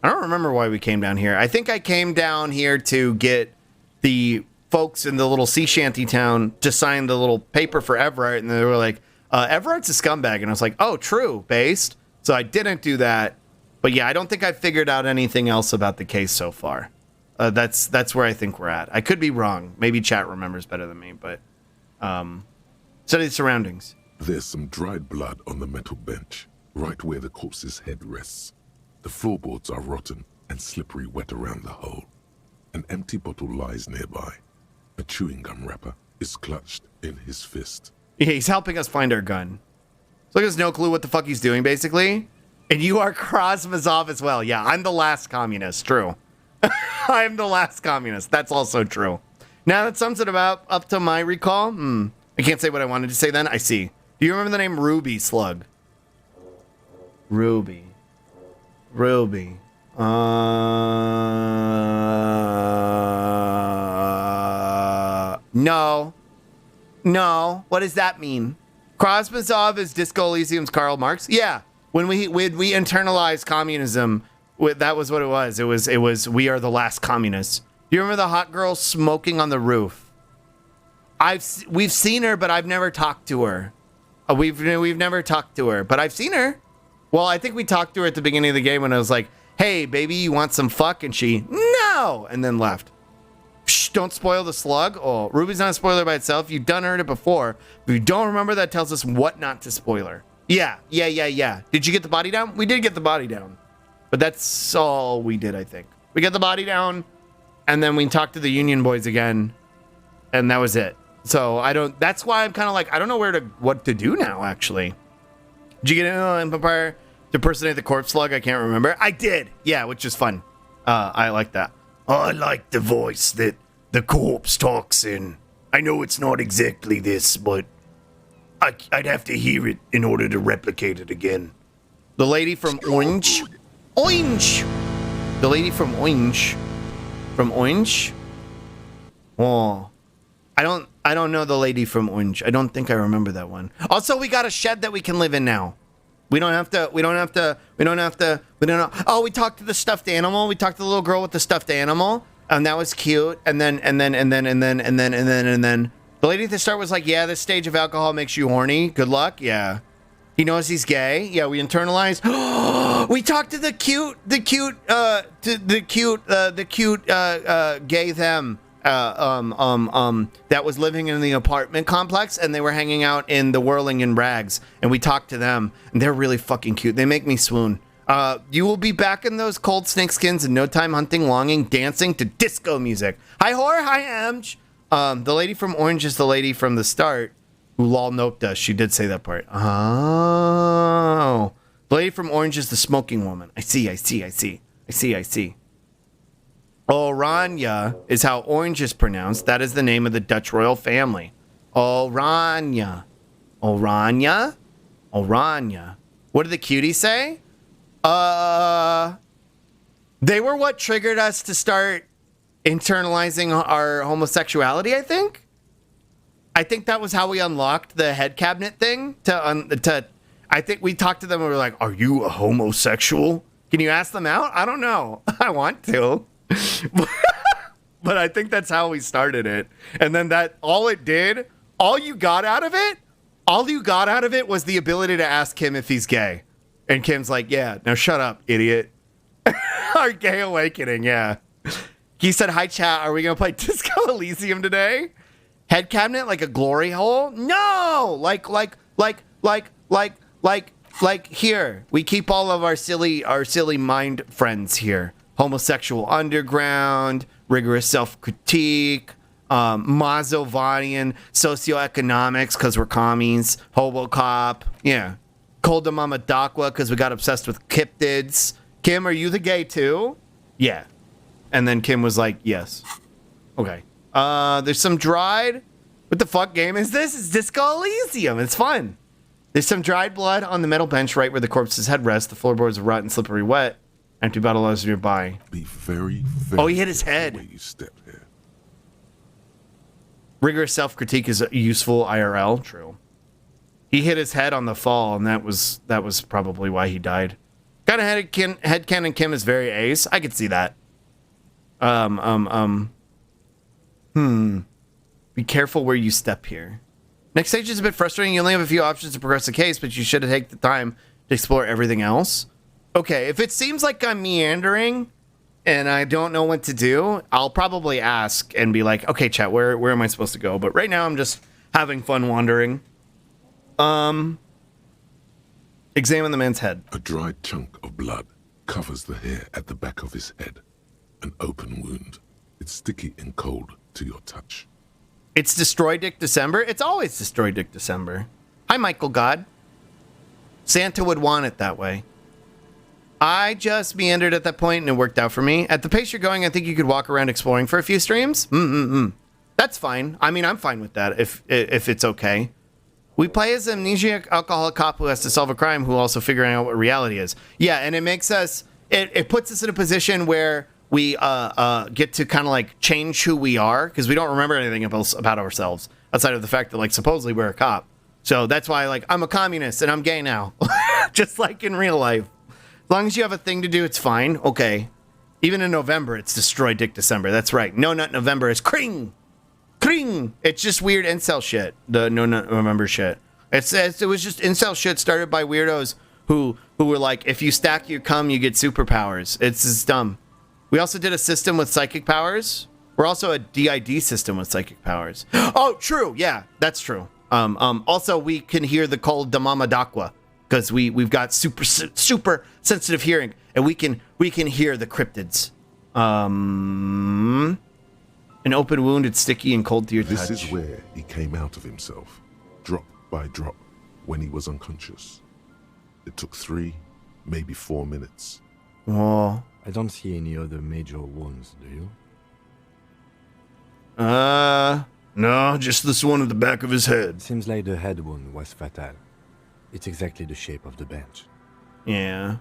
I don't remember why we came down here. I think I came down here to get the folks in the little sea shanty town to sign the little paper for Everard. And they were like, Everard's a scumbag. And I was like, oh, true, based. So I didn't do that. But yeah, I don't think I figured out anything else about the case so far. That's where I think we're at. I could be wrong. Maybe chat remembers better than me, but study the surroundings. There's some dried blood on the metal bench, right where the corpse's head rests. The floorboards are rotten and slippery wet around the hole. An empty bottle lies nearby. A chewing gum wrapper is clutched in his fist. Yeah, he's helping us find our gun. So he has no clue what the fuck he's doing, basically. And you are Krasmazov as well. Yeah, I'm the last communist. True. I'm the last communist. That's also true. Now that sums it up to my recall. I can't say what I wanted to say then. I see. Do you remember the name Ruby, Slug? Ruby. No. What does that mean? Krasmazov is Disco Elysium's Karl Marx? Yeah. When we internalized communism, that was what it was. It was we are the last communists. Do you remember the hot girl smoking on the roof? We've seen her, but I've never talked to her. We've never talked to her, but I've seen her. Well, I think we talked to her at the beginning of the game when I was like, "Hey, baby, you want some fuck?" And she, "No," and then left. Shh, don't spoil the slug. Oh, Ruby's not a spoiler by itself. You've done heard it before. If you don't remember, that tells us what not to spoiler. Yeah. Did you get the body down? We did get the body down. But that's all we did, I think. We got the body down, and then we talked to the Union boys again, and that was it. So that's why I'm kind of like, I don't know what to do now, actually. Did you get in Empire to impersonate the corpse slug? I can't remember. I did. Yeah, which is fun. I like that. I like the voice that the corpse talks in. I know it's not exactly this, but I'd have to hear it in order to replicate it again. The lady from Orange. Orange! The lady from Orange. From Orange? Oh. I don't know the lady from Orange. I don't think I remember that one. Also, we got a shed that we can live in now. We don't have to. Oh, we talked to the stuffed animal. We talked to the little girl with the stuffed animal, and that was cute. And then the lady at the start was like, "Yeah, this stage of alcohol makes you horny. Good luck." Yeah, he knows he's gay. Yeah, we internalized. We talked to the cute gay them. That was living in the apartment complex, and they were hanging out in the whirling in rags, and we talked to them, and they're really fucking cute. They make me swoon. You will be back in those cold snakeskins in no time, hunting, longing, dancing to disco music. Hi, Hor. Hi, Amj. The lady from Orange is the lady from the start. Lol nope does. She did say that part. Oh. The lady from Orange is the smoking woman. I see. Oranje is how orange is pronounced. That is the name of the Dutch royal family. Oranje. What did the cuties say? They were what triggered us to start internalizing our homosexuality, I think. I think that was how we unlocked the head cabinet thing I think we talked to them and we were like, are you a homosexual? Can you ask them out? I don't know. I want to. But I think that's how we started it. And then all you got out of it was the ability to ask Kim if he's gay. And Kim's like, yeah, now shut up, idiot. Our gay awakening, yeah. He said, hi, chat. Are we going to play Disco Elysium today? Head cabinet like a glory hole? No! Like here. We keep all of our silly mind friends here. Homosexual underground, rigorous self-critique, Mazovanian socioeconomics because we're commies, Hobocop, yeah. Cold Mama Dakwa because we got obsessed with cryptids. Kim, are you the gay too? Yeah. And then Kim was like, yes. Okay. There's some dried. What the fuck game is this? It's Disco Elysium. It's fun. There's some dried blood on the metal bench right where the corpse's head rests. The floorboards are rotten, slippery, wet. Empty bottle is nearby. Be very, very. Oh, he hit his head. Where you step here. Rigorous self-critique is useful IRL. True. He hit his head on the fall, and that was probably why he died. Kind of headcanon Kim is very ace. I could see that. Be careful where you step here. Next stage is a bit frustrating. You only have a few options to progress the case, but you should take the time to explore everything else. Okay, if it seems like I'm meandering and I don't know what to do, I'll probably ask and be like, okay, chat, where am I supposed to go? But right now I'm just having fun wandering. Examine the man's head. A dried chunk of blood covers the hair at the back of his head. An open wound. It's sticky and cold to your touch. It's Destroy Dick December? It's always Destroy Dick December. Hi, Michael God. Santa would want it that way. I just meandered at that point and it worked out for me. At the pace you're going, I think you could walk around exploring for a few streams. That's fine. I mean, I'm fine with that if it's okay. We play as an amnesiac alcoholic cop who has to solve a crime who also figuring out what reality is. Yeah, and it makes us, it puts us in a position where we get to kind of like change who we are because we don't remember anything about ourselves outside of the fact that like supposedly we're a cop. So that's why like I'm a communist and I'm gay now, just like in real life. As long as you have a thing to do, it's fine. Okay. Even in November, it's Destroy Dick December. That's right. No Nut November is Kring. Kring. It's just weird incel shit. The No Nut November shit. It was just incel shit started by weirdos who were like, if you stack your cum, you get superpowers. It's just dumb. We also did a system with psychic powers. We're also a DID system with psychic powers. Oh, true. Yeah, that's true. Also, we can hear the cold Damama Dakwa because we've got super sensitive hearing, and we can hear the cryptids. An open wound, it's sticky and cold to your touch. This is where he came out of himself, drop by drop, when he was unconscious. It took 3, maybe 4 minutes. Oh. I don't see any other major wounds, do you? No, just this one at the back of his head. Seems like the head wound was fatal. It's exactly the shape of the bench. Yeah.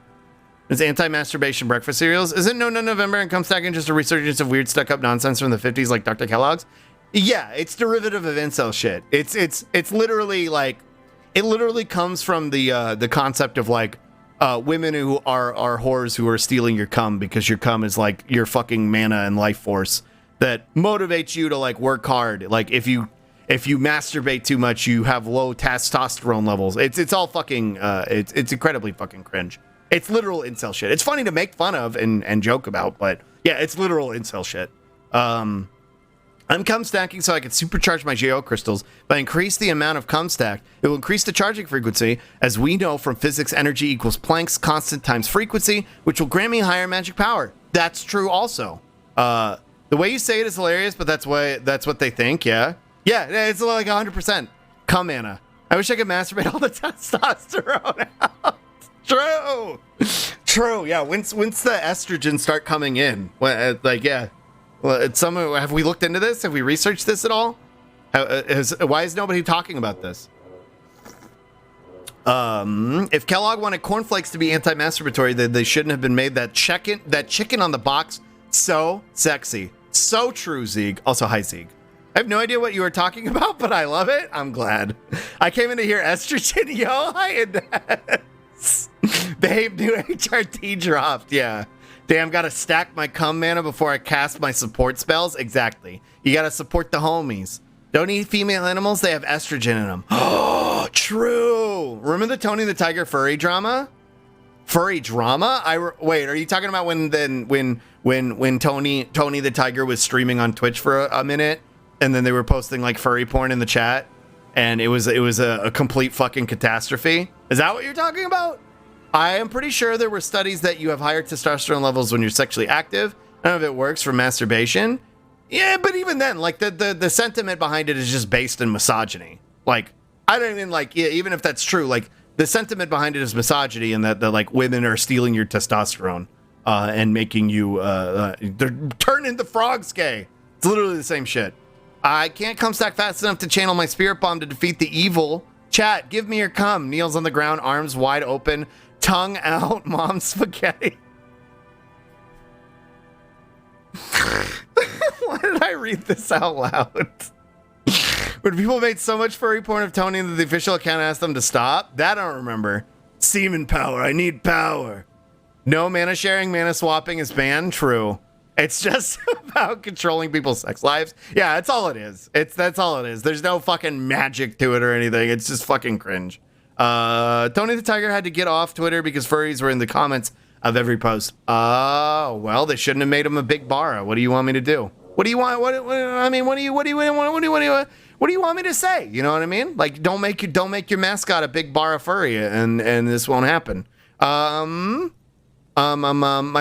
It's anti-masturbation breakfast cereals. Isn't No November and Cum Stacking just a resurgence of weird stuck-up nonsense from the 50s like Dr. Kellogg's? Yeah, it's derivative of incel shit. It's literally like, it literally comes from the concept of like, women who are whores who are stealing your cum because your cum is like your fucking mana and life force that motivates you to like work hard. Like if you masturbate too much, you have low testosterone levels. It's all fucking it's incredibly fucking cringe. It's literal incel shit. It's funny to make fun of and joke about, but yeah, it's literal incel shit. I'm cum stacking so I can supercharge my JO crystals. If I increase the amount of cum stacked, it will increase the charging frequency. As we know from physics, energy equals Planck's constant times frequency, which will grant me higher magic power. That's true also. The way you say it is hilarious, but that's what they think, yeah? Yeah, it's like 100%. Come, Anna. I wish I could masturbate all the testosterone out. True. True. Yeah. Once the estrogen start coming in, like, yeah. Well, have we looked into this? Have we researched this at all? Why is nobody talking about this? If Kellogg wanted cornflakes to be anti-masturbatory, then they shouldn't have been made. That chicken on the box, so sexy. So true, Zeeg. Also, hi, Zeeg. I have no idea what you were talking about, but I love it. I'm glad. I came in to hear estrogen. Yo, hi, Indes. Babe, new HRT dropped. Yeah. Damn, gotta stack my cum mana before I cast my support spells. Exactly. You gotta support the homies. Don't eat female animals. They have estrogen in them. Oh, true. Remember the Tony the Tiger furry drama? Furry drama? Wait, are you talking about when Tony the Tiger was streaming on Twitch for a minute, and then they were posting like furry porn in the chat, and it was a complete fucking catastrophe? Is that what you're talking about? I am pretty sure there were studies that you have higher testosterone levels when you're sexually active. None of it works for masturbation. Yeah, but even then, like the sentiment behind it is just based in misogyny. Like, I don't even like, yeah, even if that's true, like the sentiment behind it is misogyny, and that like women are stealing your testosterone and making you they're turning the frogs gay. It's literally the same shit. I can't come stack fast enough to channel my spirit bomb to defeat the evil. Chat, give me your cum. Kneels on the ground, arms wide open, tongue out, mom spaghetti. Why did I read this out loud? When people made so much furry porn of Tony that the official account asked them to stop? That I don't remember. Semen power. I need power. No mana sharing, mana swapping is banned. True. It's just about controlling people's sex lives. Yeah, that's all it is. That's all it is. There's no fucking magic to it or anything. It's just fucking cringe. Tony the Tiger had to get off Twitter because furries were in the comments of every post. Well, they shouldn't have made him a big bara. What do you want me to do? What do you want? What do you want me to say? You know what I mean? Like, don't make your mascot a big bara furry, and this won't happen. My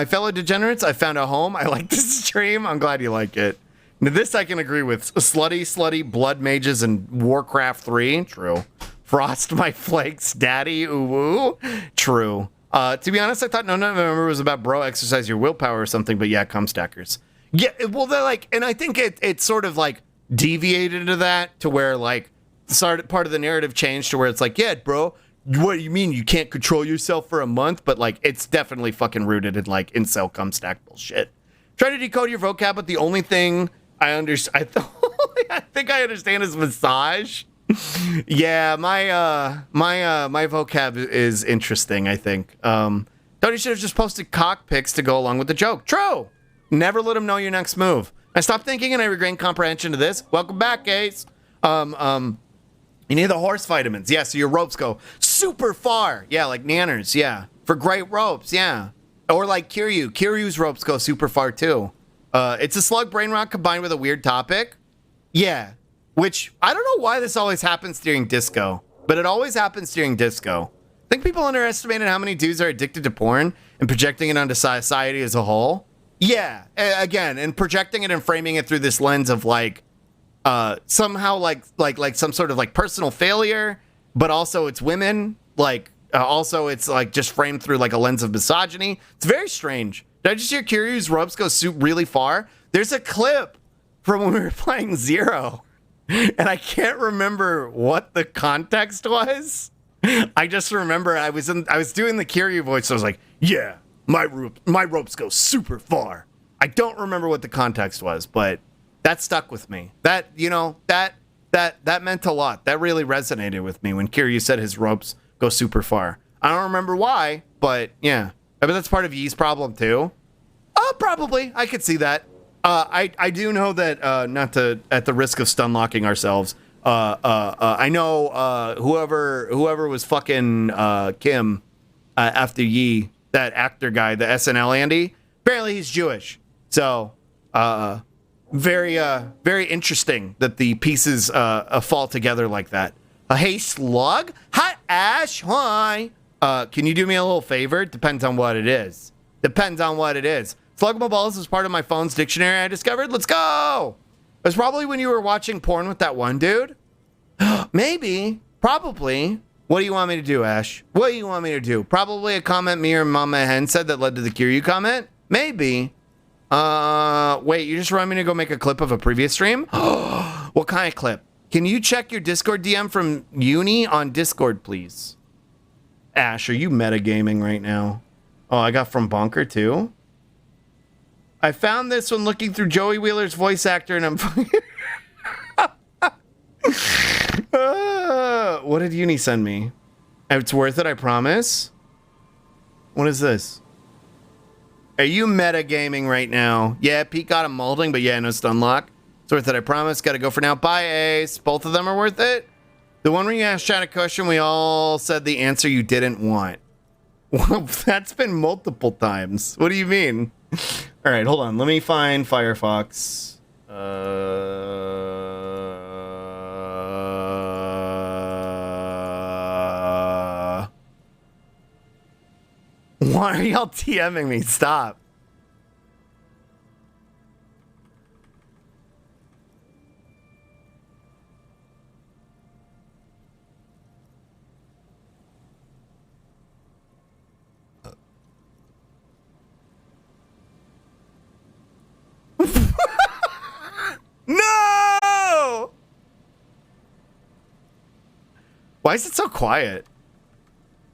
fellow degenerates, I found a home. I like this stream. I'm glad you like it. Now, this I can agree with. Slutty, blood mages, and Warcraft 3. True. Frost my flakes, daddy, ooh. True. To be honest, I thought none of it was about bro, exercise your willpower or something, but yeah, cum stackers. Yeah, well, they're like, and I think it sort of like deviated into that to where like part of the narrative changed to where it's like, yeah, bro, what do you mean you can't control yourself for a month? But like, it's definitely fucking rooted in like incel cum stack bullshit. Try to decode your vocab, but the only thing I think I understand is massage. Yeah, my vocab is interesting, I think. Tony should have just posted cock pics to go along with the joke. True. Never let him know your next move. I stopped thinking and I regained comprehension to this. Welcome back, Ace. You need the horse vitamins. Yeah, so your ropes go super far. Yeah, like Nanners, yeah. For great ropes, yeah. Or like Kiryu. Kiryu's ropes go super far too. It's a slug brain rot combined with a weird topic. Yeah. Which, I don't know why this always happens during disco, but it always happens during disco. I think people underestimated how many dudes are addicted to porn and projecting it onto society as a whole. Yeah, again, and projecting it and framing it through this lens of like, somehow like some sort of like personal failure, but also it's women. Like, also it's like just framed through like a lens of misogyny. It's very strange. Did I just hear Kiryu's ropes go really far? There's a clip from when we were playing Zero. And I can't remember what the context was. I just remember I was doing the Kiryu voice. So I was like, yeah, my ropes go super far. I don't remember what the context was, but that stuck with me. That, you know, that meant a lot. That really resonated with me when Kiryu said his ropes go super far. I don't remember why, but yeah. I bet that's part of Yee's problem too. Probably. I could see that. I do know that, not to, at the risk of stun locking ourselves, I know whoever was fucking Kim after Yee, that actor guy, the SNL Andy, apparently he's Jewish. So, very interesting that the pieces fall together like that. Hey, Slug? Hi, Ash. Hi. Can you do me a little favor? Depends on what it is. Sluggable balls is part of my phone's dictionary I discovered. Let's go. It was probably when you were watching porn with that one dude. Maybe. Probably. What do you want me to do, Ash? What do you want me to do? Probably a comment me or Mama Hen said that led to the Kiryu comment? Maybe. Wait, you just want me to go make a clip of a previous stream? What kind of clip? Can you check your Discord DM from Uni on Discord, please? Ash, are you metagaming right now? Oh, I got from Bonker too? I found this when looking through Joey Wheeler's voice actor and I'm what did Uni send me? It's worth it, I promise. What is this? Are you metagaming right now? Yeah, Pete got a molding, but yeah, no stun lock. It's worth it, I promise. Gotta go for now. Bye, Ace. Both of them are worth it. The one where you asked Chad a question, we all said the answer you didn't want. Well, that's been multiple times. What do you mean? All right, hold on. Let me find Firefox. Why are y'all TMing me? Stop. No! Why is it so quiet?